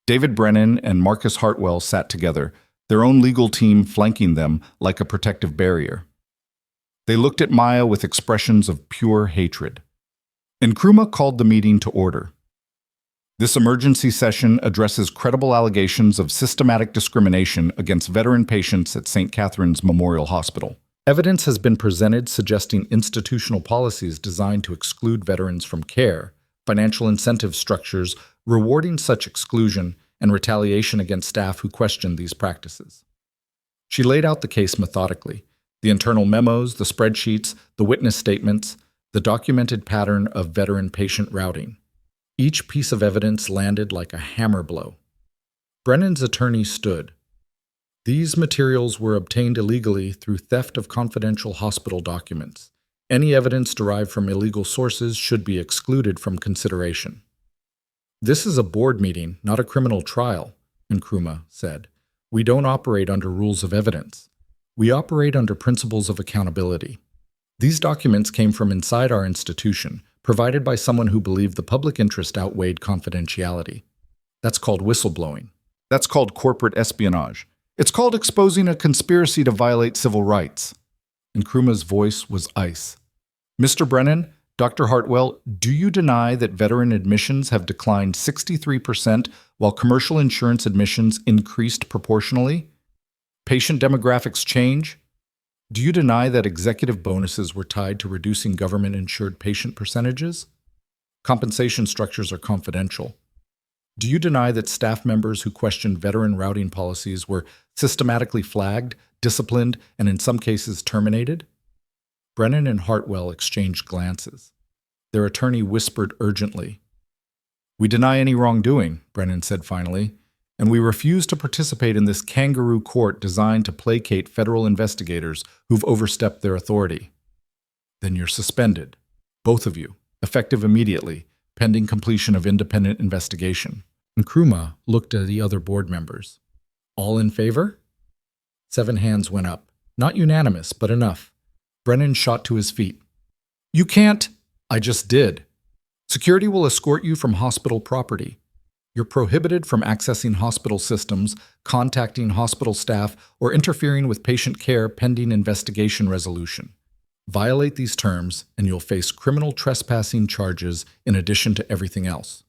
David Brennan and Marcus Hartwell sat together, their own legal team flanking them like a protective barrier. They looked at Maya with expressions of pure hatred. Nkrumah called the meeting to order. This emergency session addresses credible allegations of systematic discrimination against veteran patients at St. Catherine's Memorial Hospital. Evidence has been presented suggesting institutional policies designed to exclude veterans from care, financial incentive structures rewarding such exclusion, and retaliation against staff who question these practices. She laid out the case methodically: the internal memos, the spreadsheets, the witness statements, the documented pattern of veteran-patient routing. Each piece of evidence landed like a hammer blow. Brennan's attorney stood. These materials were obtained illegally through theft of confidential hospital documents. Any evidence derived from illegal sources should be excluded from consideration. This is a board meeting, not a criminal trial, Nkrumah said. We don't operate under rules of evidence. We operate under principles of accountability. These documents came from inside our institution, provided by someone who believed the public interest outweighed confidentiality. That's called whistleblowing. That's called corporate espionage. It's called exposing a conspiracy to violate civil rights. Nkrumah's voice was ice. Mr. Brennan, Dr. Hartwell, do you deny that veteran admissions have declined 63% while commercial insurance admissions increased proportionally? Patient demographics change? Do you deny that executive bonuses were tied to reducing government-insured patient percentages? Compensation structures are confidential. Do you deny that staff members who questioned veteran routing policies were systematically flagged, disciplined, and in some cases terminated? Brennan and Hartwell exchanged glances. Their attorney whispered urgently. We deny any wrongdoing, Brennan said finally, and we refuse to participate in this kangaroo court designed to placate federal investigators who've overstepped their authority. Then you're suspended, both of you, effective immediately, pending completion of independent investigation. Nkrumah looked at the other board members. All in favor? 7 hands went up. Not unanimous, but enough. Brennan shot to his feet. You can't. I just did. Security will escort you from hospital property. You're prohibited from accessing hospital systems, contacting hospital staff, or interfering with patient care pending investigation resolution. Violate these terms, and you'll face criminal trespassing charges in addition to everything else.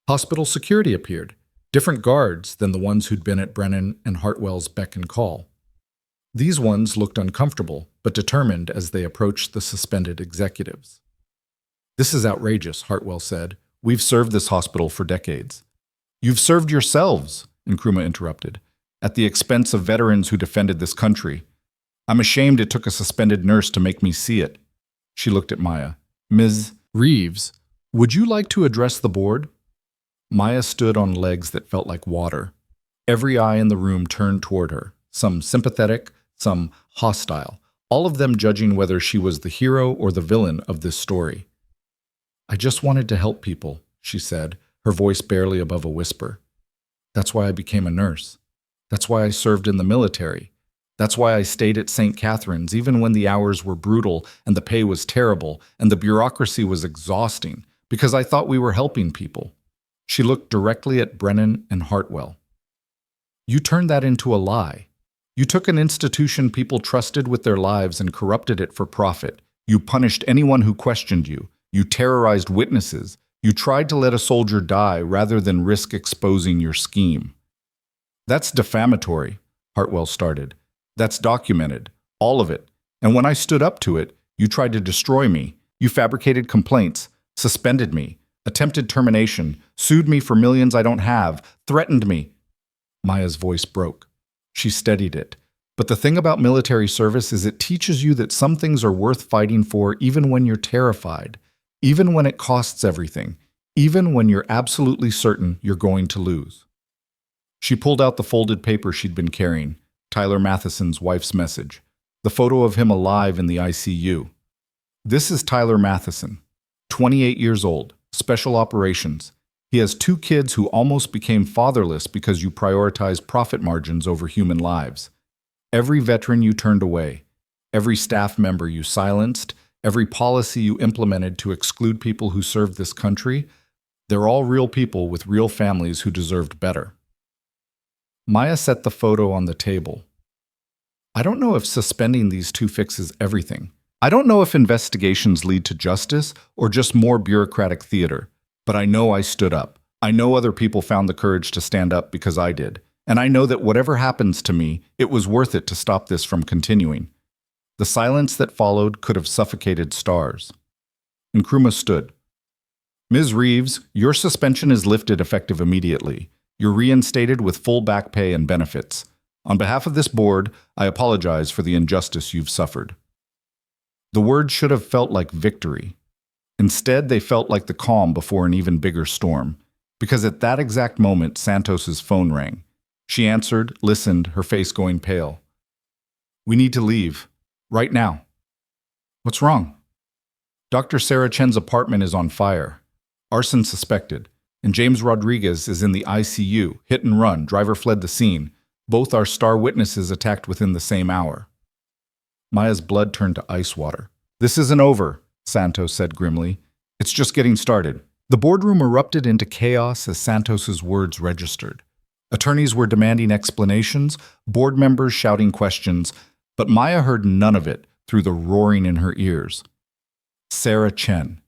Hospital security appeared, different guards than the ones who'd been at Brennan and Hartwell's beck and call. These ones looked uncomfortable, but determined as they approached the suspended executives. This is outrageous, Hartwell said. We've served this hospital for decades. You've served yourselves, Nkrumah interrupted, at the expense of veterans who defended this country. I'm ashamed it took a suspended nurse to make me see it. She looked at Maya. Ms. Reeves, would you like to address the board? Maya stood on legs that felt like water. Every eye in the room turned toward her, some sympathetic, some hostile, all of them judging whether she was the hero or the villain of this story. I just wanted to help people, she said, her voice barely above a whisper. That's why I became a nurse. That's why I served in the military. That's why I stayed at St. Catherine's even when the hours were brutal and the pay was terrible and the bureaucracy was exhausting, because I thought we were helping people. She looked directly at Brennan and Hartwell. You turned that into a lie. You took an institution people trusted with their lives and corrupted it for profit. You punished anyone who questioned you. You terrorized witnesses. You tried to let a soldier die rather than risk exposing your scheme. That's defamatory, Hartwell started. That's documented, all of it. And when I stood up to it, you tried to destroy me. You fabricated complaints, suspended me, attempted termination, sued me for millions I don't have, threatened me. Maya's voice broke. She steadied it. But the thing about military service is it teaches you that some things are worth fighting for even when you're terrified, even when it costs everything, even when you're absolutely certain you're going to lose. She pulled out the folded paper she'd been carrying, Tyler Matheson's wife's message, the photo of him alive in the ICU. This is Tyler Matheson, 28 years old, special operations. He has 2 kids who almost became fatherless because you prioritized profit margins over human lives. Every veteran you turned away, every staff member you silenced, every policy you implemented to exclude people who served this country, they're all real people with real families who deserved better. Maya set the photo on the table. I don't know if suspending these 2 fixes everything. I don't know if investigations lead to justice or just more bureaucratic theater, but I know I stood up. I know other people found the courage to stand up because I did. And I know that whatever happens to me, it was worth it to stop this from continuing. The silence that followed could have suffocated stars. Nkrumah stood. Ms. Reeves, your suspension is lifted effective immediately. You're reinstated with full back pay and benefits. On behalf of this board, I apologize for the injustice you've suffered. The words should have felt like victory. Instead, they felt like the calm before an even bigger storm. Because at that exact moment, Santos's phone rang. She answered, listened, her face going pale. We need to leave. Right now. What's wrong? Dr. Sarah Chen's apartment is on fire. Arson suspected. And James Rodriguez is in the ICU. Hit and run. Driver fled the scene. Both are star witnesses attacked within the same hour. Maya's blood turned to ice water. This isn't over, Santos said grimly. It's just getting started. The boardroom erupted into chaos as Santos's words registered. Attorneys were demanding explanations, board members shouting questions, but Maya heard none of it through the roaring in her ears. Sarah Chen,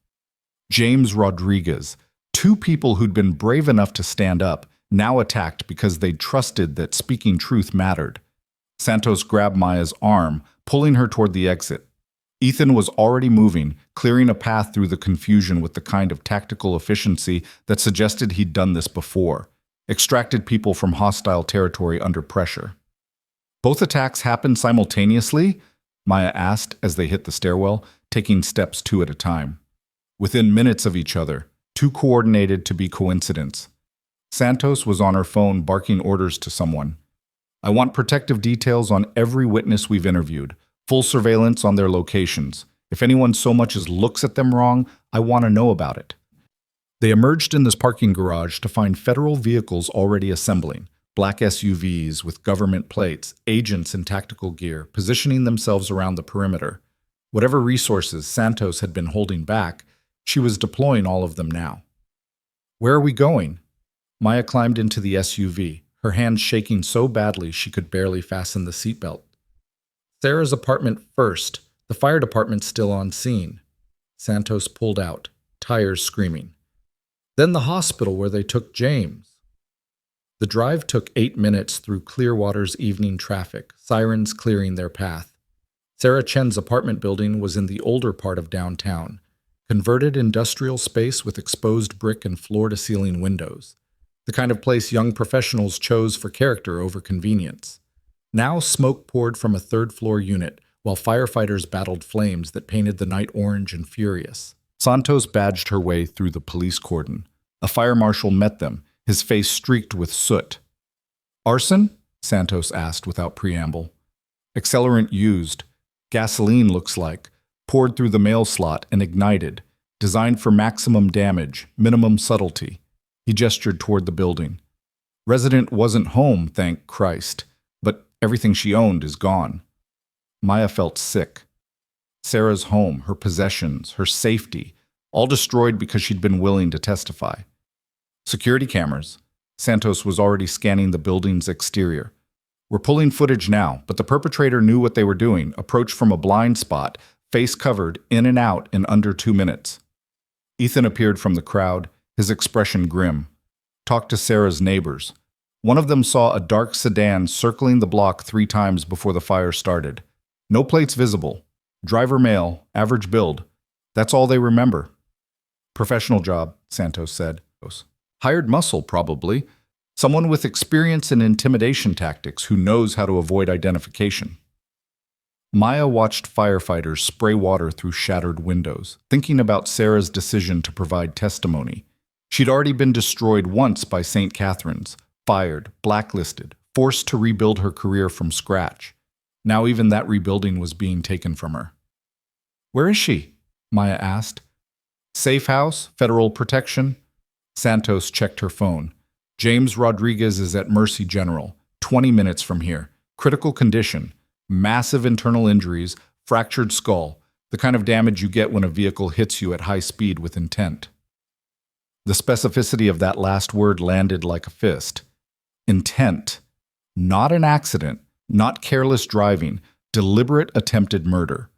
James Rodriguez, 2 people who'd been brave enough to stand up, now attacked because they'd trusted that speaking truth mattered. Santos grabbed Maya's arm, pulling her toward the exit. Ethan was already moving, clearing a path through the confusion with the kind of tactical efficiency that suggested he'd done this before, extracted people from hostile territory under pressure. Both attacks happened simultaneously? Maya asked as they hit the stairwell, taking steps 2 at a time. Within minutes of each other, too coordinated to be coincidence. Santos was on her phone barking orders to someone. I want protective details on every witness we've interviewed, full surveillance on their locations. If anyone so much as looks at them wrong, I want to know about it. They emerged in this parking garage to find federal vehicles already assembling, black SUVs with government plates, agents in tactical gear, positioning themselves around the perimeter. Whatever resources Santos had been holding back, she was deploying all of them now. Where are we going? Maya climbed into the SUV, her hands shaking so badly she could barely fasten the seatbelt. Sarah's apartment first, the fire department still on scene. Santos pulled out, tires screaming. Then the hospital where they took James. The drive took 8 minutes through Clearwater's evening traffic, sirens clearing their path. Sarah Chen's apartment building was in the older part of downtown, converted industrial space with exposed brick and floor-to-ceiling windows, the kind of place young professionals chose for character over convenience. Now smoke poured from a third-floor unit, while firefighters battled flames that painted the night orange and furious. Santos badged her way through the police cordon. A fire marshal met them, his face streaked with soot. Arson? Santos asked without preamble. Accelerant used. Gasoline looks like. Poured through the mail slot and ignited. Designed for maximum damage, minimum subtlety. He gestured toward the building. Resident wasn't home, thank Christ. But everything she owned is gone. Maya felt sick. Sarah's home, her possessions, her safety, all destroyed because she'd been willing to testify. Security cameras. Santos was already scanning the building's exterior. We're pulling footage now, but the perpetrator knew what they were doing, approached from a blind spot, face covered, in and out in under 2 minutes. Ethan appeared from the crowd, his expression grim. Talked to Sarah's neighbors. One of them saw a dark sedan circling the block 3 times before the fire started. No plates visible. Driver male, average build. That's all they remember. Professional job, Santos said. Hired muscle, probably. Someone with experience in intimidation tactics who knows how to avoid identification. Maya watched firefighters spray water through shattered windows, thinking about Sarah's decision to provide testimony. She'd already been destroyed once by St. Catherine's, fired, blacklisted, forced to rebuild her career from scratch. Now even that rebuilding was being taken from her. Where is she? Maya asked. Safe house, federal protection. Santos checked her phone. James Rodriguez is at Mercy General, 20 minutes from here. Critical condition, massive internal injuries, fractured skull, the kind of damage you get when a vehicle hits you at high speed with intent. The specificity of that last word landed like a fist. Intent. Not an accident, not careless driving, deliberate attempted murder.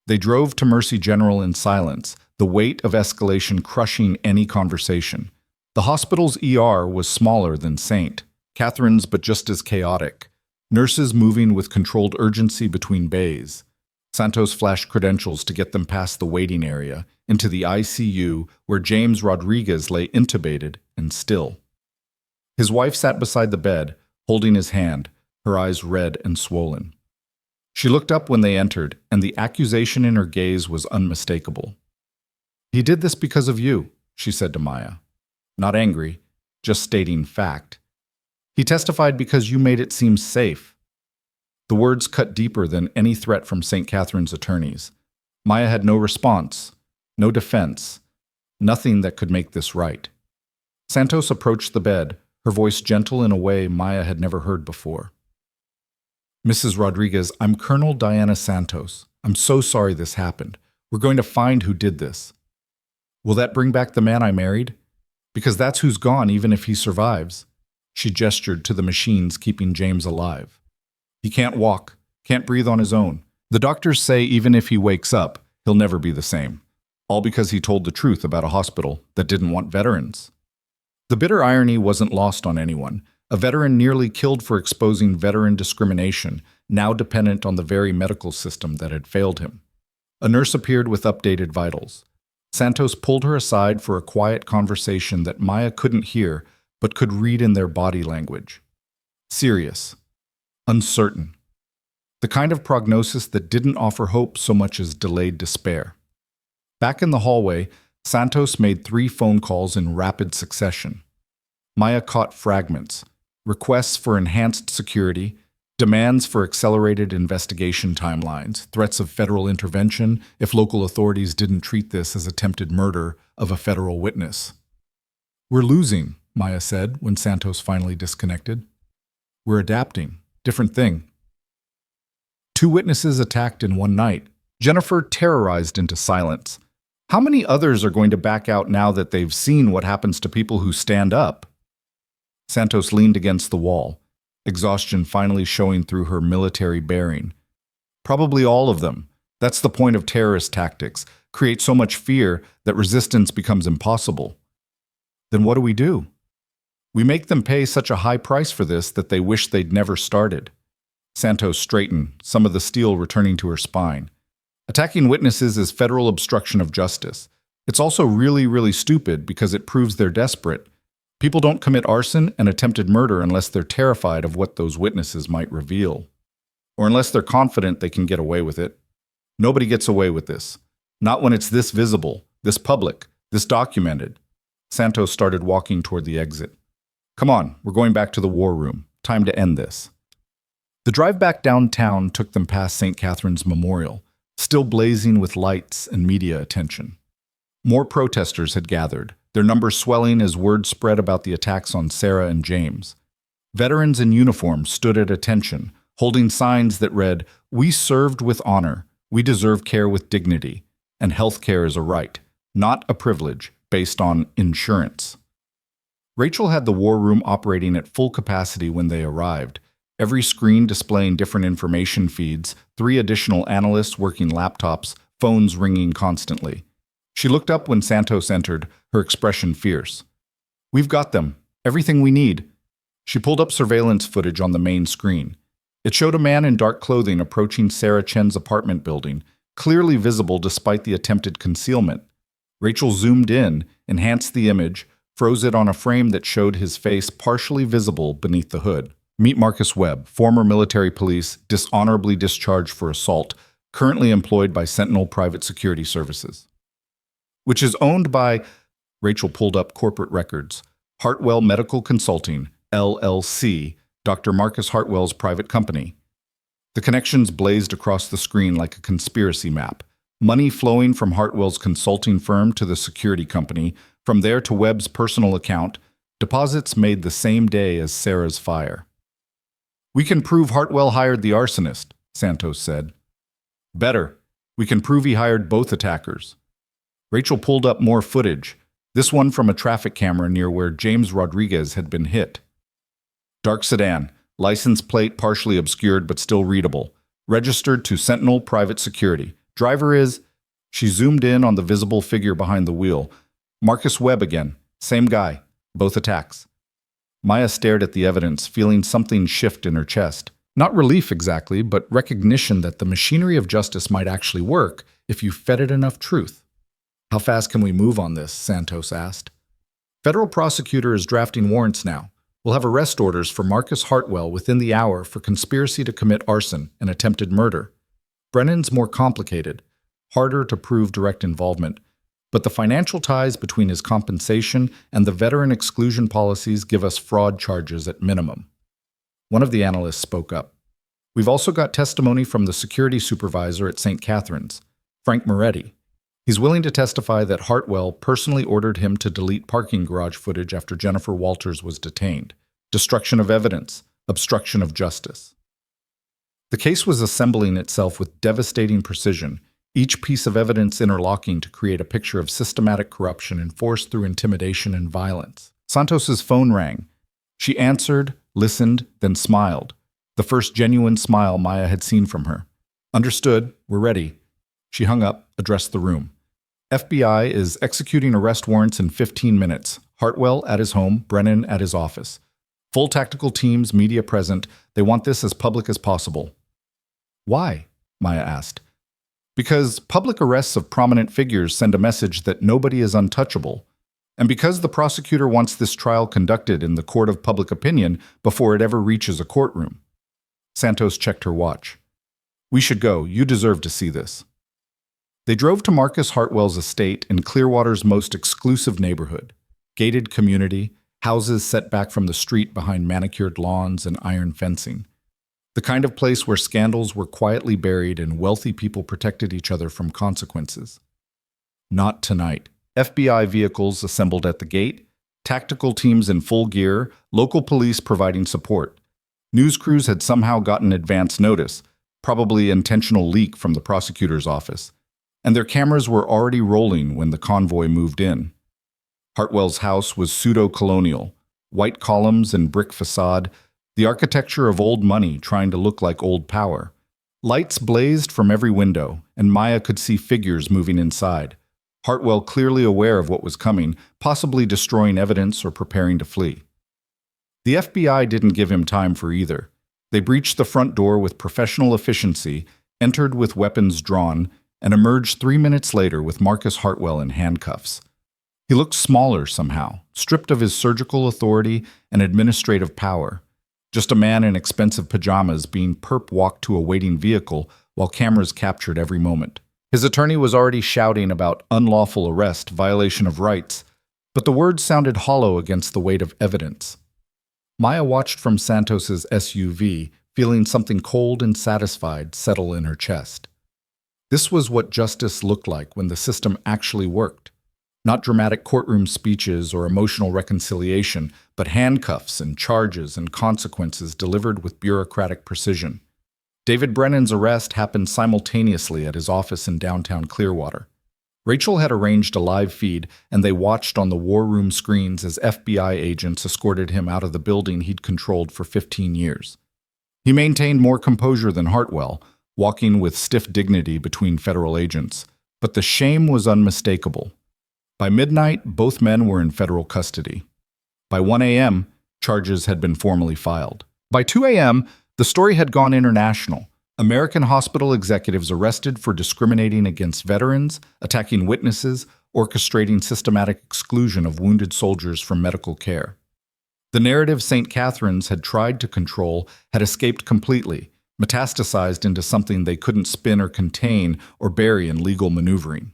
They drove to Mercy General in silence, the weight of escalation crushing any conversation. The hospital's ER was smaller than St. Catherine's, but just as chaotic. Nurses moving with controlled urgency between bays. Santos flashed credentials to get them past the waiting area, into the ICU where James Rodriguez lay intubated and still. His wife sat beside the bed, holding his hand, her eyes red and swollen. She looked up when they entered, and the accusation in her gaze was unmistakable. "He did this because of you," she said to Maya. Not angry, just stating fact. "He testified because you made it seem safe." The words cut deeper than any threat from St. Catherine's attorneys. Maya had no response, no defense, nothing that could make this right. Santos approached the bed, her voice gentle in a way Maya had never heard before. "Mrs. Rodriguez, I'm Colonel Diana Santos. I'm so sorry this happened. We're going to find who did this. Will that bring back the man I married? Because that's who's gone, even if he survives." She gestured to the machines keeping James alive. "He can't walk, can't breathe on his own. The doctors say even if he wakes up, he'll never be the same. All because he told the truth about a hospital that didn't want veterans." The bitter irony wasn't lost on anyone. A veteran nearly killed for exposing veteran discrimination, now dependent on the very medical system that had failed him. A nurse appeared with updated vitals. Santos pulled her aside for a quiet conversation that Maya couldn't hear, but could read in their body language. Serious. Uncertain. The kind of prognosis that didn't offer hope so much as delayed despair. Back in the hallway, Santos made 3 phone calls in rapid succession. Maya caught fragments, requests for enhanced security, demands for accelerated investigation timelines, threats of federal intervention if local authorities didn't treat this as attempted murder of a federal witness. "We're losing," Maya said when Santos finally disconnected. "We're adapting. Different thing." 2 witnesses attacked in one night. Jennifer terrorized into silence. How many others are going to back out now that they've seen what happens to people who stand up? Santos leaned against the wall, exhaustion finally showing through her military bearing. "Probably all of them. That's the point of terrorist tactics. Create so much fear that resistance becomes impossible." "Then what do we do?" "We make them pay such a high price for this that they wish they'd never started." Santos straightened, some of the steel returning to her spine. "Attacking witnesses is federal obstruction of justice. It's also really, really stupid because it proves they're desperate. People don't commit arson and attempted murder unless they're terrified of what those witnesses might reveal. Or unless they're confident they can get away with it. Nobody gets away with this. Not when it's this visible, this public, this documented." Santos started walking toward the exit. "Come on, we're going back to the war room. Time to end this." The drive back downtown took them past St. Catherine's Memorial, still blazing with lights and media attention. More protesters had gathered, their numbers swelling as word spread about the attacks on Sarah and James. Veterans in uniform stood at attention, holding signs that read, "We served with honor, we deserve care with dignity, and health care is a right, not a privilege based on insurance." Rachel had the war room operating at full capacity when they arrived, every screen displaying different information feeds, 3 additional analysts working laptops, phones ringing constantly. She looked up when Santos entered, her expression fierce. "We've got them. Everything we need." She pulled up surveillance footage on the main screen. It showed a man in dark clothing approaching Sarah Chen's apartment building, clearly visible despite the attempted concealment. Rachel zoomed in, enhanced the image, froze it on a frame that showed his face partially visible beneath the hood. Meet Marcus Webb, former military police, dishonorably discharged for assault, currently employed by Sentinel Private Security Services. Which is owned by, Rachel pulled up corporate records, Hartwell Medical Consulting, LLC, Dr. Marcus Hartwell's private company. The connections blazed across the screen like a conspiracy map. Money flowing from Hartwell's consulting firm to the security company, From there to Webb's personal account, deposits made the same day as Sarah's fire. "We can prove Hartwell hired the arsonist," Santos said. "Better. We can prove he hired both attackers." Rachel pulled up more footage, this one from a traffic camera near where James Rodriguez had been hit. Dark sedan, license plate partially obscured but still readable, registered to Sentinel Private Security. Driver is... She zoomed in on the visible figure behind the wheel. Marcus Webb again, same guy, both attacks. Maya stared at the evidence, feeling something shift in her chest. Not relief exactly, but recognition that the machinery of justice might actually work if you fed it enough truth. "How fast can we move on this?" Santos asked. "Federal prosecutor is drafting warrants now. We'll have arrest orders for Marcus Hartwell within the hour for conspiracy to commit arson and attempted murder. Brennan's more complicated, harder to prove direct involvement, but the financial ties between his compensation and the veteran exclusion policies give us fraud charges at minimum." One of the analysts spoke up. "We've also got testimony from the security supervisor at St. Catherine's, Frank Moretti. He's willing to testify that Hartwell personally ordered him to delete parking garage footage after Jennifer Walters was detained. Destruction of evidence, obstruction of justice." The case was assembling itself with devastating precision, each piece of evidence interlocking to create a picture of systematic corruption enforced through intimidation and violence. Santos's phone rang. She answered, listened, then smiled. The first genuine smile Maya had seen from her. "Understood. We're ready." She hung up, addressed the room. "FBI is executing arrest warrants in 15 minutes. Hartwell at his home, Brennan at his office. Full tactical teams, media present. They want this as public as possible." "Why?" Maya asked. "Because public arrests of prominent figures send a message that nobody is untouchable. And because the prosecutor wants this trial conducted in the court of public opinion before it ever reaches a courtroom." Santos checked her watch. "We should go. You deserve to see this." They drove to Marcus Hartwell's estate in Clearwater's most exclusive neighborhood. Gated community, houses set back from the street behind manicured lawns and iron fencing. The kind of place where scandals were quietly buried and wealthy people protected each other from consequences. Not tonight. FBI vehicles assembled at the gate, tactical teams in full gear, local police providing support. News crews had somehow gotten advance notice, probably intentional leak from the prosecutor's office, and their cameras were already rolling when the convoy moved in. Hartwell's house was pseudo-colonial, white columns and brick facade, the architecture of old money trying to look like old power. Lights blazed from every window, and Maya could see figures moving inside. Hartwell clearly aware of what was coming, possibly destroying evidence or preparing to flee. The FBI didn't give him time for either. They breached the front door with professional efficiency, entered with weapons drawn, and emerged 3 minutes later with Marcus Hartwell in handcuffs. He looked smaller somehow, stripped of his surgical authority and administrative power. Just a man in expensive pajamas being perp-walked to a waiting vehicle while cameras captured every moment. His attorney was already shouting about unlawful arrest, violation of rights, but the words sounded hollow against the weight of evidence. Maya watched from Santos's SUV, feeling something cold and satisfied settle in her chest. This was what justice looked like when the system actually worked. Not dramatic courtroom speeches or emotional reconciliation, but handcuffs and charges and consequences delivered with bureaucratic precision. David Brennan's arrest happened simultaneously at his office in downtown Clearwater. Rachel had arranged a live feed, and they watched on the war room screens as FBI agents escorted him out of the building he'd controlled for 15 years. He maintained more composure than Hartwell, walking with stiff dignity between federal agents, but the shame was unmistakable. By midnight, both men were in federal custody. By 1 a.m., charges had been formally filed. By 2 a.m., the story had gone international. American hospital executives arrested for discriminating against veterans, attacking witnesses, orchestrating systematic exclusion of wounded soldiers from medical care. The narrative St. Catherine's had tried to control had escaped completely, metastasized into something they couldn't spin or contain or bury in legal maneuvering.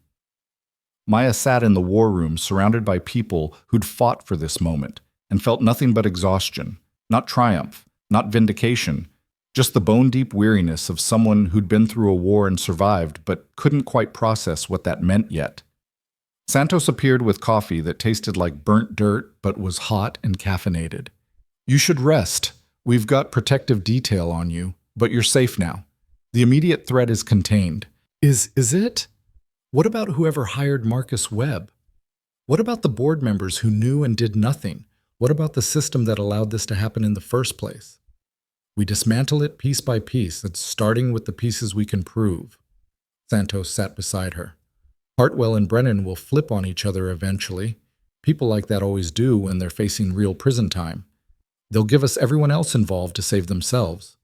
Maya sat in the war room surrounded by people who'd fought for this moment and felt nothing but exhaustion, not triumph, not vindication, just the bone-deep weariness of someone who'd been through a war and survived but couldn't quite process what that meant yet. Santos appeared with coffee that tasted like burnt dirt but was hot and caffeinated. You should rest. We've got protective detail on you, but you're safe now. The immediate threat is contained. Is it? What about whoever hired Marcus Webb? What about the board members who knew and did nothing? What about the system that allowed this to happen in the first place? We dismantle it piece by piece, and starting with the pieces we can prove. Santos sat beside her. Hartwell and Brennan will flip on each other eventually. People like that always do when they're facing real prison time. They'll give us everyone else involved to save themselves.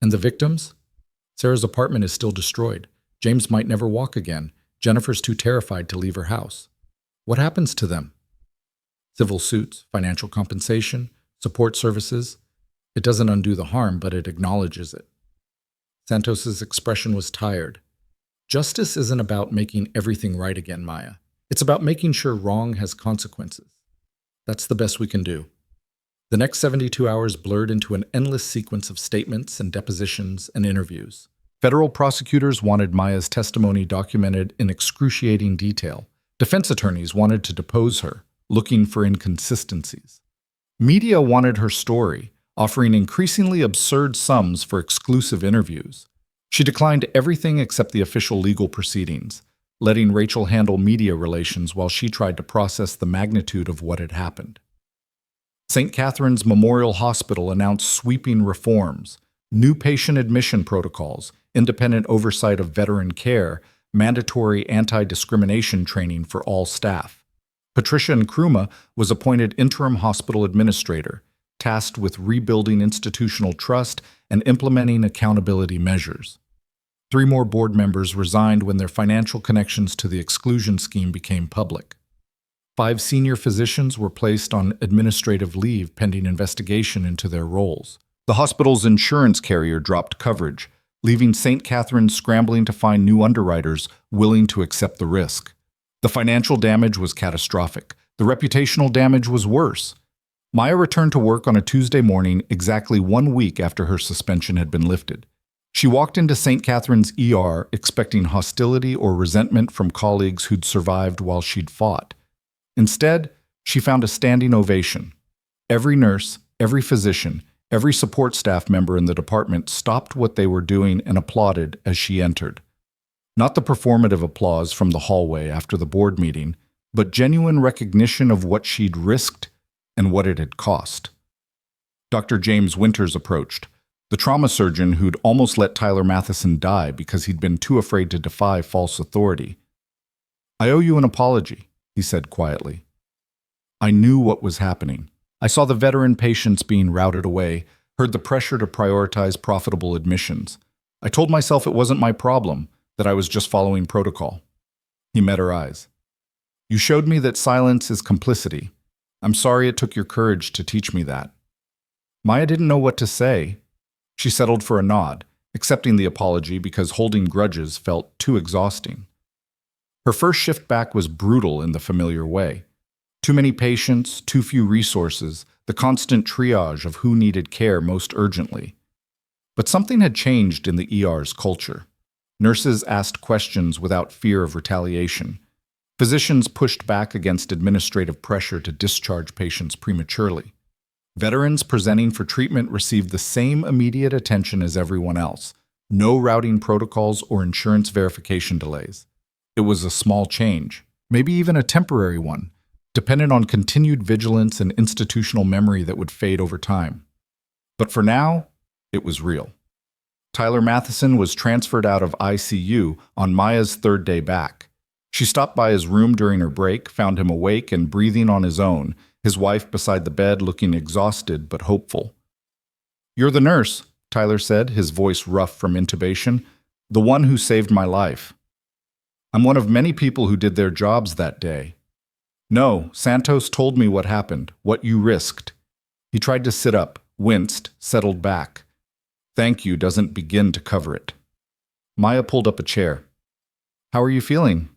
And the victims? Sarah's apartment is still destroyed. James might never walk again. Jennifer's too terrified to leave her house. What happens to them? Civil suits, financial compensation, support services. It doesn't undo the harm, but it acknowledges it. Santos's expression was tired. Justice isn't about making everything right again, Maya. It's about making sure wrong has consequences. That's the best we can do. The next 72 hours blurred into an endless sequence of statements and depositions and interviews. Federal prosecutors wanted Maya's testimony documented in excruciating detail. Defense attorneys wanted to depose her, looking for inconsistencies. Media wanted her story, offering increasingly absurd sums for exclusive interviews. She declined everything except the official legal proceedings, letting Rachel handle media relations while she tried to process the magnitude of what had happened. St. Catherine's Memorial Hospital announced sweeping reforms, new patient admission protocols, independent oversight of veteran care, mandatory anti-discrimination training for all staff. Patricia Nkrumah was appointed interim hospital administrator, tasked with rebuilding institutional trust and implementing accountability measures. 3 more board members resigned when their financial connections to the exclusion scheme became public. 5 senior physicians were placed on administrative leave pending investigation into their roles. The hospital's insurance carrier dropped coverage, leaving St. Catherine's scrambling to find new underwriters willing to accept the risk. The financial damage was catastrophic. The reputational damage was worse. Maya returned to work on a Tuesday morning exactly 1 week after her suspension had been lifted. She walked into St. Catherine's ER expecting hostility or resentment from colleagues who'd survived while she'd fought. Instead, she found a standing ovation. Every nurse, every physician, every support staff member in the department stopped what they were doing and applauded as she entered. Not the performative applause from the hallway after the board meeting, but genuine recognition of what she'd risked and what it had cost. Dr. James Winters approached, the trauma surgeon who'd almost let Tyler Matheson die because he'd been too afraid to defy false authority. "I owe you an apology," he said quietly. "I knew what was happening. I saw the veteran patients being routed away, heard the pressure to prioritize profitable admissions. I told myself it wasn't my problem, that I was just following protocol." He met her eyes. "You showed me that silence is complicity. I'm sorry it took your courage to teach me that." Maya didn't know what to say. She settled for a nod, accepting the apology because holding grudges felt too exhausting. Her first shift back was brutal in the familiar way. Too many patients, too few resources, the constant triage of who needed care most urgently. But something had changed in the ER's culture. Nurses asked questions without fear of retaliation. Physicians pushed back against administrative pressure to discharge patients prematurely. Veterans presenting for treatment received the same immediate attention as everyone else. No routing protocols or insurance verification delays. It was a small change, maybe even a temporary one, dependent on continued vigilance and institutional memory that would fade over time. But for now, it was real. Tyler Matheson was transferred out of ICU on Maya's 3rd day back. She stopped by his room during her break, found him awake and breathing on his own, his wife beside the bed looking exhausted but hopeful. "You're the nurse," Tyler said, his voice rough from intubation, "the one who saved my life." "I'm one of many people who did their jobs that day." "No, Santos told me what happened, what you risked." He tried to sit up, winced, settled back. "Thank you doesn't begin to cover it." Maya pulled up a chair. "How are you feeling?"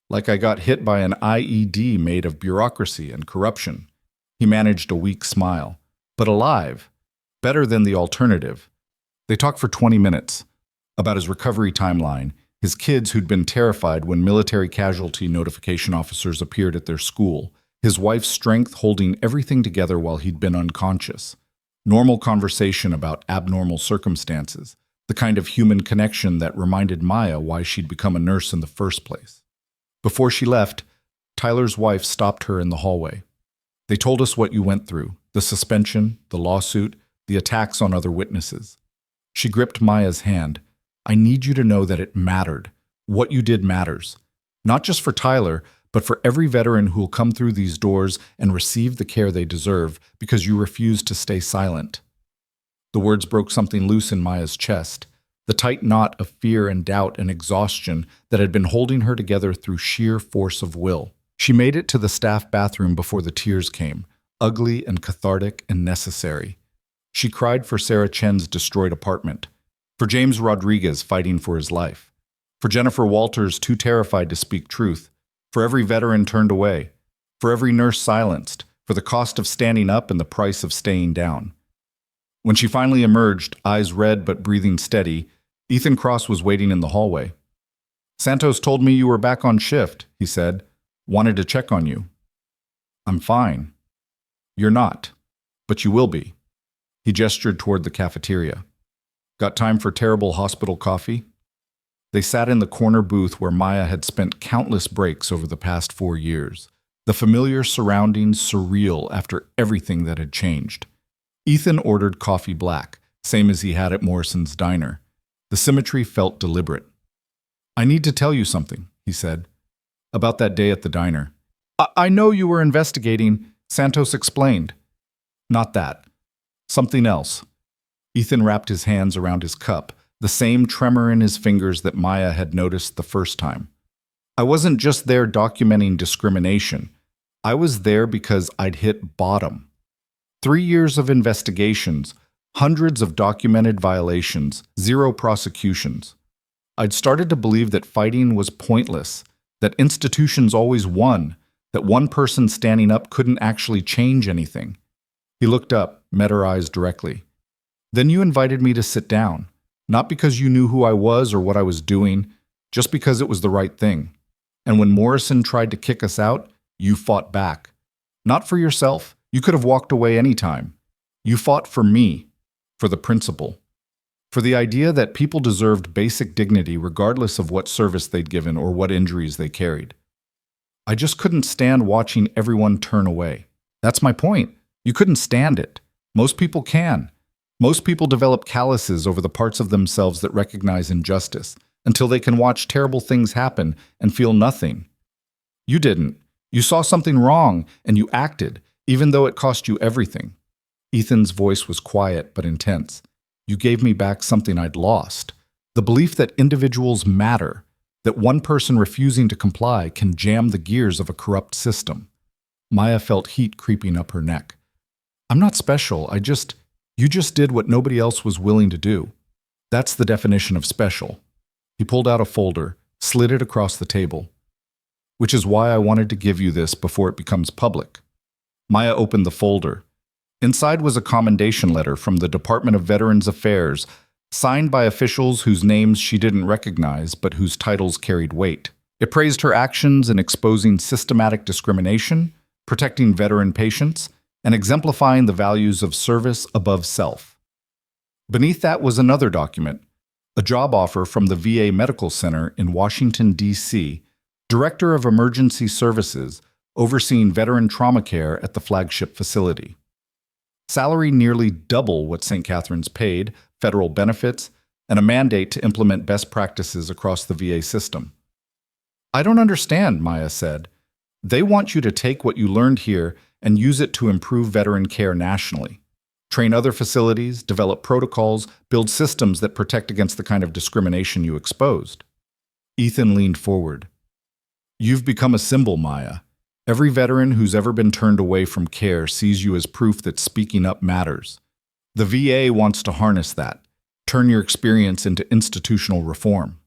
"Like I got hit by an IED made of bureaucracy and corruption." He managed a weak smile. "But alive. Better than the alternative." They talked for 20 minutes, about his recovery timeline, his kids who'd been terrified when military casualty notification officers appeared at their school, his wife's strength holding everything together while he'd been unconscious, normal conversation about abnormal circumstances, the kind of human connection that reminded Maya why she'd become a nurse in the first place. Before she left, Tyler's wife stopped her in the hallway. They told us what you went through, the suspension, the lawsuit, the attacks on other witnesses. She gripped Maya's hand. I need you to know that it mattered. What you did matters. Not just for Tyler, but for every veteran who'll come through these doors and receive the care they deserve because you refused to stay silent. The words broke something loose in Maya's chest, the tight knot of fear and doubt and exhaustion that had been holding her together through sheer force of will. She made it to the staff bathroom before the tears came, ugly and cathartic and necessary. She cried for Sarah Chen's destroyed apartment, for James Rodriguez fighting for his life, for Jennifer Walters too terrified to speak truth, for every veteran turned away, for every nurse silenced, for the cost of standing up and the price of staying down. When she finally emerged, eyes red but breathing steady, Ethan Cross was waiting in the hallway. Santos told me you were back on shift, he said. Wanted to check on you. I'm fine. You're not, but you will be. He gestured toward the cafeteria. Got time for terrible hospital coffee? They sat in the corner booth where Maya had spent countless breaks over the past 4 years, the familiar surroundings surreal after everything that had changed. Ethan ordered coffee black, same as he had at Morrison's diner. The symmetry felt deliberate. I need to tell you something, he said, about that day at the diner. I know you were investigating, Santos explained. Not that. Something else. Ethan wrapped his hands around his cup, the same tremor in his fingers that Maya had noticed the first time. I wasn't just there documenting discrimination. I was there because I'd hit bottom. 3 years of investigations, hundreds of documented violations, 0 prosecutions. I'd started to believe that fighting was pointless, that institutions always won, that one person standing up couldn't actually change anything. He looked up, met her eyes directly. Then you invited me to sit down, not because you knew who I was or what I was doing, just because it was the right thing. And when Morrison tried to kick us out, you fought back. Not for yourself. You could have walked away any time. You fought for me, for the principle, for the idea that people deserved basic dignity regardless of what service they'd given or what injuries they carried. I just couldn't stand watching everyone turn away. That's my point. You couldn't stand it. Most people can. Most people develop calluses over the parts of themselves that recognize injustice until they can watch terrible things happen and feel nothing. You didn't. You saw something wrong and you acted, even though it cost you everything. Ethan's voice was quiet but intense. You gave me back something I'd lost. The belief that individuals matter, that one person refusing to comply can jam the gears of a corrupt system. Maya felt heat creeping up her neck. I'm not special, you just did what nobody else was willing to do. That's the definition of special. He pulled out a folder, slid it across the table. Which is why I wanted to give you this before it becomes public. Maya opened the folder. Inside was a commendation letter from the Department of Veterans Affairs, signed by officials whose names she didn't recognize but whose titles carried weight. It praised her actions in exposing systematic discrimination, protecting veteran patients, and exemplifying the values of service above self. Beneath that was another document, a job offer from the VA Medical Center in Washington, D.C., Director of Emergency Services, overseeing veteran trauma care at the flagship facility. Salary nearly double what St. Catherine's paid, federal benefits, and a mandate to implement best practices across the VA system. I don't understand, Maya said. They want you to take what you learned here and use it to improve veteran care nationally. Train other facilities, develop protocols, build systems that protect against the kind of discrimination you exposed. Ethan leaned forward. You've become a symbol, Maya. Every veteran who's ever been turned away from care sees you as proof that speaking up matters. The VA wants to harness that, turn your experience into institutional reform.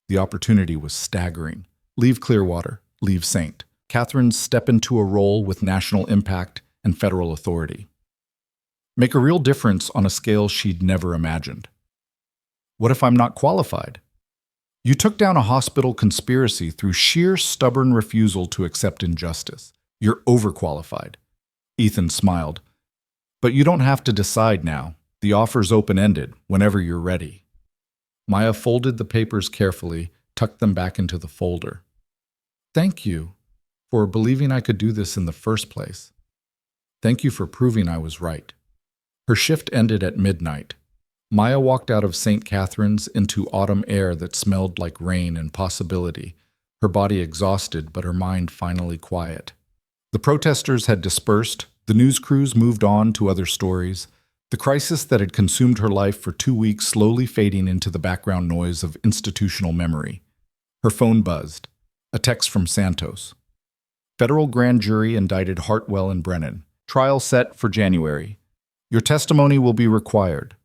The opportunity was staggering. Leave Clearwater, leave St. Catherine's, step into a role with national impact and federal authority. Make a real difference on a scale she'd never imagined. What if I'm not qualified? You took down a hospital conspiracy through sheer stubborn refusal to accept injustice. You're overqualified. Ethan smiled. But you don't have to decide now. The offer's open-ended, whenever you're ready. Maya folded the papers carefully, tucked them back into the folder. Thank you for believing I could do this in the first place. Thank you for proving I was right. Her shift ended at midnight. Maya walked out of St. Catherine's into autumn air that smelled like rain and possibility, her body exhausted but her mind finally quiet. The protesters had dispersed, the news crews moved on to other stories, the crisis that had consumed her life for 2 weeks slowly fading into the background noise of institutional memory. Her phone buzzed. A text from Santos. Federal grand jury indicted Hartwell and Brennan. Trial set for January. Your testimony will be required.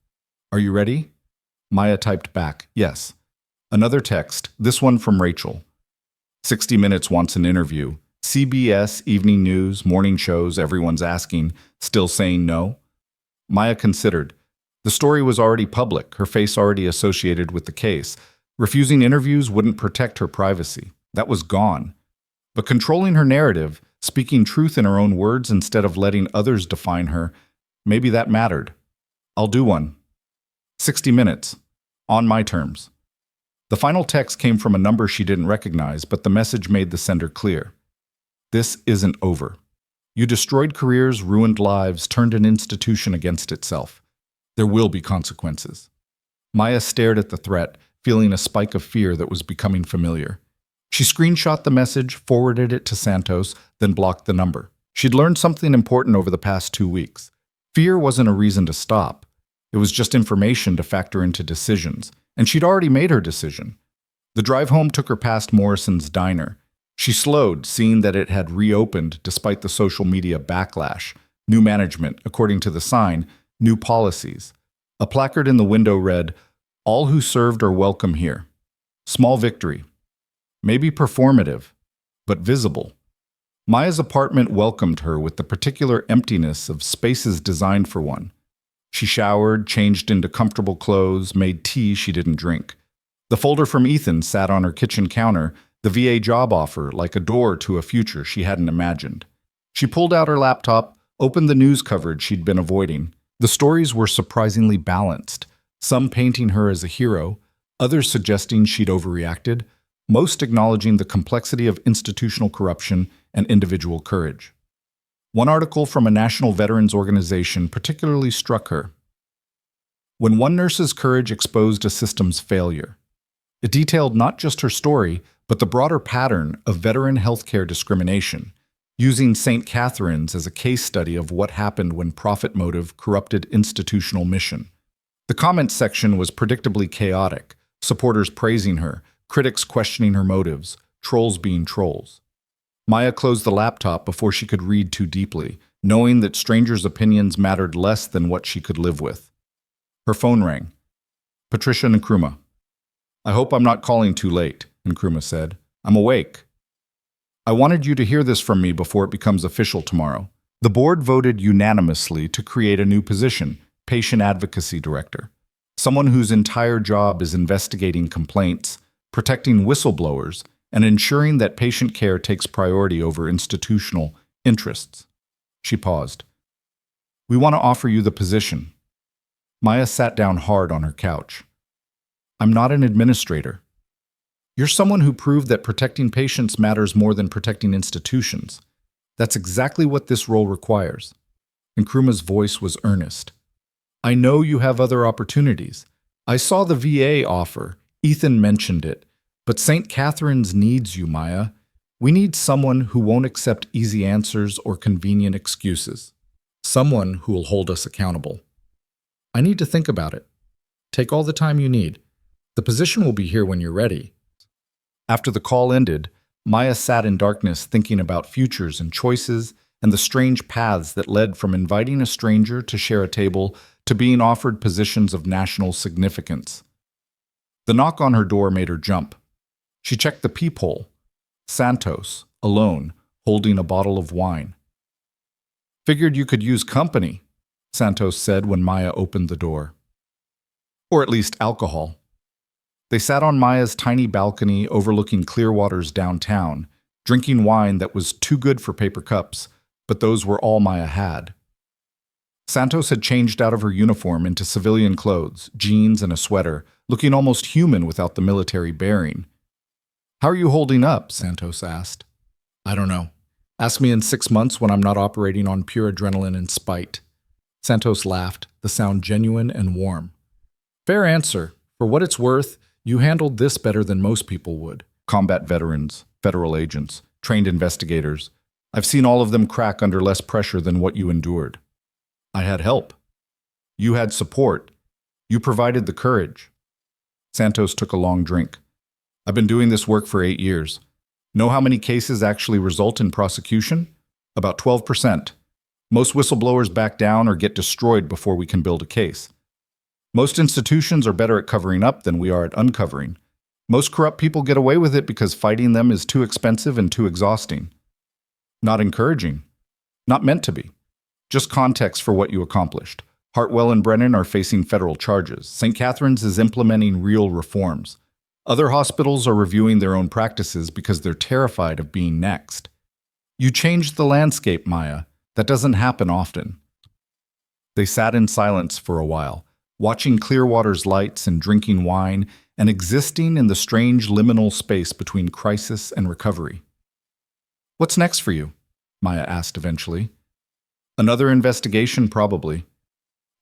Are you ready? Maya typed back, yes. Another text, this one from Rachel. 60 Minutes wants an interview. CBS, evening news, morning shows, everyone's asking, still saying no? Maya considered. The story was already public, her face already associated with the case. Refusing interviews wouldn't protect her privacy. That was gone. But controlling her narrative, speaking truth in her own words instead of letting others define her, maybe that mattered. I'll do one. 60 Minutes. On my terms. The final text came from a number she didn't recognize, but the message made the sender clear. This isn't over. You destroyed careers, ruined lives, turned an institution against itself. There will be consequences. Maya stared at the threat, feeling a spike of fear that was becoming familiar. She screenshot the message, forwarded it to Santos, then blocked the number. She'd learned something important over the past 2 weeks. Fear wasn't a reason to stop. It was just information to factor into decisions, and she'd already made her decision. The drive home took her past Morrison's diner. She slowed, seeing that it had reopened despite the social media backlash. New management, according to the sign, new policies. A placard in the window read, "All who served are welcome here." Small victory. Maybe performative, but visible. Maya's apartment welcomed her with the particular emptiness of spaces designed for one. She showered, changed into comfortable clothes, made tea she didn't drink. The folder from Ethan sat on her kitchen counter, the VA job offer like a door to a future she hadn't imagined. She pulled out her laptop, opened the news coverage she'd been avoiding. The stories were surprisingly balanced, some painting her as a hero, others suggesting she'd overreacted, most acknowledging the complexity of institutional corruption and individual courage. One article from a national veterans organization particularly struck her. When one nurse's courage exposed a system's failure. It detailed not just her story, but the broader pattern of veteran healthcare discrimination, using St. Catherine's as a case study of what happened when profit motive corrupted institutional mission. The comments section was predictably chaotic, supporters praising her, critics questioning her motives, trolls being trolls. Maya closed the laptop before she could read too deeply, knowing that strangers' opinions mattered less than what she could live with. Her phone rang. Patricia Nkrumah. I hope I'm not calling too late, Nkrumah said. I'm awake. I wanted you to hear this from me before it becomes official tomorrow. The board voted unanimously to create a new position, Patient Advocacy Director. Someone whose entire job is investigating complaints, protecting whistleblowers, and ensuring that patient care takes priority over institutional interests. She paused. We want to offer you the position. Maya sat down hard on her couch. I'm not an administrator. You're someone who proved that protecting patients matters more than protecting institutions. That's exactly what this role requires. Nkrumah's voice was earnest. I know you have other opportunities. I saw the VA offer. Ethan mentioned it. But St. Catherine's needs you, Maya. We need someone who won't accept easy answers or convenient excuses. Someone who will hold us accountable. I need to think about it. Take all the time you need. The position will be here when you're ready. After the call ended, Maya sat in darkness thinking about futures and choices and the strange paths that led from inviting a stranger to share a table to being offered positions of national significance. The knock on her door made her jump. She checked the peephole. Santos, alone, holding a bottle of wine. Figured you could use company, Santos said when Maya opened the door. Or at least alcohol. They sat on Maya's tiny balcony overlooking Clearwater's downtown, drinking wine that was too good for paper cups, but those were all Maya had. Santos had changed out of her uniform into civilian clothes, jeans and a sweater, looking almost human without the military bearing. "How are you holding up?" Santos asked. "I don't know. Ask me in 6 months when I'm not operating on pure adrenaline and spite." Santos laughed, the sound genuine and warm. "Fair answer. For what it's worth, you handled this better than most people would. Combat veterans, federal agents, trained investigators. I've seen all of them crack under less pressure than what you endured. I had help. You had support. You provided the courage." Santos took a long drink. "I've been doing this work for 8 years. Know how many cases actually result in prosecution? About 12%. Most whistleblowers back down or get destroyed before we can build a case. Most institutions are better at covering up than we are at uncovering. Most corrupt people get away with it because fighting them is too expensive and too exhausting. Not encouraging. Not meant to be. Just context for what you accomplished. Hartwell and Brennan are facing federal charges. St. Catherine's is implementing real reforms. Other hospitals are reviewing their own practices because they're terrified of being next. You changed the landscape, Maya. That doesn't happen often." They sat in silence for a while, watching Clearwater's lights and drinking wine and existing in the strange liminal space between crisis and recovery. "What's next for you?" Maya asked eventually. "Another investigation, probably.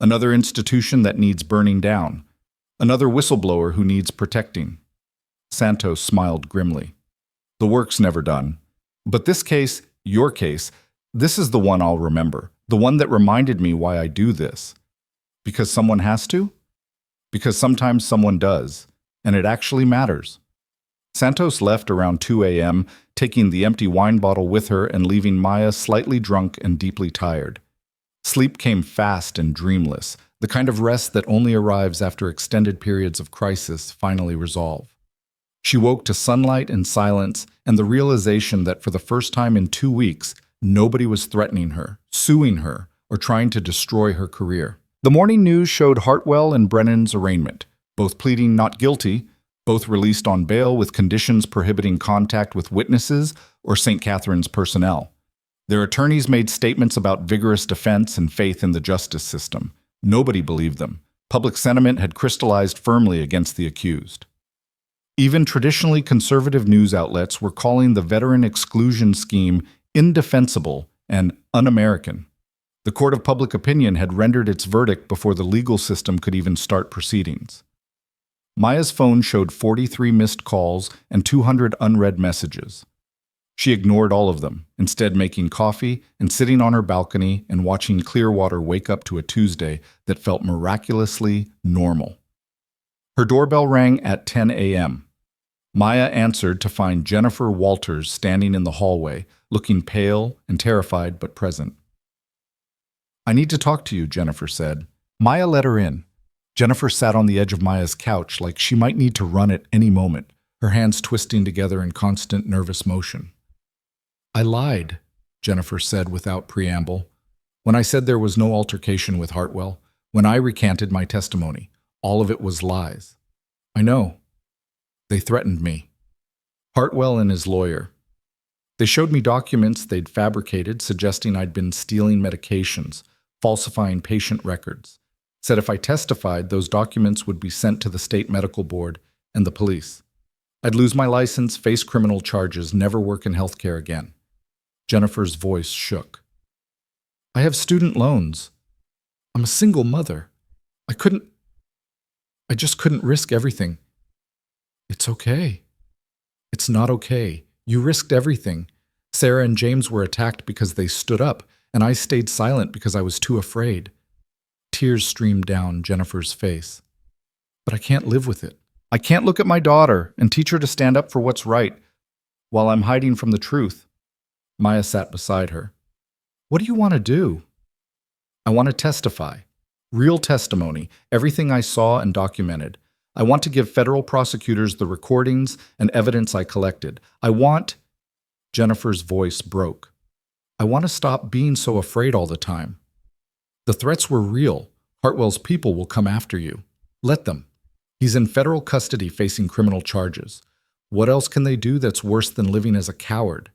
Another institution that needs burning down. Another whistleblower who needs protecting." Santos smiled grimly. "The work's never done. But this case, your case, this is the one I'll remember. The one that reminded me why I do this. Because someone has to? Because sometimes someone does. And it actually matters." Santos left around 2 a.m., taking the empty wine bottle with her and leaving Maya slightly drunk and deeply tired. Sleep came fast and dreamless, the kind of rest that only arrives after extended periods of crisis finally resolve. She woke to sunlight and silence and the realization that for the first time in 2 weeks, nobody was threatening her, suing her, or trying to destroy her career. The morning news showed Hartwell and Brennan's arraignment, both pleading not guilty, both released on bail with conditions prohibiting contact with witnesses or St. Catherine's personnel. Their attorneys made statements about vigorous defense and faith in the justice system. Nobody believed them. Public sentiment had crystallized firmly against the accused. Even traditionally conservative news outlets were calling the veteran exclusion scheme indefensible and un-American. The court of public opinion had rendered its verdict before the legal system could even start proceedings. Maya's phone showed 43 missed calls and 200 unread messages. She ignored all of them, instead making coffee and sitting on her balcony and watching Clearwater wake up to a Tuesday that felt miraculously normal. Her doorbell rang at 10 a.m. Maya answered to find Jennifer Walters standing in the hallway, looking pale and terrified but present. "I need to talk to you," Jennifer said. Maya let her in. Jennifer sat on the edge of Maya's couch like she might need to run at any moment, her hands twisting together in constant nervous motion. "I lied," Jennifer said without preamble. "When I said there was no altercation with Hartwell, when I recanted my testimony, all of it was lies. I know. They threatened me. Hartwell and his lawyer. They showed me documents they'd fabricated suggesting I'd been stealing medications, falsifying patient records. Said if I testified, those documents would be sent to the state medical board and the police. I'd lose my license, face criminal charges, never work in healthcare again." Jennifer's voice shook. "I have student loans. I'm a single mother. I just couldn't risk everything." "It's okay." "It's not okay. You risked everything. Sarah and James were attacked because they stood up, and I stayed silent because I was too afraid." Tears streamed down Jennifer's face. "But I can't live with it. I can't look at my daughter and teach her to stand up for what's right while I'm hiding from the truth." Maya sat beside her. "What do you want to do?" "I want to testify. Real testimony, everything I saw and documented. I want to give federal prosecutors the recordings and evidence I collected. I want—" Jennifer's voice broke. "I want to stop being so afraid all the time. The threats were real. Hartwell's people will come after you. Let them. He's in federal custody facing criminal charges. What else can they do that's worse than living as a coward?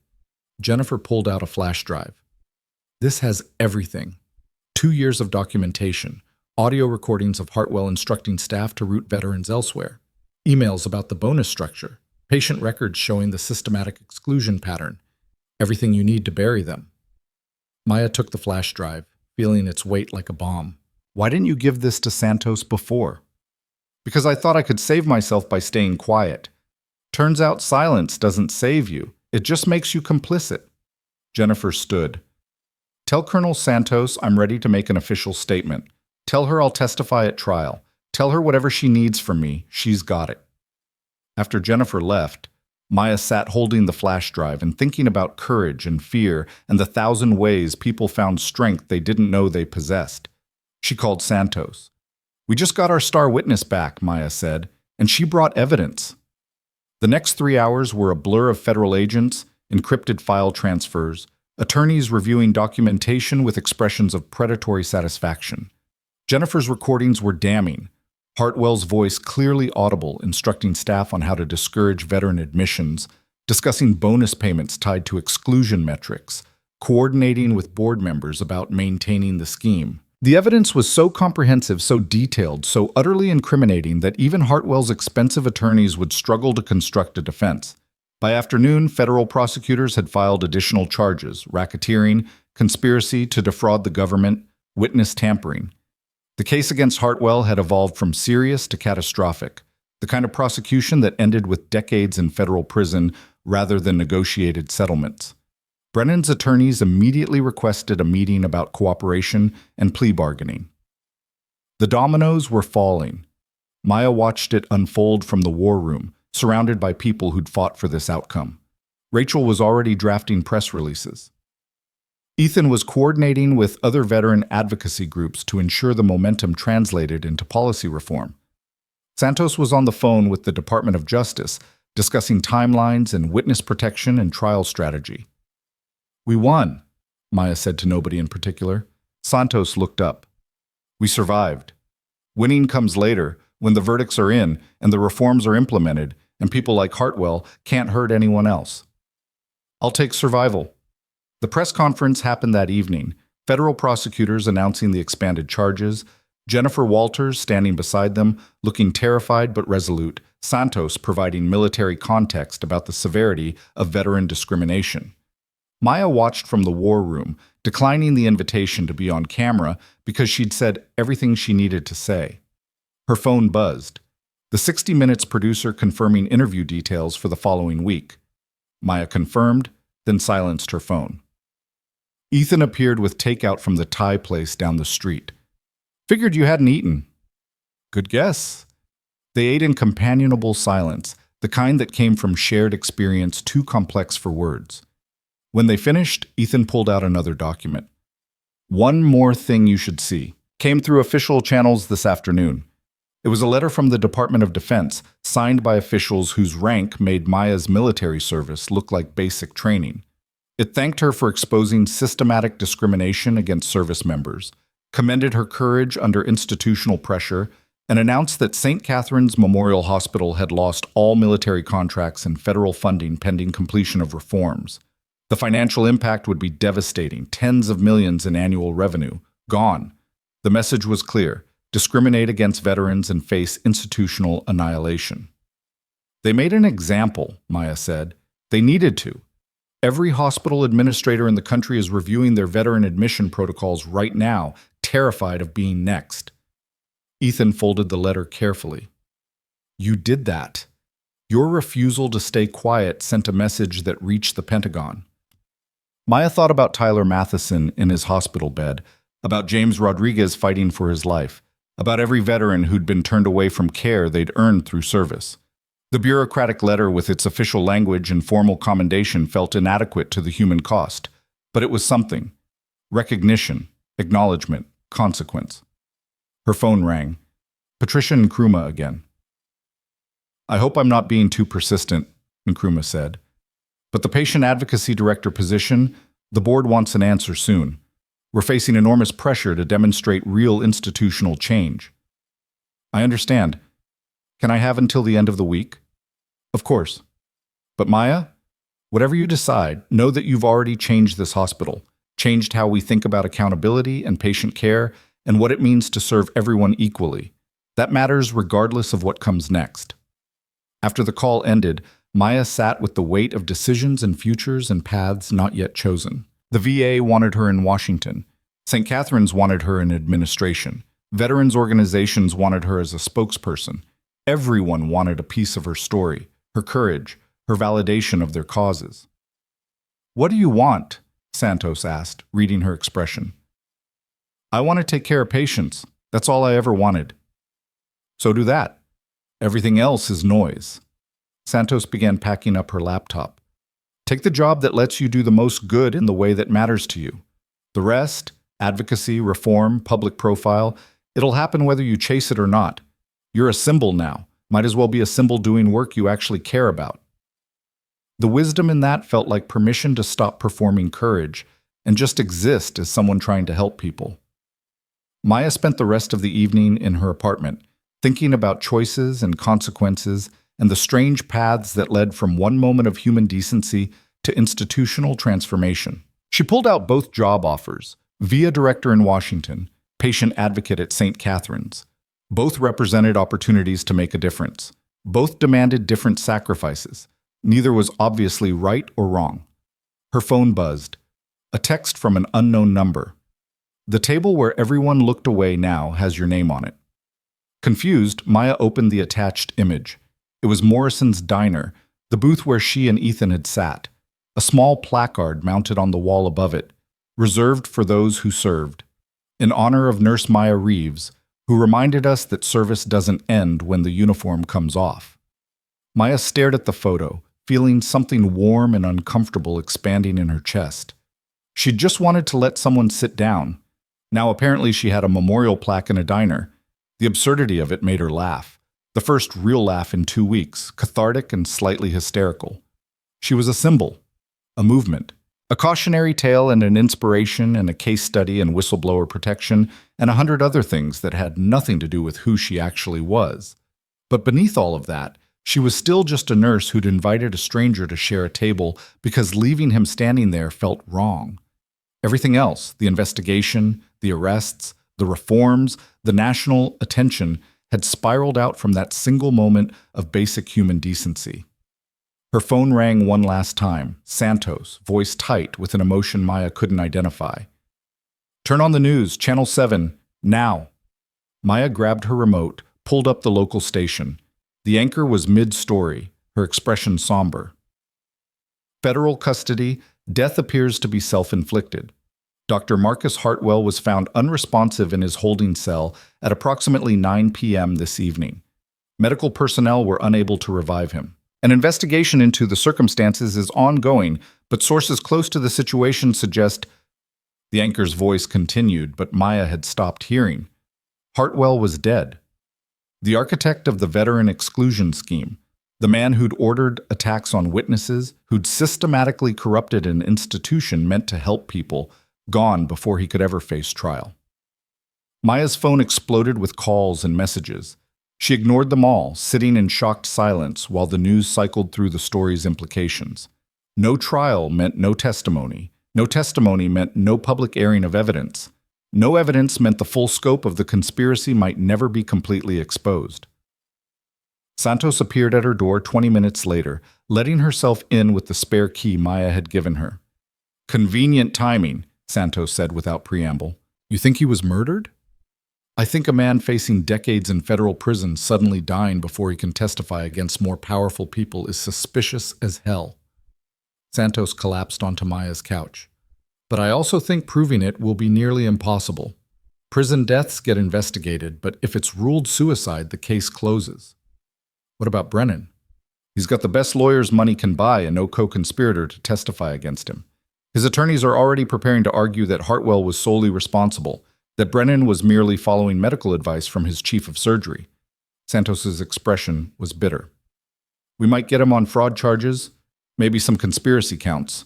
Jennifer pulled out a flash drive. This has everything. 2 years of documentation, audio recordings of Hartwell instructing staff to route veterans elsewhere, emails about the bonus structure, patient records showing the systematic exclusion pattern, everything you need to bury them. Maya took the flash drive, feeling its weight like a bomb. Why didn't you give this to Santos before? Because I thought I could save myself by staying quiet. Turns out silence doesn't save you. It just makes you complicit. Jennifer stood. Tell Colonel Santos I'm ready to make an official statement. Tell her I'll testify at trial. Tell her whatever she needs from me, she's got it. After Jennifer left, Maya sat holding the flash drive and thinking about courage and fear and the 1,000 ways people found strength they didn't know they possessed. She called Santos. We just got our star witness back, Maya said, and she brought evidence. The next 3 hours were a blur of federal agents, encrypted file transfers, attorneys reviewing documentation with expressions of predatory satisfaction. Jennifer's recordings were damning. Hartwell's voice clearly audible, instructing staff on how to discourage veteran admissions, discussing bonus payments tied to exclusion metrics, coordinating with board members about maintaining the scheme. The evidence was so comprehensive, so detailed, so utterly incriminating that even Hartwell's expensive attorneys would struggle to construct a defense. By afternoon, federal prosecutors had filed additional charges: racketeering, conspiracy to defraud the government, witness tampering. The case against Hartwell had evolved from serious to catastrophic, the kind of prosecution that ended with decades in federal prison rather than negotiated settlements. Brennan's attorneys immediately requested a meeting about cooperation and plea bargaining. The dominoes were falling. Maya watched it unfold from the war room, surrounded by people who'd fought for this outcome. Rachel was already drafting press releases. Ethan was coordinating with other veteran advocacy groups to ensure the momentum translated into policy reform. Santos was on the phone with the Department of Justice, discussing timelines and witness protection and trial strategy. We won, Maya said to nobody in particular. Santos looked up. We survived. Winning comes later, when the verdicts are in and the reforms are implemented, and people like Hartwell can't hurt anyone else. I'll take survival. The press conference happened that evening, federal prosecutors announcing the expanded charges, Jennifer Walters standing beside them, looking terrified but resolute, Santos providing military context about the severity of veteran discrimination. Maya watched from the war room, declining the invitation to be on camera because she'd said everything she needed to say. Her phone buzzed. The 60 Minutes producer confirming interview details for the following week. Maya confirmed, then silenced her phone. Ethan appeared with takeout from the Thai place down the street. Figured you hadn't eaten. Good guess. They ate in companionable silence, the kind that came from shared experience too complex for words. When they finished, Ethan pulled out another document. One more thing you should see. Came through official channels this afternoon. It was a letter from the Department of Defense, signed by officials whose rank made Maya's military service look like basic training. It thanked her for exposing systematic discrimination against service members, commended her courage under institutional pressure, and announced that St. Catherine's Memorial Hospital had lost all military contracts and federal funding pending completion of reforms. The financial impact would be devastating, tens of millions in annual revenue. Gone. The message was clear: discriminate against veterans and face institutional annihilation. They made an example, Maya said. They needed to. Every hospital administrator in the country is reviewing their veteran admission protocols right now, terrified of being next. Ethan folded the letter carefully. You did that. Your refusal to stay quiet sent a message that reached the Pentagon. Maya thought about Tyler Matheson in his hospital bed, about James Rodriguez fighting for his life, about every veteran who'd been turned away from care they'd earned through service. The bureaucratic letter with its official language and formal commendation felt inadequate to the human cost, but it was something. Recognition, acknowledgement, consequence. Her phone rang. Patricia Nkrumah again. I hope I'm not being too persistent, Nkrumah said. But the patient advocacy director position, the board wants an answer soon. We're facing enormous pressure to demonstrate real institutional change. I understand. Can I have until the end of the week? Of course. But Maya, whatever you decide, know that you've already changed this hospital, changed how we think about accountability and patient care, and what it means to serve everyone equally. That matters regardless of what comes next. After the call ended, Maya sat with the weight of decisions and futures and paths not yet chosen. The VA wanted her in Washington. St. Catherine's wanted her in administration. Veterans organizations wanted her as a spokesperson. Everyone wanted a piece of her story, her courage, her validation of their causes. "What do you want?" Santos asked, reading her expression. "I want to take care of patients. That's all I ever wanted." "So do that. Everything else is noise." Santos began packing up her laptop. "Take the job that lets you do the most good in the way that matters to you. The rest, advocacy, reform, public profile, it'll happen whether you chase it or not. You're a symbol now. Might as well be a symbol doing work you actually care about." The wisdom in that felt like permission to stop performing courage and just exist as someone trying to help people. Maya spent the rest of the evening in her apartment, thinking about choices and consequences and the strange paths that led from one moment of human decency to institutional transformation. She pulled out both job offers, VIA director in Washington, patient advocate at St. Catherine's. Both represented opportunities to make a difference. Both demanded different sacrifices. Neither was obviously right or wrong. Her phone buzzed. A text from an unknown number. "The table where everyone looked away now has your name on it." Confused, Maya opened the attached image. It was Morrison's diner, the booth where she and Ethan had sat. A small placard mounted on the wall above it, reserved for those who served. In honor of Nurse Maya Reeves, who reminded us that service doesn't end when the uniform comes off. Maya stared at the photo, feeling something warm and uncomfortable expanding in her chest. She'd just wanted to let someone sit down. Now apparently she had a memorial plaque in a diner. The absurdity of it made her laugh. The first real laugh in 2 weeks, cathartic and slightly hysterical. She was a symbol, a movement, a cautionary tale and an inspiration and a case study and whistleblower protection and 100 other things that had nothing to do with who she actually was. But beneath all of that, she was still just a nurse who'd invited a stranger to share a table because leaving him standing there felt wrong. Everything else, the investigation, the arrests, the reforms, the national attention, had spiraled out from that single moment of basic human decency. Her phone rang one last time, Santos, voice tight with an emotion Maya couldn't identify. "Turn on the news, Channel 7, now." Maya grabbed her remote, pulled up the local station. The anchor was mid-story, her expression somber. "Federal custody, death appears to be self-inflicted. Dr. Marcus Hartwell was found unresponsive in his holding cell at approximately 9 p.m. this evening. Medical personnel were unable to revive him. An investigation into the circumstances is ongoing, but sources close to the situation suggest—" The anchor's voice continued, but Maya had stopped hearing. Hartwell was dead. The architect of the veteran exclusion scheme, the man who'd ordered attacks on witnesses, who'd systematically corrupted an institution meant to help people, gone before he could ever face trial. Maya's phone exploded with calls and messages. She ignored them all, sitting in shocked silence while the news cycled through the story's implications. No trial meant no testimony. No testimony meant no public airing of evidence. No evidence meant the full scope of the conspiracy might never be completely exposed. Santos appeared at her door 20 minutes later, letting herself in with the spare key Maya had given her. "Convenient timing," Santos said without preamble. "You think he was murdered?" "I think a man facing decades in federal prison suddenly dying before he can testify against more powerful people is suspicious as hell." Santos collapsed onto Maya's couch. "But I also think proving it will be nearly impossible. Prison deaths get investigated, but if it's ruled suicide, the case closes." "What about Brennan?" "He's got the best lawyers money can buy and no co-conspirator to testify against him. His attorneys are already preparing to argue that Hartwell was solely responsible, that Brennan was merely following medical advice from his chief of surgery." Santos's expression was bitter. "We might get him on fraud charges, maybe some conspiracy counts.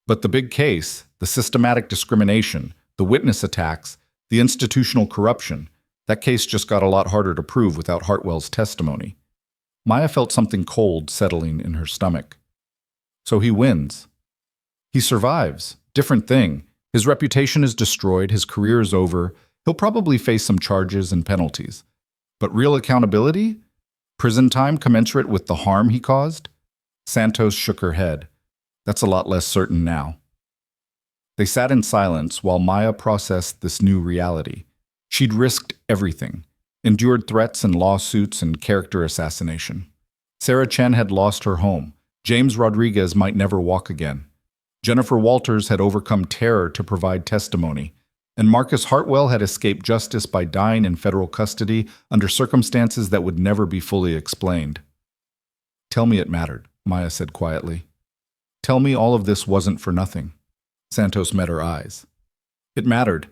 But the big case, the systematic discrimination, the witness attacks, the institutional corruption, that case just got a lot harder to prove without Hartwell's testimony. Maya felt something cold settling in her stomach. So he wins. He survives. Different thing. His reputation is destroyed, his career is over, he'll probably face some charges and penalties. But real accountability? Prison time commensurate with the harm he caused? Santos shook her head. That's a lot less certain now. They sat in silence while Maya processed this new reality. She'd risked everything, endured threats and lawsuits and character assassination. Sarah Chen had lost her home. James Rodriguez might never walk again. Jennifer Walters had overcome terror to provide testimony. And Marcus Hartwell had escaped justice by dying in federal custody under circumstances that would never be fully explained. Tell me it mattered, Maya said quietly. Tell me all of this wasn't for nothing. Santos met her eyes. It mattered.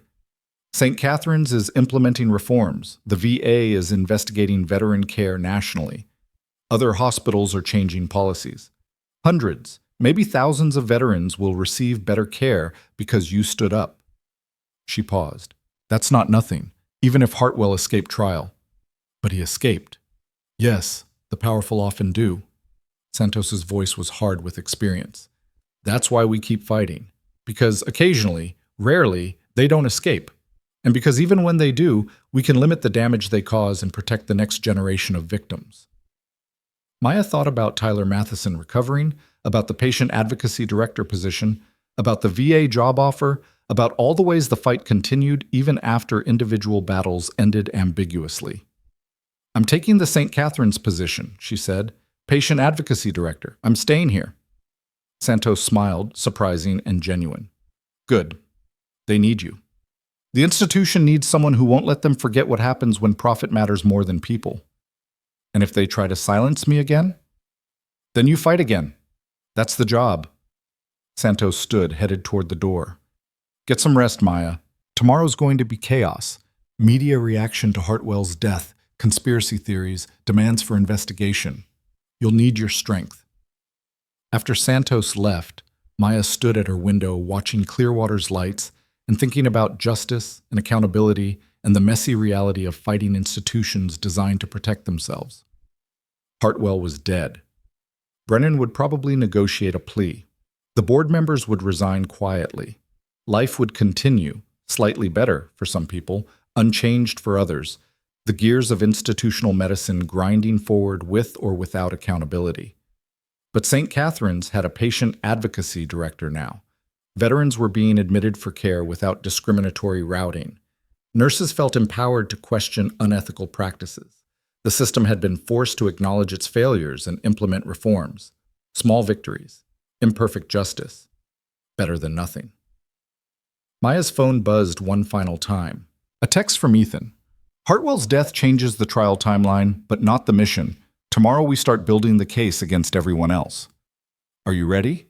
St. Catherine's is implementing reforms. The VA is investigating veteran care nationally. Other hospitals are changing policies. Hundreds, maybe thousands of veterans will receive better care because you stood up. She paused. That's not nothing, even if Hartwell escaped trial. But he escaped. Yes, the powerful often do. Santos's voice was hard with experience. That's why we keep fighting. Because occasionally, rarely, they don't escape. And because even when they do, we can limit the damage they cause and protect the next generation of victims. Maya thought about Tyler Matheson recovering, about the patient advocacy director position, about the VA job offer, about all the ways the fight continued even after individual battles ended ambiguously. I'm taking the St. Catherine's position, she said. Patient advocacy director. I'm staying here. Santos smiled, surprising and genuine. Good. They need you. The institution needs someone who won't let them forget what happens when profit matters more than people. And if they try to silence me again? Then you fight again. That's the job. Santos stood, headed toward the door. Get some rest, Maya. Tomorrow's going to be chaos. Media reaction to Hartwell's death, conspiracy theories, demands for investigation. You'll need your strength. After Santos left, Maya stood at her window watching Clearwater's lights and thinking about justice and accountability and the messy reality of fighting institutions designed to protect themselves. Hartwell was dead. Brennan would probably negotiate a plea. The board members would resign quietly. Life would continue, slightly better for some people, unchanged for others, the gears of institutional medicine grinding forward with or without accountability. But St. Catherine's had a patient advocacy director now. Veterans were being admitted for care without discriminatory routing. Nurses felt empowered to question unethical practices. The system had been forced to acknowledge its failures and implement reforms. Small victories. Imperfect justice. Better than nothing. Maya's phone buzzed one final time. A text from Ethan. Hartwell's death changes the trial timeline, but not the mission. Tomorrow we start building the case against everyone else. Are you ready?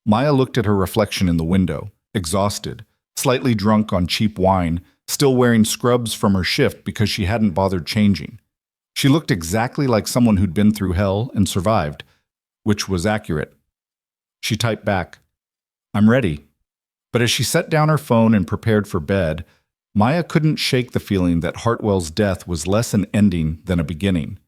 Maya looked at her reflection in the window, exhausted, slightly drunk on cheap wine, still wearing scrubs from her shift because she hadn't bothered changing. She looked exactly like someone who'd been through hell and survived, which was accurate. She typed back, I'm ready. But as she set down her phone and prepared for bed, Maya couldn't shake the feeling that Hartwell's death was less an ending than a beginning.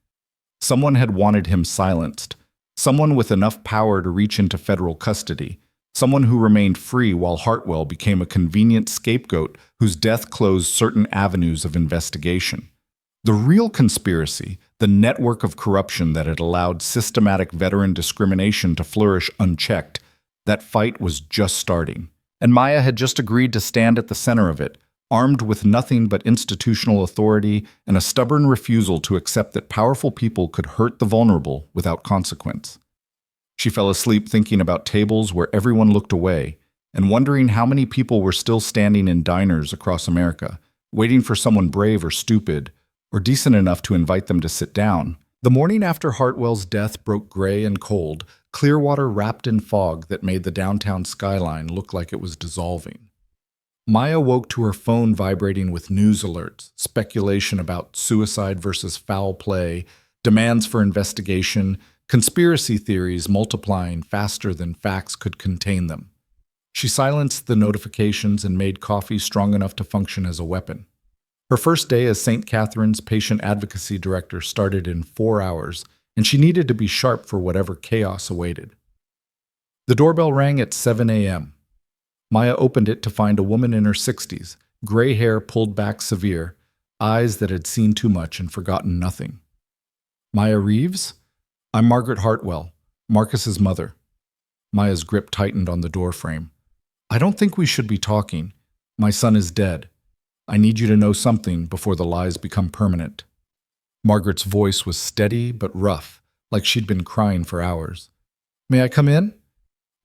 Someone had wanted him silenced. Someone with enough power to reach into federal custody. Someone who remained free while Hartwell became a convenient scapegoat whose death closed certain avenues of investigation. The real conspiracy, the network of corruption that had allowed systematic veteran discrimination to flourish unchecked, that fight was just starting. And Maya had just agreed to stand at the center of it, armed with nothing but institutional authority and a stubborn refusal to accept that powerful people could hurt the vulnerable without consequence. She fell asleep thinking about tables where everyone looked away and wondering how many people were still standing in diners across America, waiting for someone brave or stupid, or decent enough to invite them to sit down. The morning after Hartwell's death broke gray and cold, Clearwater wrapped in fog that made the downtown skyline look like it was dissolving. Maya woke to her phone vibrating with news alerts, speculation about suicide versus foul play, demands for investigation, conspiracy theories multiplying faster than facts could contain them. She silenced the notifications and made coffee strong enough to function as a weapon. Her first day as St. Catherine's patient advocacy director started in 4 hours, and she needed to be sharp for whatever chaos awaited. The doorbell rang at 7 a.m. Maya opened it to find a woman in her 60s, gray hair pulled back severe, eyes that had seen too much and forgotten nothing. Maya Reeves? I'm Margaret Hartwell, Marcus's mother. Maya's grip tightened on the doorframe. I don't think we should be talking. My son is dead. I need you to know something before the lies become permanent. Margaret's voice was steady but rough, like she'd been crying for hours. May I come in?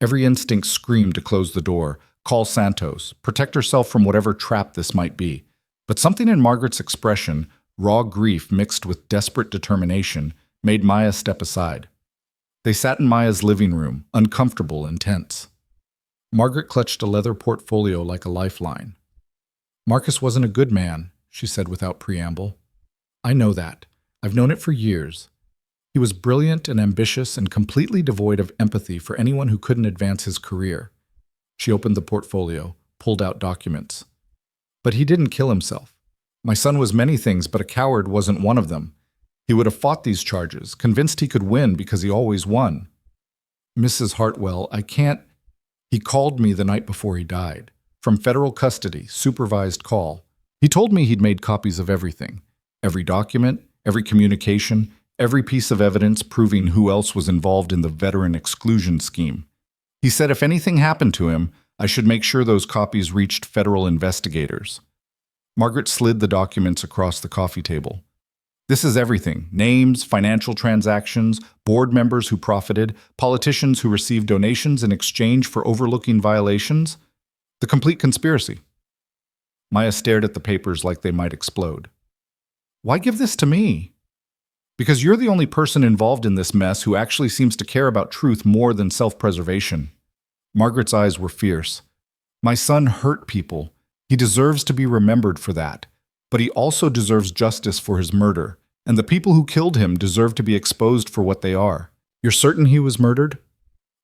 Every instinct screamed to close the door, call Santos, protect herself from whatever trap this might be. But something in Margaret's expression, raw grief mixed with desperate determination, made Maya step aside. They sat in Maya's living room, uncomfortable and tense. Margaret clutched a leather portfolio like a lifeline. Marcus wasn't a good man, she said without preamble. I know that. I've known it for years. He was brilliant and ambitious and completely devoid of empathy for anyone who couldn't advance his career. She opened the portfolio, pulled out documents. But he didn't kill himself. My son was many things, but a coward wasn't one of them. He would have fought these charges, convinced he could win because he always won. Mrs. Hartwell, I can't... He called me the night before he died. From federal custody, supervised call. He told me he'd made copies of everything. Every document, every communication, every piece of evidence proving who else was involved in the veteran exclusion scheme. He said if anything happened to him, I should make sure those copies reached federal investigators. Margaret slid the documents across the coffee table. This is everything: names, financial transactions, board members who profited, politicians who received donations in exchange for overlooking violations. The complete conspiracy. Maya stared at the papers like they might explode. Why give this to me? Because you're the only person involved in this mess who actually seems to care about truth more than self-preservation. Margaret's eyes were fierce. My son hurt people. He deserves to be remembered for that. But he also deserves justice for his murder, and the people who killed him deserve to be exposed for what they are. You're certain he was murdered?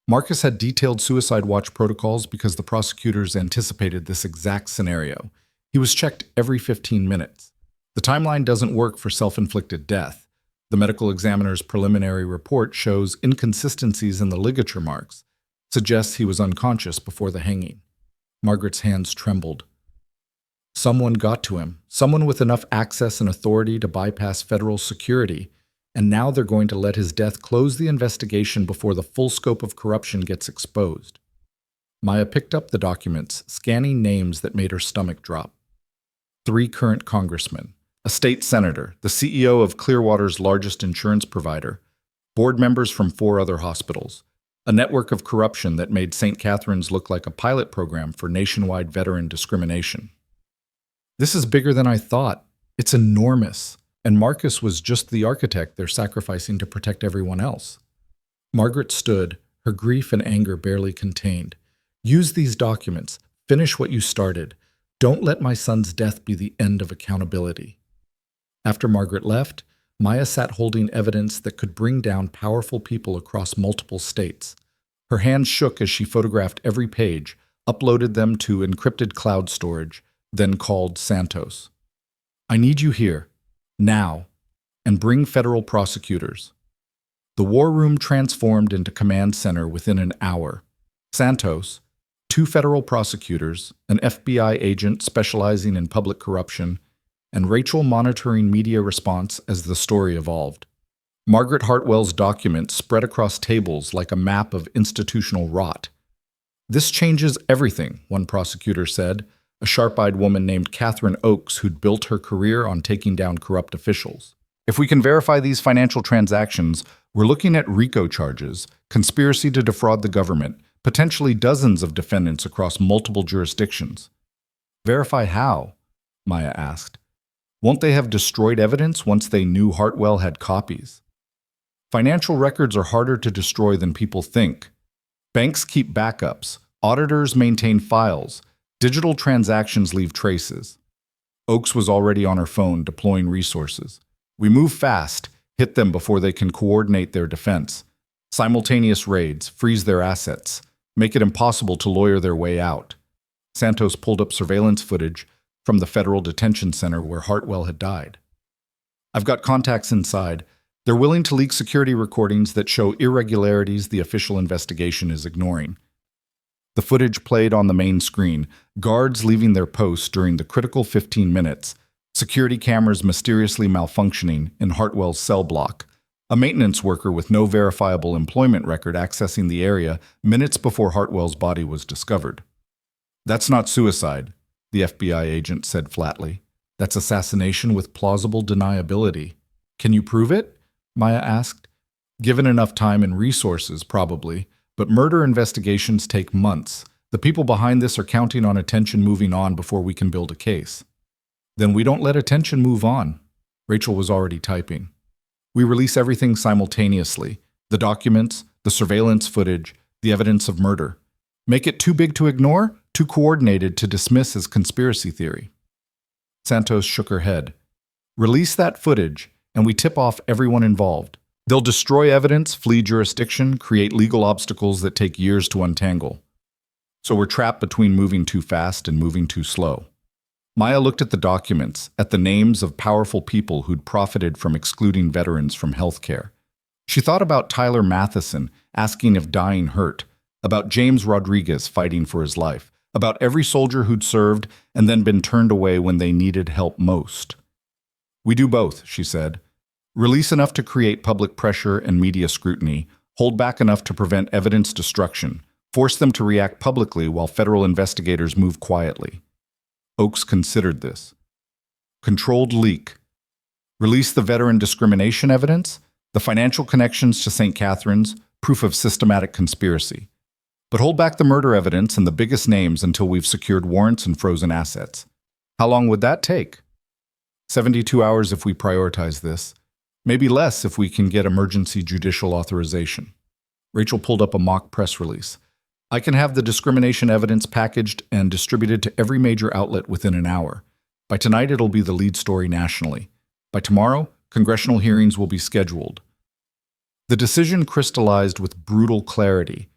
Marcus had detailed suicide watch protocols because the prosecutors anticipated this exact scenario. He was checked every 15 minutes. The timeline doesn't work for self-inflicted death. The medical examiner's preliminary report shows inconsistencies in the ligature marks, suggests he was unconscious before the hanging. Margaret's hands trembled. Someone got to him, someone with enough access and authority to bypass federal security, and now they're going to let his death close the investigation before the full scope of corruption gets exposed. Maya picked up the documents, scanning names that made her stomach drop. 3 current congressmen, a state senator, the CEO of Clearwater's largest insurance provider, board members from 4 other hospitals, a network of corruption that made St. Catherine's look like a pilot program for nationwide veteran discrimination. This is bigger than I thought. It's enormous. And Marcus was just the architect they're sacrificing to protect everyone else. Margaret stood, her grief and anger barely contained. Use these documents. Finish what you started. Don't let my son's death be the end of accountability. After Margaret left, Maya sat holding evidence that could bring down powerful people across multiple states. Her hands shook as she photographed every page, uploaded them to encrypted cloud storage, then called Santos. I need you here, now, and bring federal prosecutors. The war room transformed into command center within an hour. Santos, 2 federal prosecutors, an FBI agent specializing in public corruption, and Rachel monitoring media response as the story evolved. Margaret Hartwell's documents spread across tables like a map of institutional rot. This changes everything, one prosecutor said, a sharp-eyed woman named Catherine Oakes who'd built her career on taking down corrupt officials. If we can verify these financial transactions, we're looking at RICO charges, conspiracy to defraud the government, potentially dozens of defendants across multiple jurisdictions. Verify how? Maya asked. Won't they have destroyed evidence once they knew Hartwell had copies? Financial records are harder to destroy than people think. Banks keep backups, auditors maintain files, digital transactions leave traces. Oakes was already on her phone deploying resources. We move fast, hit them before they can coordinate their defense. Simultaneous raids, freeze their assets, make it impossible to lawyer their way out. Santos pulled up surveillance footage from the federal detention center where Hartwell had died. I've got contacts inside. They're willing to leak security recordings that show irregularities the official investigation is ignoring. The footage played on the main screen, guards leaving their posts during the critical 15 minutes, security cameras mysteriously malfunctioning in Hartwell's cell block, a maintenance worker with no verifiable employment record accessing the area minutes before Hartwell's body was discovered. "That's not suicide," the FBI agent said flatly. "That's assassination with plausible deniability." "Can you prove it?" Maya asked. "Given enough time and resources, probably, but murder investigations take months. The people behind this are counting on attention moving on before we can build a case." "Then we don't let attention move on." Rachel was already typing. "We release everything simultaneously. The documents, the surveillance footage, the evidence of murder. Make it too big to ignore, too coordinated to dismiss as conspiracy theory." Santos shook her head. "Release that footage, and we tip off everyone involved. They'll destroy evidence, flee jurisdiction, create legal obstacles that take years to untangle. So we're trapped between moving too fast and moving too slow." Maya looked at the documents, at the names of powerful people who'd profited from excluding veterans from healthcare. She thought about Tyler Matheson asking if dying hurt, about James Rodriguez fighting for his life, about every soldier who'd served and then been turned away when they needed help most. "We do both," she said. "Release enough to create public pressure and media scrutiny, hold back enough to prevent evidence destruction, force them to react publicly while federal investigators move quietly." Oakes considered this. "Controlled leak. Release the veteran discrimination evidence, the financial connections to St. Catherine's, proof of systematic conspiracy. But hold back the murder evidence and the biggest names until we've secured warrants and frozen assets." "How long would that take?" 72 hours if we prioritize this. Maybe less if we can get emergency judicial authorization." Rachel pulled up a mock press release. "I can have the discrimination evidence packaged and distributed to every major outlet within an hour. By tonight, it'll be the lead story nationally. By tomorrow, congressional hearings will be scheduled." The decision crystallized with brutal clarity.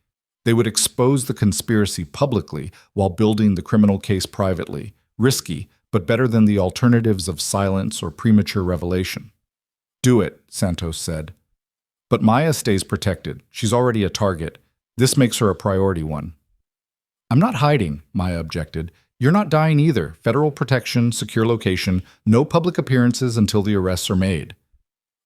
They would expose the conspiracy publicly while building the criminal case privately. Risky, but better than the alternatives of silence or premature revelation. "Do it," Santos said. "But Maya stays protected. She's already a target. This makes her a priority one." "I'm not hiding," Maya objected. "You're not dying either. Federal protection, secure location, no public appearances until the arrests are made."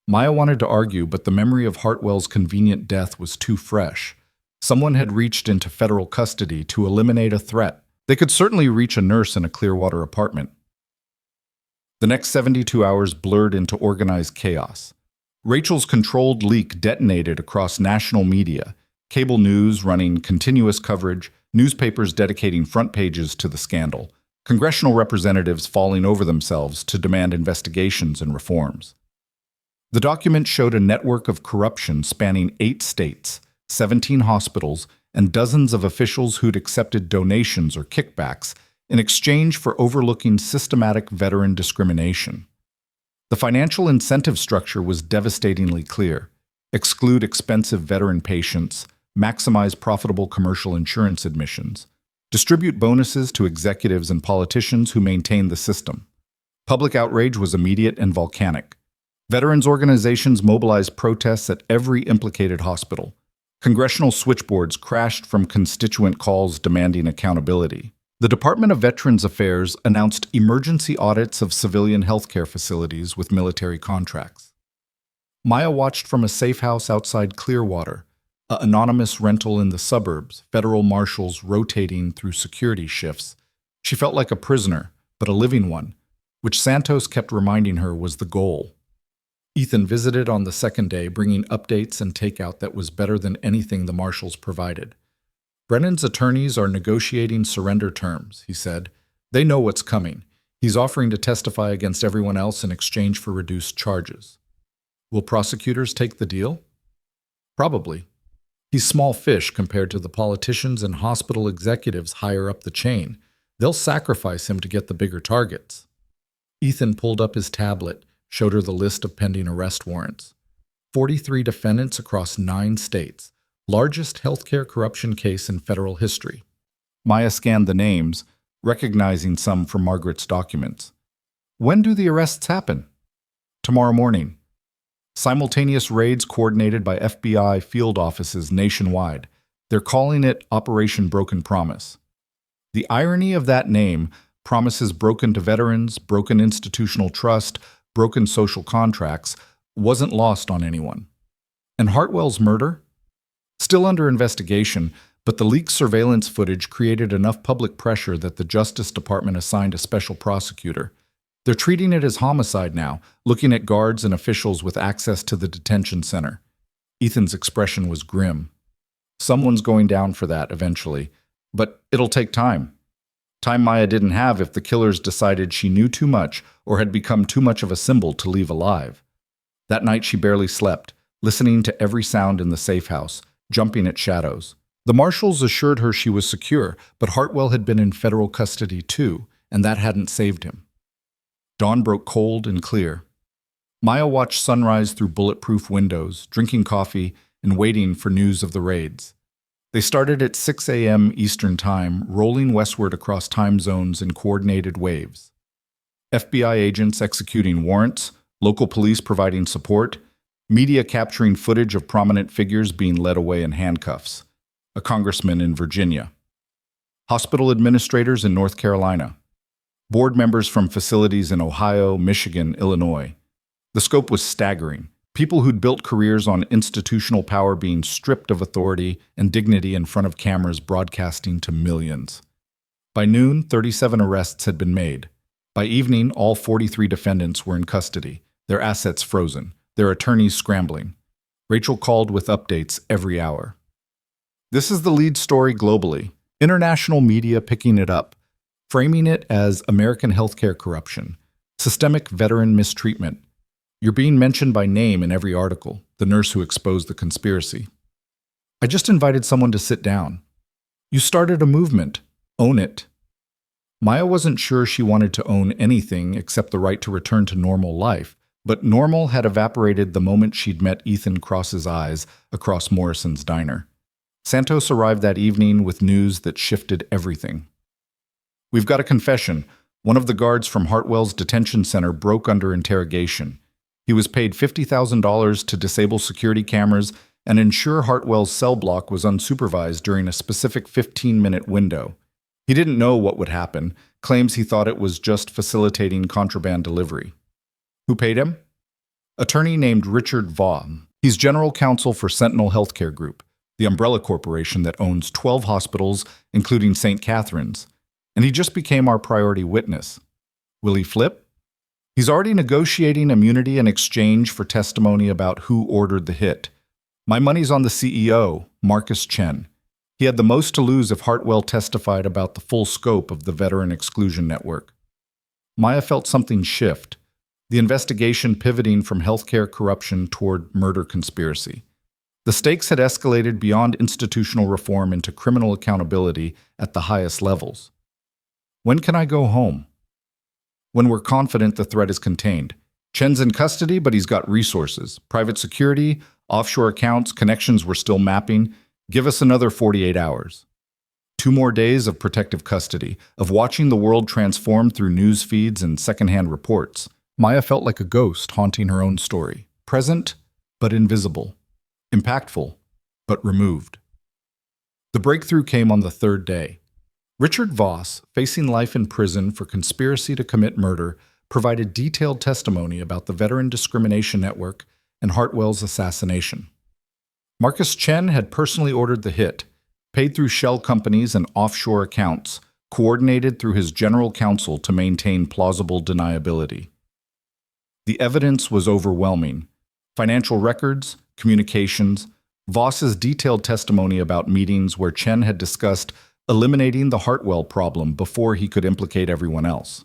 Maya wanted to argue, but the memory of Hartwell's convenient death was too fresh. Someone had reached into federal custody to eliminate a threat. They could certainly reach a nurse in a Clearwater apartment. The next 72 hours blurred into organized chaos. Rachel's controlled leak detonated across national media, cable news running continuous coverage, newspapers dedicating front pages to the scandal, congressional representatives falling over themselves to demand investigations and reforms. The document showed a network of corruption spanning 8 states, 17 hospitals, and dozens of officials who'd accepted donations or kickbacks in exchange for overlooking systematic veteran discrimination. The financial incentive structure was devastatingly clear: exclude expensive veteran patients, maximize profitable commercial insurance admissions, distribute bonuses to executives and politicians who maintain the system. Public outrage was immediate and volcanic. Veterans organizations mobilized protests at every implicated hospital. Congressional switchboards crashed from constituent calls demanding accountability. The Department of Veterans Affairs announced emergency audits of civilian healthcare facilities with military contracts. Maya watched from a safe house outside Clearwater, an anonymous rental in the suburbs, federal marshals rotating through security shifts. She felt like a prisoner, but a living one, which Santos kept reminding her was the goal. Ethan visited on the second day, bringing updates and takeout that was better than anything the marshals provided. "Brennan's attorneys are negotiating surrender terms," he said. "They know what's coming. He's offering to testify against everyone else in exchange for reduced charges." "Will prosecutors take the deal?" "Probably. He's small fish compared to the politicians and hospital executives higher up the chain. They'll sacrifice him to get the bigger targets." Ethan pulled up his tablet, showed her the list of pending arrest warrants. 43 defendants across 9 states. Largest healthcare corruption case in federal history. Maya scanned the names, recognizing some from Margaret's documents. "When do the arrests happen?" "Tomorrow morning." Simultaneous raids coordinated by FBI field offices nationwide. They're calling it Operation Broken Promise. The irony of that name, promises broken to veterans, broken institutional trust, broken social contracts, wasn't lost on anyone. And Hartwell's murder? Still under investigation, but the leaked surveillance footage created enough public pressure that the Justice Department assigned a special prosecutor. They're treating it as homicide now, looking at guards and officials with access to the detention center. Ethan's expression was grim. Someone's going down for that eventually, but it'll take time. Time Maya didn't have if the killers decided she knew too much or had become too much of a symbol to leave alive. That night she barely slept, listening to every sound in the safe house, jumping at shadows. The marshals assured her she was secure, but Hartwell had been in federal custody too, and that hadn't saved him. Dawn broke cold and clear. Maya watched sunrise through bulletproof windows, drinking coffee and waiting for news of the raids. They started at 6 a.m. Eastern Time, rolling westward across time zones in coordinated waves. FBI agents executing warrants, local police providing support, media capturing footage of prominent figures being led away in handcuffs. A congressman in Virginia. Hospital administrators in North Carolina. Board members from facilities in Ohio, Michigan, Illinois. The scope was staggering. People who'd built careers on institutional power being stripped of authority and dignity in front of cameras broadcasting to millions. By noon, 37 arrests had been made. By evening, all 43 defendants were in custody, their assets frozen, their attorneys scrambling. Rachel called with updates every hour. This is the lead story globally. International media picking it up, framing it as American healthcare corruption, systemic veteran mistreatment. You're being mentioned by name in every article, the nurse who exposed the conspiracy. I just invited someone to sit down. You started a movement. Own it. Maya wasn't sure she wanted to own anything except the right to return to normal life, but normal had evaporated the moment she'd met Ethan Cross's eyes across Morrison's diner. Santos arrived that evening with news that shifted everything. We've got a confession. One of the guards from Hartwell's detention center broke under interrogation. He was paid $50,000 to disable security cameras and ensure Hartwell's cell block was unsupervised during a specific 15-minute window. He didn't know what would happen, claims he thought it was just facilitating contraband delivery. Who paid him? Attorney named Richard Vaughan. He's general counsel for Sentinel Healthcare Group, the umbrella corporation that owns 12 hospitals, including St. Catherine's. And he just became our priority witness. Will he flip? He's already negotiating immunity in exchange for testimony about who ordered the hit. My money's on the CEO, Marcus Chen. He had the most to lose if Hartwell testified about the full scope of the Veteran Exclusion Network. Maya felt something shift, the investigation pivoting from healthcare corruption toward murder conspiracy. The stakes had escalated beyond institutional reform into criminal accountability at the highest levels. When can I go home? When we're confident the threat is contained. Chen's in custody, but he's got resources. Private security, offshore accounts, connections we're still mapping. Give us another 48 hours. 2 more days of protective custody, of watching the world transform through news feeds and secondhand reports. Maya felt like a ghost haunting her own story. Present, but invisible. Impactful, but removed. The breakthrough came on the 3rd day. Richard Voss, facing life in prison for conspiracy to commit murder, provided detailed testimony about the Veteran Discrimination Network and Hartwell's assassination. Marcus Chen had personally ordered the hit, paid through shell companies and offshore accounts, coordinated through his general counsel to maintain plausible deniability. The evidence was overwhelming. Financial records, communications, Voss's detailed testimony about meetings where Chen had discussed eliminating the Hartwell problem before he could implicate everyone else.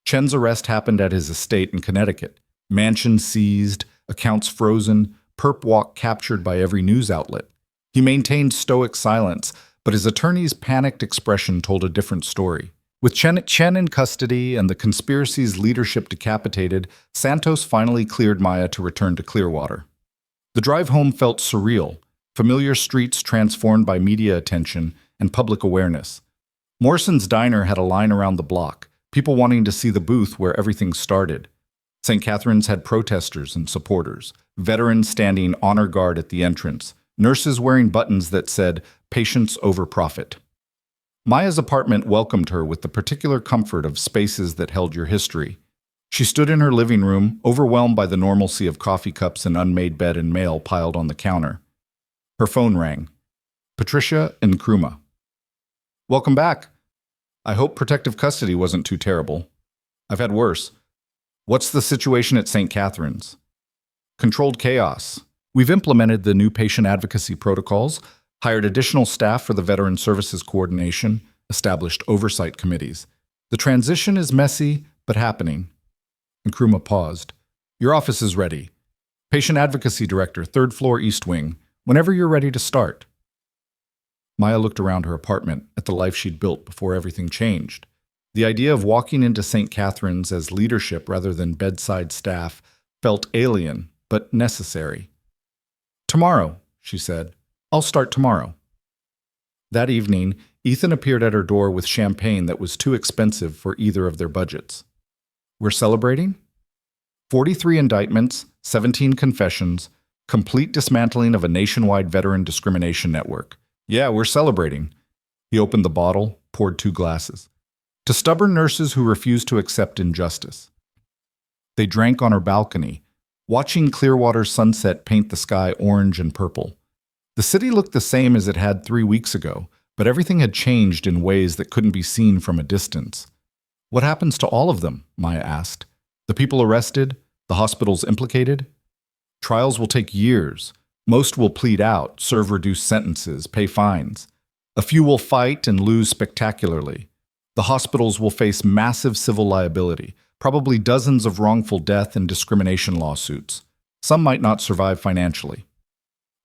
Chen's arrest happened at his estate in Connecticut, mansion seized, accounts frozen, perp walk captured by every news outlet. He maintained stoic silence, but his attorney's panicked expression told a different story. With Chen in custody and the conspiracy's leadership decapitated, Santos finally cleared Maya to return to Clearwater. The drive home felt surreal, familiar streets transformed by media attention and public awareness. Morrison's diner had a line around the block, people wanting to see the booth where everything started. St. Catherine's had protesters and supporters, veterans standing honor guard at the entrance, nurses wearing buttons that said, "Patience over profit." Maya's apartment welcomed her with the particular comfort of spaces that held your history. She stood in her living room, overwhelmed by the normalcy of coffee cups and unmade bed and mail piled on the counter. Her phone rang. Patricia and Nkrumah. "Welcome back. I hope protective custody wasn't too terrible. I've had worse. What's the situation at St. Catherine's?" "Controlled chaos. We've implemented the new patient advocacy protocols, hired additional staff for the Veteran Services Coordination, established oversight committees. The transition is messy, but happening." Nkrumah paused. "Your office is ready. Patient Advocacy Director, 3rd floor East Wing. Whenever you're ready to start." Maya looked around her apartment at the life she'd built before everything changed. The idea of walking into St. Catherine's as leadership rather than bedside staff felt alien, but necessary. "Tomorrow," she said. "I'll start tomorrow." That evening, Ethan appeared at her door with champagne that was too expensive for either of their budgets. "We're celebrating?" 43 indictments, 17 confessions, complete dismantling of a nationwide veteran discrimination network. "Yeah, we're celebrating." He opened the bottle, poured 2 glasses. "To stubborn nurses who refuse to accept injustice." They drank on her balcony, watching Clearwater's sunset paint the sky orange and purple. The city looked the same as it had 3 weeks ago, but everything had changed in ways that couldn't be seen from a distance. "What happens to all of them?" Maya asked. "The people arrested? The hospitals implicated?" "Trials will take years. Most will plead out, serve reduced sentences, pay fines. A few will fight and lose spectacularly. The hospitals will face massive civil liability, probably dozens of wrongful death and discrimination lawsuits. Some might not survive financially."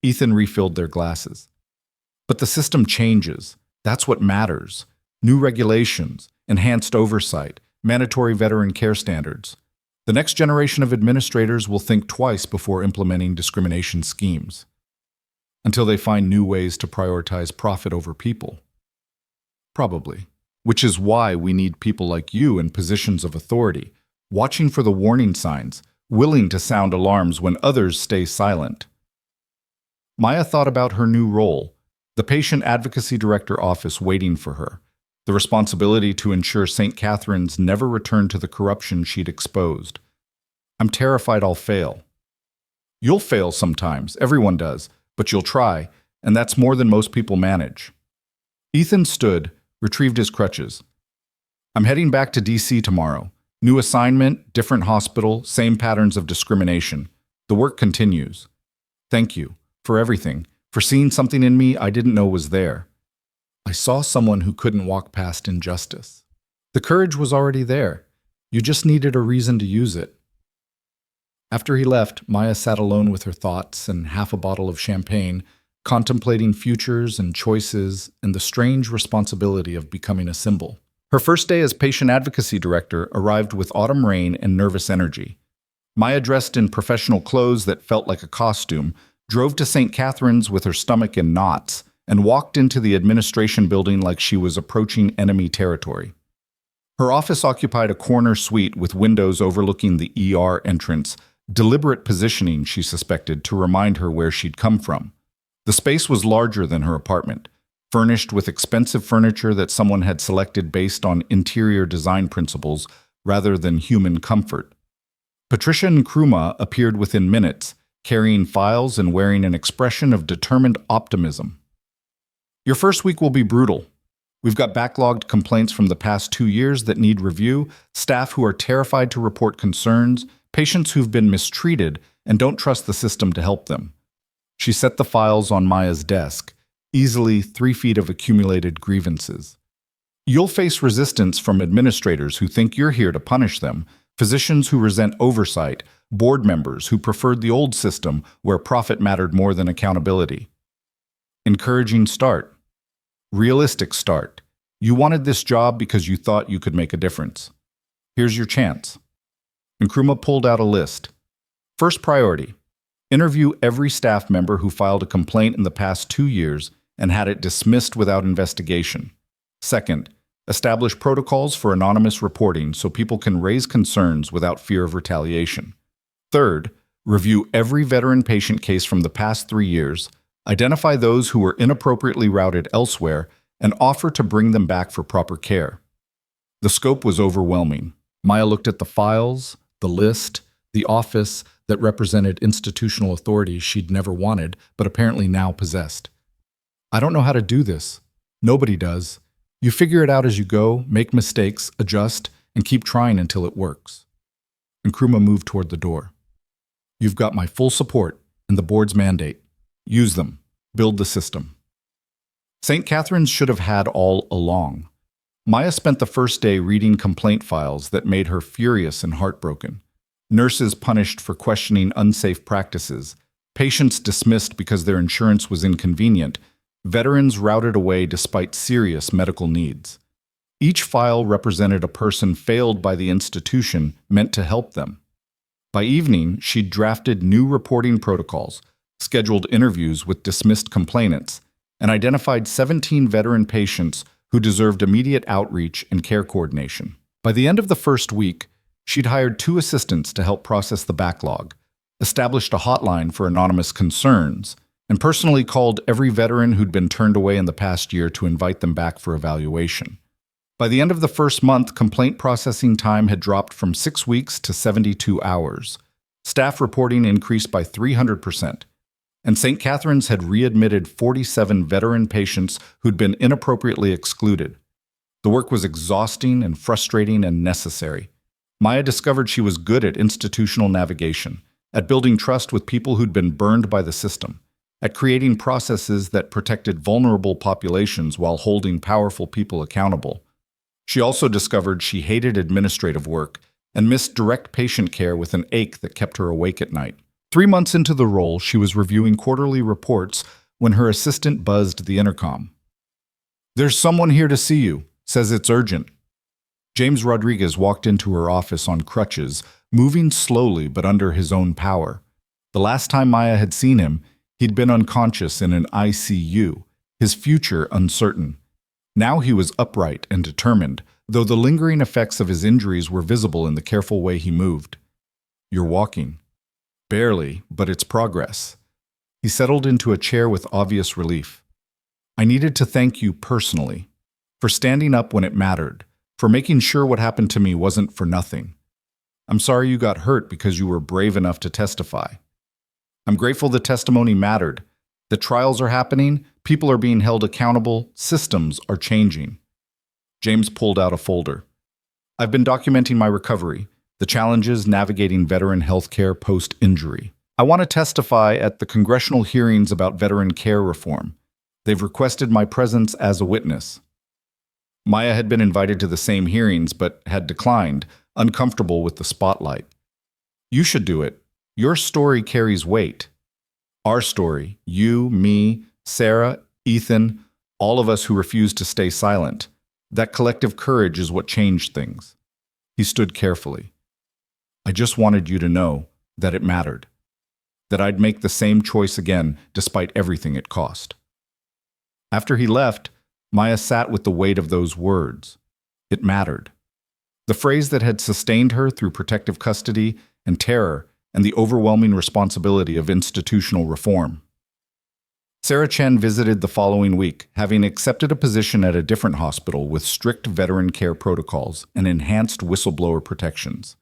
Ethan refilled their glasses. "But the system changes. That's what matters. New regulations, enhanced oversight, mandatory veteran care standards. The next generation of administrators will think twice before implementing discrimination schemes. Until they find new ways to prioritize profit over people. Probably. Which is why we need people like you in positions of authority, watching for the warning signs, willing to sound alarms when others stay silent." Maya thought about her new role, the Patient Advocacy Director office waiting for her, the responsibility to ensure St. Catherine's never returned to the corruption she'd exposed. "I'm terrified I'll fail." "You'll fail sometimes, everyone does, but you'll try, and that's more than most people manage." Ethan stood, retrieved his crutches. "I'm heading back to D.C. tomorrow. New assignment, different hospital, same patterns of discrimination. The work continues. Thank you for everything, for seeing something in me I didn't know was there. I saw someone who couldn't walk past injustice. The courage was already there. You just needed a reason to use it." After he left, Maya sat alone with her thoughts and half a bottle of champagne, contemplating futures and choices and the strange responsibility of becoming a symbol. Her first day as Patient Advocacy Director arrived with autumn rain and nervous energy. Maya, dressed in professional clothes that felt like a costume, drove to St. Catherine's with her stomach in knots and walked into the administration building like she was approaching enemy territory. Her office occupied a corner suite with windows overlooking the ER entrance, deliberate positioning, she suspected, to remind her where she'd come from. The space was larger than her apartment, furnished with expensive furniture that someone had selected based on interior design principles rather than human comfort. Patricia and Nkrumah appeared within minutes, carrying files and wearing an expression of determined optimism. "Your first week will be brutal. We've got backlogged complaints from the past 2 years that need review, staff who are terrified to report concerns, patients who've been mistreated and don't trust the system to help them." She set the files on Maya's desk, easily 3 feet of accumulated grievances. "You'll face resistance from administrators who think you're here to punish them, physicians who resent oversight, board members who preferred the old system where profit mattered more than accountability." Encouraging start. Realistic start. You wanted this job because you thought you could make a difference. Here's your chance. Nkrumah pulled out a list. First priority. Interview every staff member who filed a complaint in the past 2 years and had it dismissed without investigation. Second, Establish protocols for anonymous reporting so people can raise concerns without fear of retaliation. Third, review every veteran patient case from the past 3 years, identify those who were inappropriately routed elsewhere, and offer to bring them back for proper care. The scope was overwhelming. Maya looked at the files, the list, the office that represented institutional authority she'd never wanted, but apparently now possessed. I don't know how to do this. Nobody does. You figure it out as you go, make mistakes, adjust, and keep trying until it works. Nkrumah moved toward the door. You've got my full support and the board's mandate. Use them. Build the system. St. Catherine's should have had all along. Maya spent the first day reading complaint files that made her furious and heartbroken. Nurses punished for questioning unsafe practices, patients dismissed because their insurance was inconvenient, veterans routed away despite serious medical needs. Each file represented a person failed by the institution meant to help them. By evening, she'd drafted new reporting protocols, scheduled interviews with dismissed complainants, and identified 17 veteran patients who deserved immediate outreach and care coordination. By the end of the first week, she'd hired 2 assistants to help process the backlog, established a hotline for anonymous concerns, and personally called every veteran who'd been turned away in the past year to invite them back for evaluation. By the end of the first month, complaint processing time had dropped from 6 weeks to 72 hours. Staff reporting increased by 300%. And St. Catherine's had readmitted 47 veteran patients who'd been inappropriately excluded. The work was exhausting and frustrating and necessary. Maya discovered she was good at institutional navigation, at building trust with people who'd been burned by the system, at creating processes that protected vulnerable populations while holding powerful people accountable. She also discovered she hated administrative work and missed direct patient care with an ache that kept her awake at night. 3 months into the role, she was reviewing quarterly reports when her assistant buzzed the intercom. "There's someone here to see you. Says it's urgent." James Rodriguez walked into her office on crutches, moving slowly but under his own power. The last time Maya had seen him, he'd been unconscious in an ICU, his future uncertain. Now he was upright and determined, though the lingering effects of his injuries were visible in the careful way he moved. "You're walking." "Barely, but it's progress." He settled into a chair with obvious relief. "I needed to thank you personally, for standing up when it mattered, for making sure what happened to me wasn't for nothing. I'm sorry you got hurt because you were brave enough to testify. I'm grateful the testimony mattered. The trials are happening, people are being held accountable, systems are changing." James pulled out a folder. "I've been documenting my recovery, the challenges navigating veteran health care post-injury. I want to testify at the congressional hearings about veteran care reform. They've requested my presence as a witness." Maya had been invited to the same hearings but had declined, uncomfortable with the spotlight. "You should do it. Your story carries weight." Our story, you, me, Sarah, Ethan, all of us who refused to stay silent. That collective courage is what changed things. He stood carefully. "I just wanted you to know that it mattered, that I'd make the same choice again despite everything it cost." After he left, Maya sat with the weight of those words. It mattered. The phrase that had sustained her through protective custody and terror and the overwhelming responsibility of institutional reform. Sarah Chen visited the following week, having accepted a position at a different hospital with strict veteran care protocols and enhanced whistleblower protections.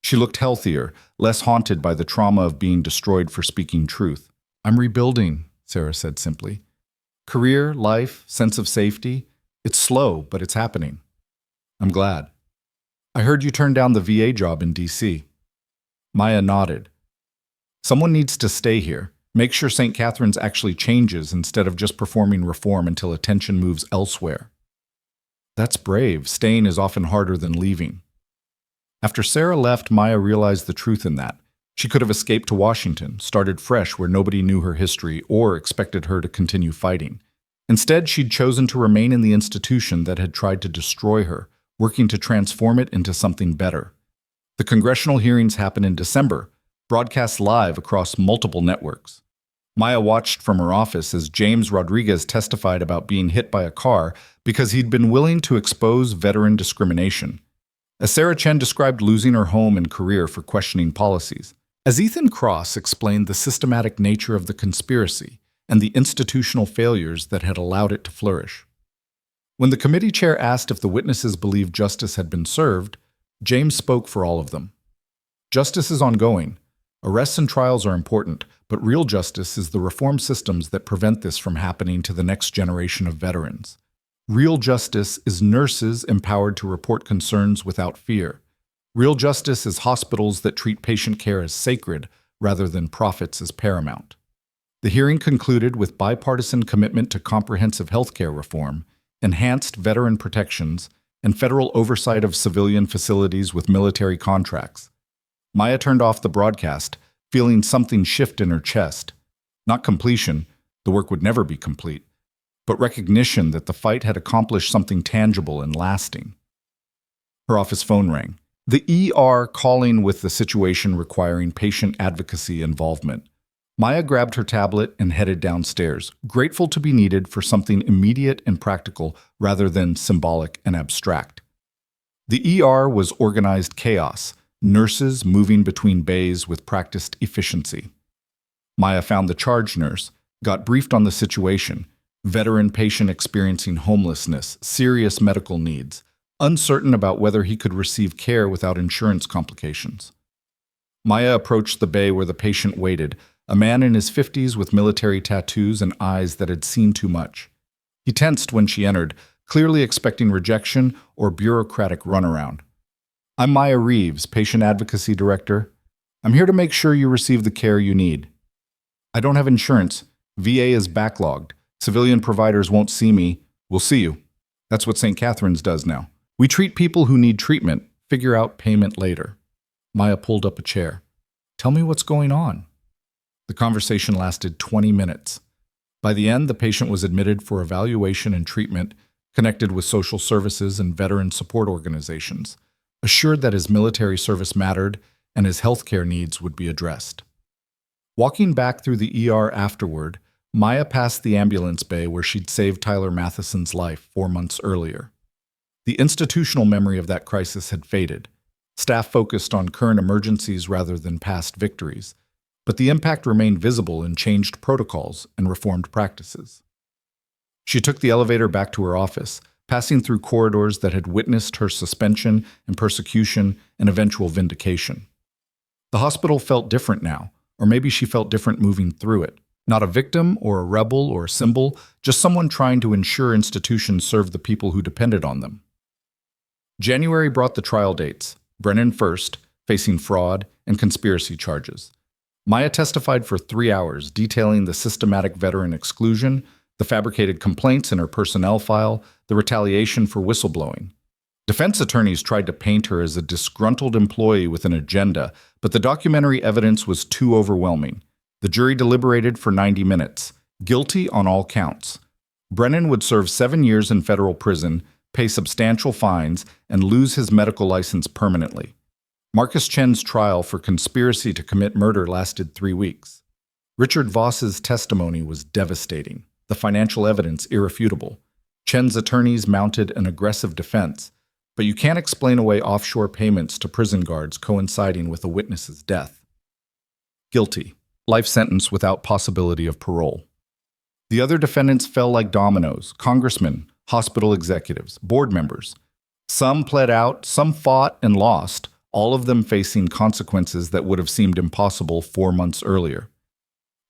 She looked healthier, less haunted by the trauma of being destroyed for speaking truth. "I'm rebuilding," Sarah said simply. "Career, life, sense of safety. It's slow, but it's happening. I'm glad. I heard you turned down the VA job in DC. Maya nodded. "Someone needs to stay here. Make sure St. Catherine's actually changes instead of just performing reform until attention moves elsewhere." That's brave. Staying is often harder than leaving. After Sarah left, Maya realized the truth in that. She could have escaped to Washington, started fresh where nobody knew her history or expected her to continue fighting. Instead, she'd chosen to remain in the institution that had tried to destroy her, working to transform it into something better. The congressional hearings happened in December, broadcast live across multiple networks. Maya watched from her office as James Rodriguez testified about being hit by a car because he'd been willing to expose veteran discrimination. As Sarah Chen described losing her home and career for questioning policies. As Ethan Cross explained the systematic nature of the conspiracy and the institutional failures that had allowed it to flourish. When the committee chair asked if the witnesses believed justice had been served, James spoke for all of them. Justice is ongoing. Arrests and trials are important, but real justice is the reform systems that prevent this from happening to the next generation of veterans. Real justice is nurses empowered to report concerns without fear. Real justice is hospitals that treat patient care as sacred rather than profits as paramount. The hearing concluded with bipartisan commitment to comprehensive healthcare reform, enhanced veteran protections, and federal oversight of civilian facilities with military contracts. Maya turned off the broadcast, feeling something shift in her chest. Not completion, the work would never be complete, but recognition that the fight had accomplished something tangible and lasting. Her office phone rang. The ER calling with the situation requiring patient advocacy involvement. Maya grabbed her tablet and headed downstairs, grateful to be needed for something immediate and practical rather than symbolic and abstract. The ER was organized chaos, nurses moving between bays with practiced efficiency. Maya found the charge nurse, got briefed on the situation, veteran patient experiencing homelessness, serious medical needs, uncertain about whether he could receive care without insurance complications. Maya approached the bay where the patient waited, a man in his 50s with military tattoos and eyes that had seen too much. He tensed when she entered, clearly expecting rejection or bureaucratic runaround. "I'm Maya Reeves, Patient Advocacy Director. I'm here to make sure you receive the care you need." "I don't have insurance. VA is backlogged. Civilian providers won't see me. We'll see you." That's what St. Catherine's does now. "We treat people who need treatment, figure out payment later." Maya pulled up a chair. "Tell me what's going on." The conversation lasted 20 minutes. By the end, the patient was admitted for evaluation and treatment, connected with social services and veteran support organizations, assured that his military service mattered and his healthcare needs would be addressed. Walking back through the ER afterward, Maya passed the ambulance bay where she'd saved Tyler Matheson's life 4 months earlier. The institutional memory of that crisis had faded. Staff focused on current emergencies rather than past victories, but the impact remained visible in changed protocols and reformed practices. She took the elevator back to her office, passing through corridors that had witnessed her suspension and persecution and eventual vindication. The hospital felt different now, or maybe she felt different moving through it. Not a victim or a rebel or a symbol, just someone trying to ensure institutions served the people who depended on them. January brought the trial dates, Brennan first, facing fraud and conspiracy charges. Maya testified for 3 hours, detailing the systematic veteran exclusion, the fabricated complaints in her personnel file, the retaliation for whistleblowing. Defense attorneys tried to paint her as a disgruntled employee with an agenda, but the documentary evidence was too overwhelming. The jury deliberated for 90 minutes, guilty on all counts. Brennan would serve 7 years in federal prison, pay substantial fines, and lose his medical license permanently. Marcus Chen's trial for conspiracy to commit murder lasted 3 weeks. Richard Voss's testimony was devastating, the financial evidence irrefutable. Chen's attorneys mounted an aggressive defense, but you can't explain away offshore payments to prison guards coinciding with a witness's death. Guilty. Life sentence without possibility of parole. The other defendants fell like dominoes: congressmen, hospital executives, board members. Some pled out, some fought and lost, all of them facing consequences that would have seemed impossible 4 months earlier.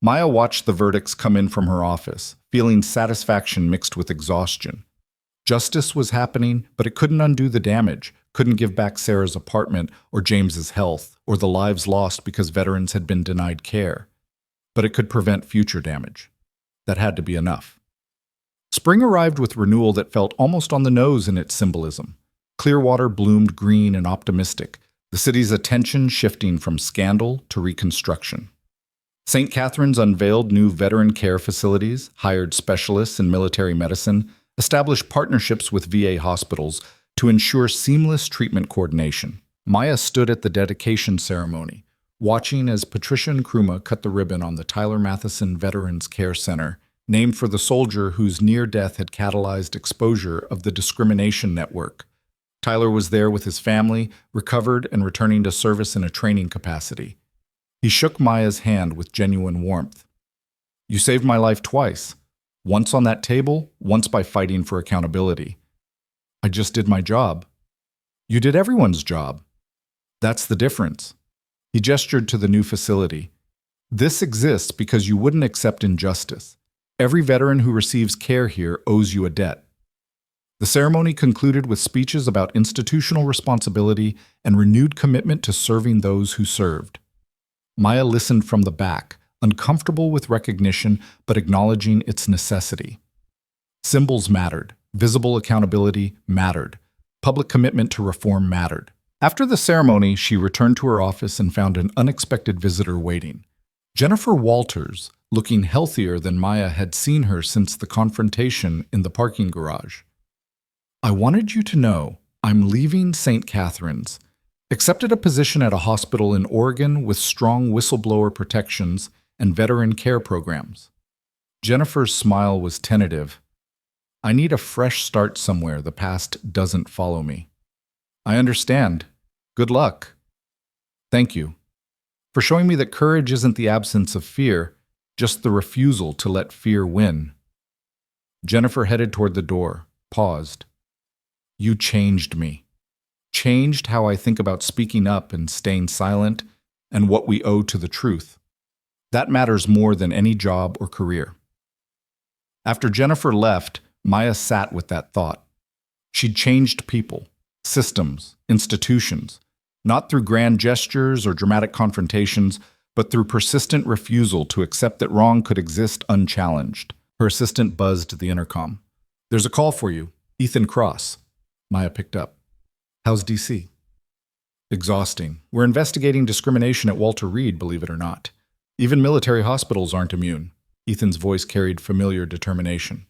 Maya watched the verdicts come in from her office, feeling satisfaction mixed with exhaustion. Justice was happening, but it couldn't undo the damage, couldn't give back Sarah's apartment or James's health, or the lives lost because veterans had been denied care. But it could prevent future damage. That had to be enough. Spring arrived with renewal that felt almost on the nose in its symbolism. Clearwater bloomed green and optimistic, the city's attention shifting from scandal to reconstruction. St. Catherine's unveiled new veteran care facilities, hired specialists in military medicine, established partnerships with VA hospitals to ensure seamless treatment coordination. Maya stood at the dedication ceremony, watching as Patricia Nkrumah cut the ribbon on the Tyler Matheson Veterans Care Center, named for the soldier whose near death had catalyzed exposure of the discrimination network. Tyler was there with his family, recovered and returning to service in a training capacity. He shook Maya's hand with genuine warmth. "You saved my life twice. Once on that table, once by fighting for accountability. I just did my job." "You did everyone's job. That's the difference." He gestured to the new facility. "This exists because you wouldn't accept injustice. Every veteran who receives care here owes you a debt." The ceremony concluded with speeches about institutional responsibility and renewed commitment to serving those who served. Maya listened from the back, uncomfortable with recognition but acknowledging its necessity. Symbols mattered. Visible accountability mattered. Public commitment to reform mattered. After the ceremony, she returned to her office and found an unexpected visitor waiting. Jennifer Walters, looking healthier than Maya had seen her since the confrontation in the parking garage. "I wanted you to know I'm leaving St. Catherine's. Accepted a position at a hospital in Oregon with strong whistleblower protections and veteran care programs." Jennifer's smile was tentative. "I need a fresh start somewhere the past doesn't follow me." "I understand. Good luck." "Thank you for showing me that courage isn't the absence of fear, just the refusal to let fear win." Jennifer headed toward the door, paused. "You changed me. Changed how I think about speaking up and staying silent and what we owe to the truth. That matters more than any job or career." After Jennifer left, Maya sat with that thought. She'd changed people, systems, institutions, not through grand gestures or dramatic confrontations, but through persistent refusal to accept that wrong could exist unchallenged. Her assistant buzzed the intercom. "There's a call for you. Ethan Cross." Maya picked up. "How's DC?" "Exhausting. We're investigating discrimination at Walter Reed, believe it or not. Even military hospitals aren't immune." Ethan's voice carried familiar determination.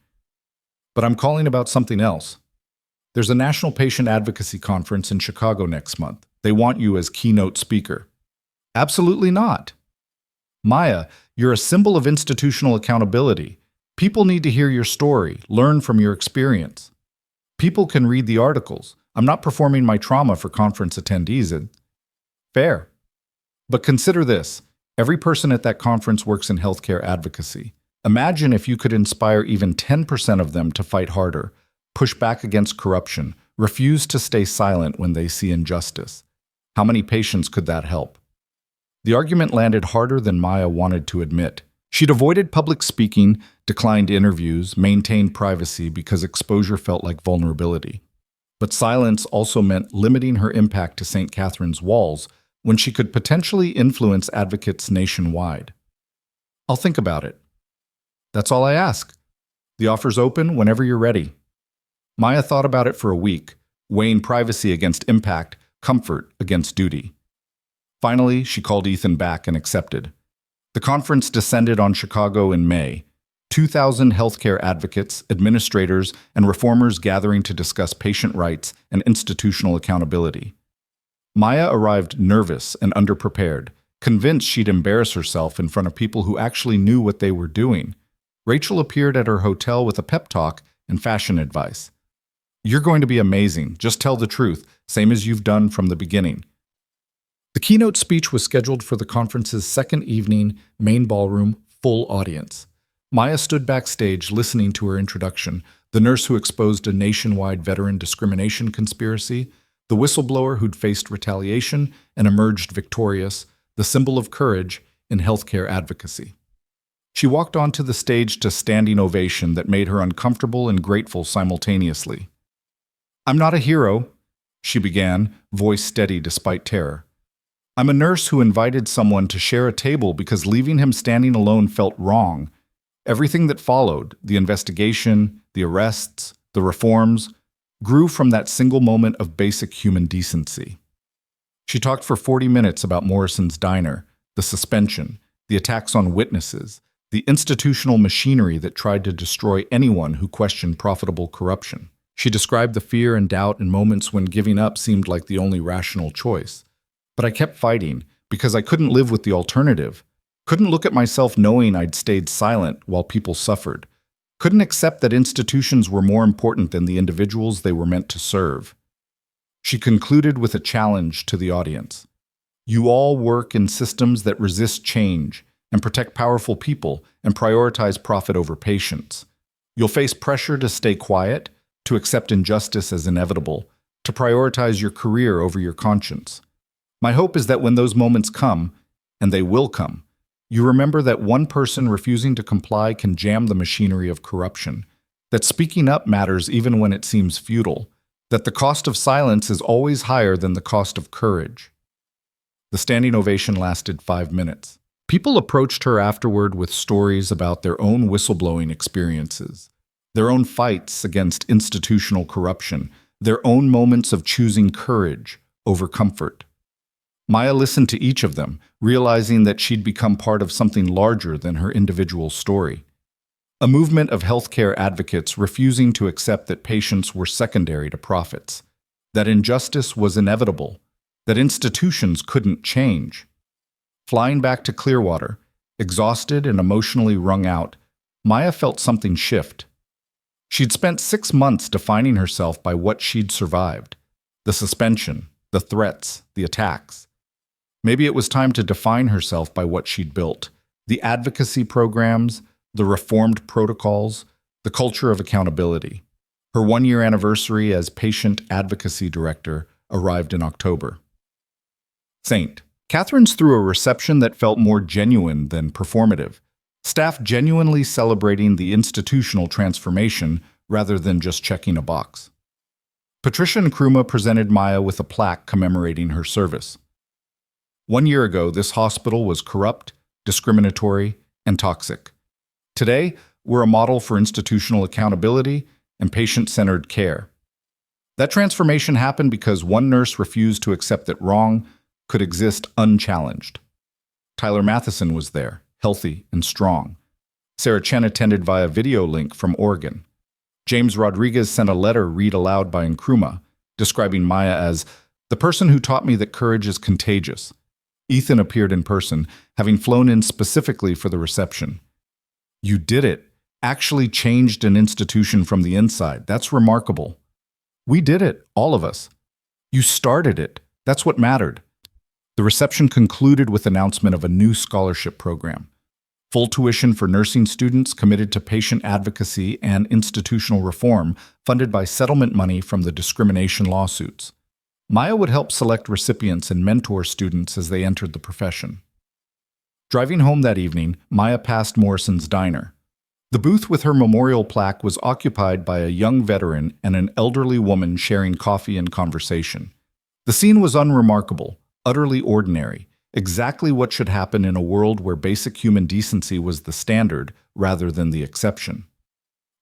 "But I'm calling about something else. There's a National Patient Advocacy Conference in Chicago next month. They want you as keynote speaker." "Absolutely not." "Maya, you're a symbol of institutional accountability. People need to hear your story, learn from your experience. People can read the articles. I'm not performing my trauma for conference attendees." "Fair. But consider this. Every person at that conference works in healthcare advocacy. Imagine if you could inspire even 10% of them to fight harder, push back against corruption, refuse to stay silent when they see injustice. How many patients could that help?" The argument landed harder than Maya wanted to admit. She'd avoided public speaking, declined interviews, maintained privacy because exposure felt like vulnerability. But silence also meant limiting her impact to St. Catherine's walls when she could potentially influence advocates nationwide. "I'll think about it." "That's all I ask. The offer's open whenever you're ready." Maya thought about it for a week, weighing privacy against impact, comfort against duty. Finally, she called Ethan back and accepted. The conference descended on Chicago in May. 2,000 healthcare advocates, administrators, and reformers gathering to discuss patient rights and institutional accountability. Maya arrived nervous and underprepared, convinced she'd embarrass herself in front of people who actually knew what they were doing. Rachel appeared at her hotel with a pep talk and fashion advice. "You're going to be amazing. Just tell the truth, same as you've done from the beginning." The keynote speech was scheduled for the conference's second evening, main ballroom, full audience. Maya stood backstage listening to her introduction, the nurse who exposed a nationwide veteran discrimination conspiracy, the whistleblower who'd faced retaliation and emerged victorious, the symbol of courage in healthcare advocacy. She walked onto the stage to standing ovation that made her uncomfortable and grateful simultaneously. "I'm not a hero," she began, voice steady despite terror. "I'm a nurse who invited someone to share a table because leaving him standing alone felt wrong. Everything that followed, the investigation, the arrests, the reforms, grew from that single moment of basic human decency." She talked for 40 minutes about Morrison's Diner, the suspension, the attacks on witnesses, the institutional machinery that tried to destroy anyone who questioned profitable corruption. She described the fear and doubt in moments when giving up seemed like the only rational choice. "But I kept fighting because I couldn't live with the alternative. Couldn't look at myself knowing I'd stayed silent while people suffered. Couldn't accept that institutions were more important than the individuals they were meant to serve. She concluded with a challenge to the audience. You all work in systems that resist change and protect powerful people and prioritize profit over patience. You'll face pressure to stay quiet, to accept injustice as inevitable, to prioritize your career over your conscience. My hope is that when those moments come, and they will come, you remember that one person refusing to comply can jam the machinery of corruption, that speaking up matters even when it seems futile, that the cost of silence is always higher than the cost of courage. The standing ovation lasted 5 minutes. People approached her afterward with stories about their own whistleblowing experiences, their own fights against institutional corruption, their own moments of choosing courage over comfort. Maya listened to each of them, realizing that she'd become part of something larger than her individual story. A movement of healthcare advocates refusing to accept that patients were secondary to profits, that injustice was inevitable, that institutions couldn't change. Flying back to Clearwater, exhausted and emotionally wrung out, Maya felt something shift. She'd spent 6 months defining herself by what she'd survived: the suspension, the threats, the attacks. Maybe it was time to define herself by what she'd built: the advocacy programs, the reformed protocols, the culture of accountability. Her 1-year anniversary as patient advocacy director arrived in October. St. Catherine's threw a reception that felt more genuine than performative, staff genuinely celebrating the institutional transformation rather than just checking a box. Patricia Nkrumah presented Maya with a plaque commemorating her service. 1 year ago, this hospital was corrupt, discriminatory, and toxic. Today, we're a model for institutional accountability and patient-centered care. That transformation happened because one nurse refused to accept that wrong could exist unchallenged. Tyler Matheson was there, healthy and strong. Sarah Chen attended via video link from Oregon. James Rodriguez sent a letter read aloud by Nkrumah, describing Maya as the person who taught me that courage is contagious. Ethan appeared in person, having flown in specifically for the reception. You did it. Actually changed an institution from the inside. That's remarkable. We did it, all of us. You started it. That's what mattered. The reception concluded with announcement of a new scholarship program. Full tuition for nursing students committed to patient advocacy and institutional reform, funded by settlement money from the discrimination lawsuits. Maya would help select recipients and mentor students as they entered the profession. Driving home that evening, Maya passed Morrison's Diner. The booth with her memorial plaque was occupied by a young veteran and an elderly woman sharing coffee and conversation. The scene was unremarkable, utterly ordinary, exactly what should happen in a world where basic human decency was the standard rather than the exception.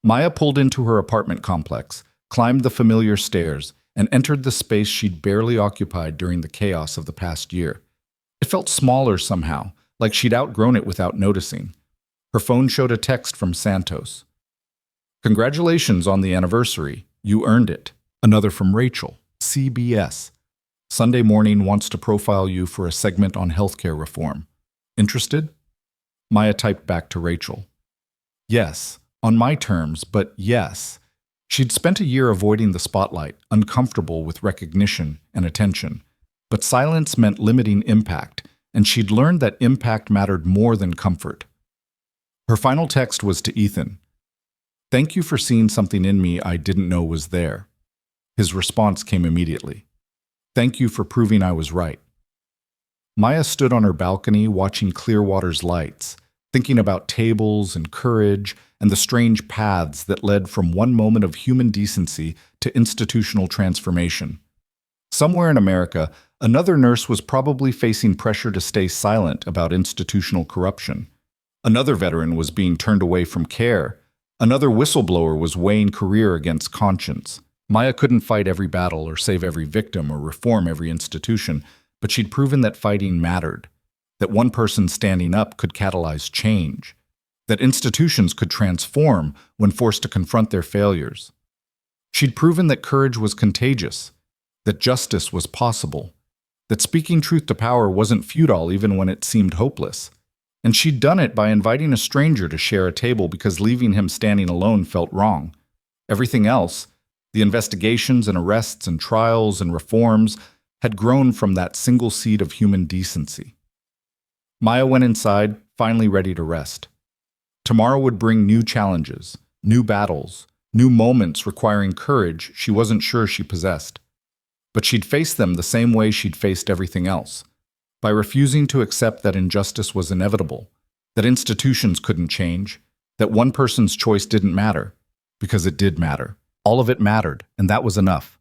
Maya pulled into her apartment complex, climbed the familiar stairs, and entered the space she'd barely occupied during the chaos of the past year. It felt smaller somehow, like she'd outgrown it without noticing. Her phone showed a text from Santos. Congratulations on the anniversary. You earned it. Another from Rachel, CBS. Sunday Morning wants to profile you for a segment on healthcare reform. Interested? Maya typed back to Rachel. Yes, on my terms, but yes. She'd spent a year avoiding the spotlight, uncomfortable with recognition and attention. But silence meant limiting impact, and she'd learned that impact mattered more than comfort. Her final text was to Ethan. Thank you for seeing something in me I didn't know was there. His response came immediately. Thank you for proving I was right. Maya stood on her balcony watching Clearwater's lights, thinking about tables and courage and the strange paths that led from one moment of human decency to institutional transformation. Somewhere in America, another nurse was probably facing pressure to stay silent about institutional corruption. Another veteran was being turned away from care. Another whistleblower was weighing career against conscience. Maya couldn't fight every battle or save every victim or reform every institution, but she'd proven that fighting mattered, that one person standing up could catalyze change, that institutions could transform when forced to confront their failures. She'd proven that courage was contagious, that justice was possible, that speaking truth to power wasn't futile even when it seemed hopeless. And she'd done it by inviting a stranger to share a table because leaving him standing alone felt wrong. Everything else, the investigations and arrests and trials and reforms, had grown from that single seed of human decency. Maya went inside, finally ready to rest. Tomorrow would bring new challenges, new battles, new moments requiring courage she wasn't sure she possessed. But she'd face them the same way she'd faced everything else, by refusing to accept that injustice was inevitable, that institutions couldn't change, that one person's choice didn't matter, because it did matter. All of it mattered, and that was enough.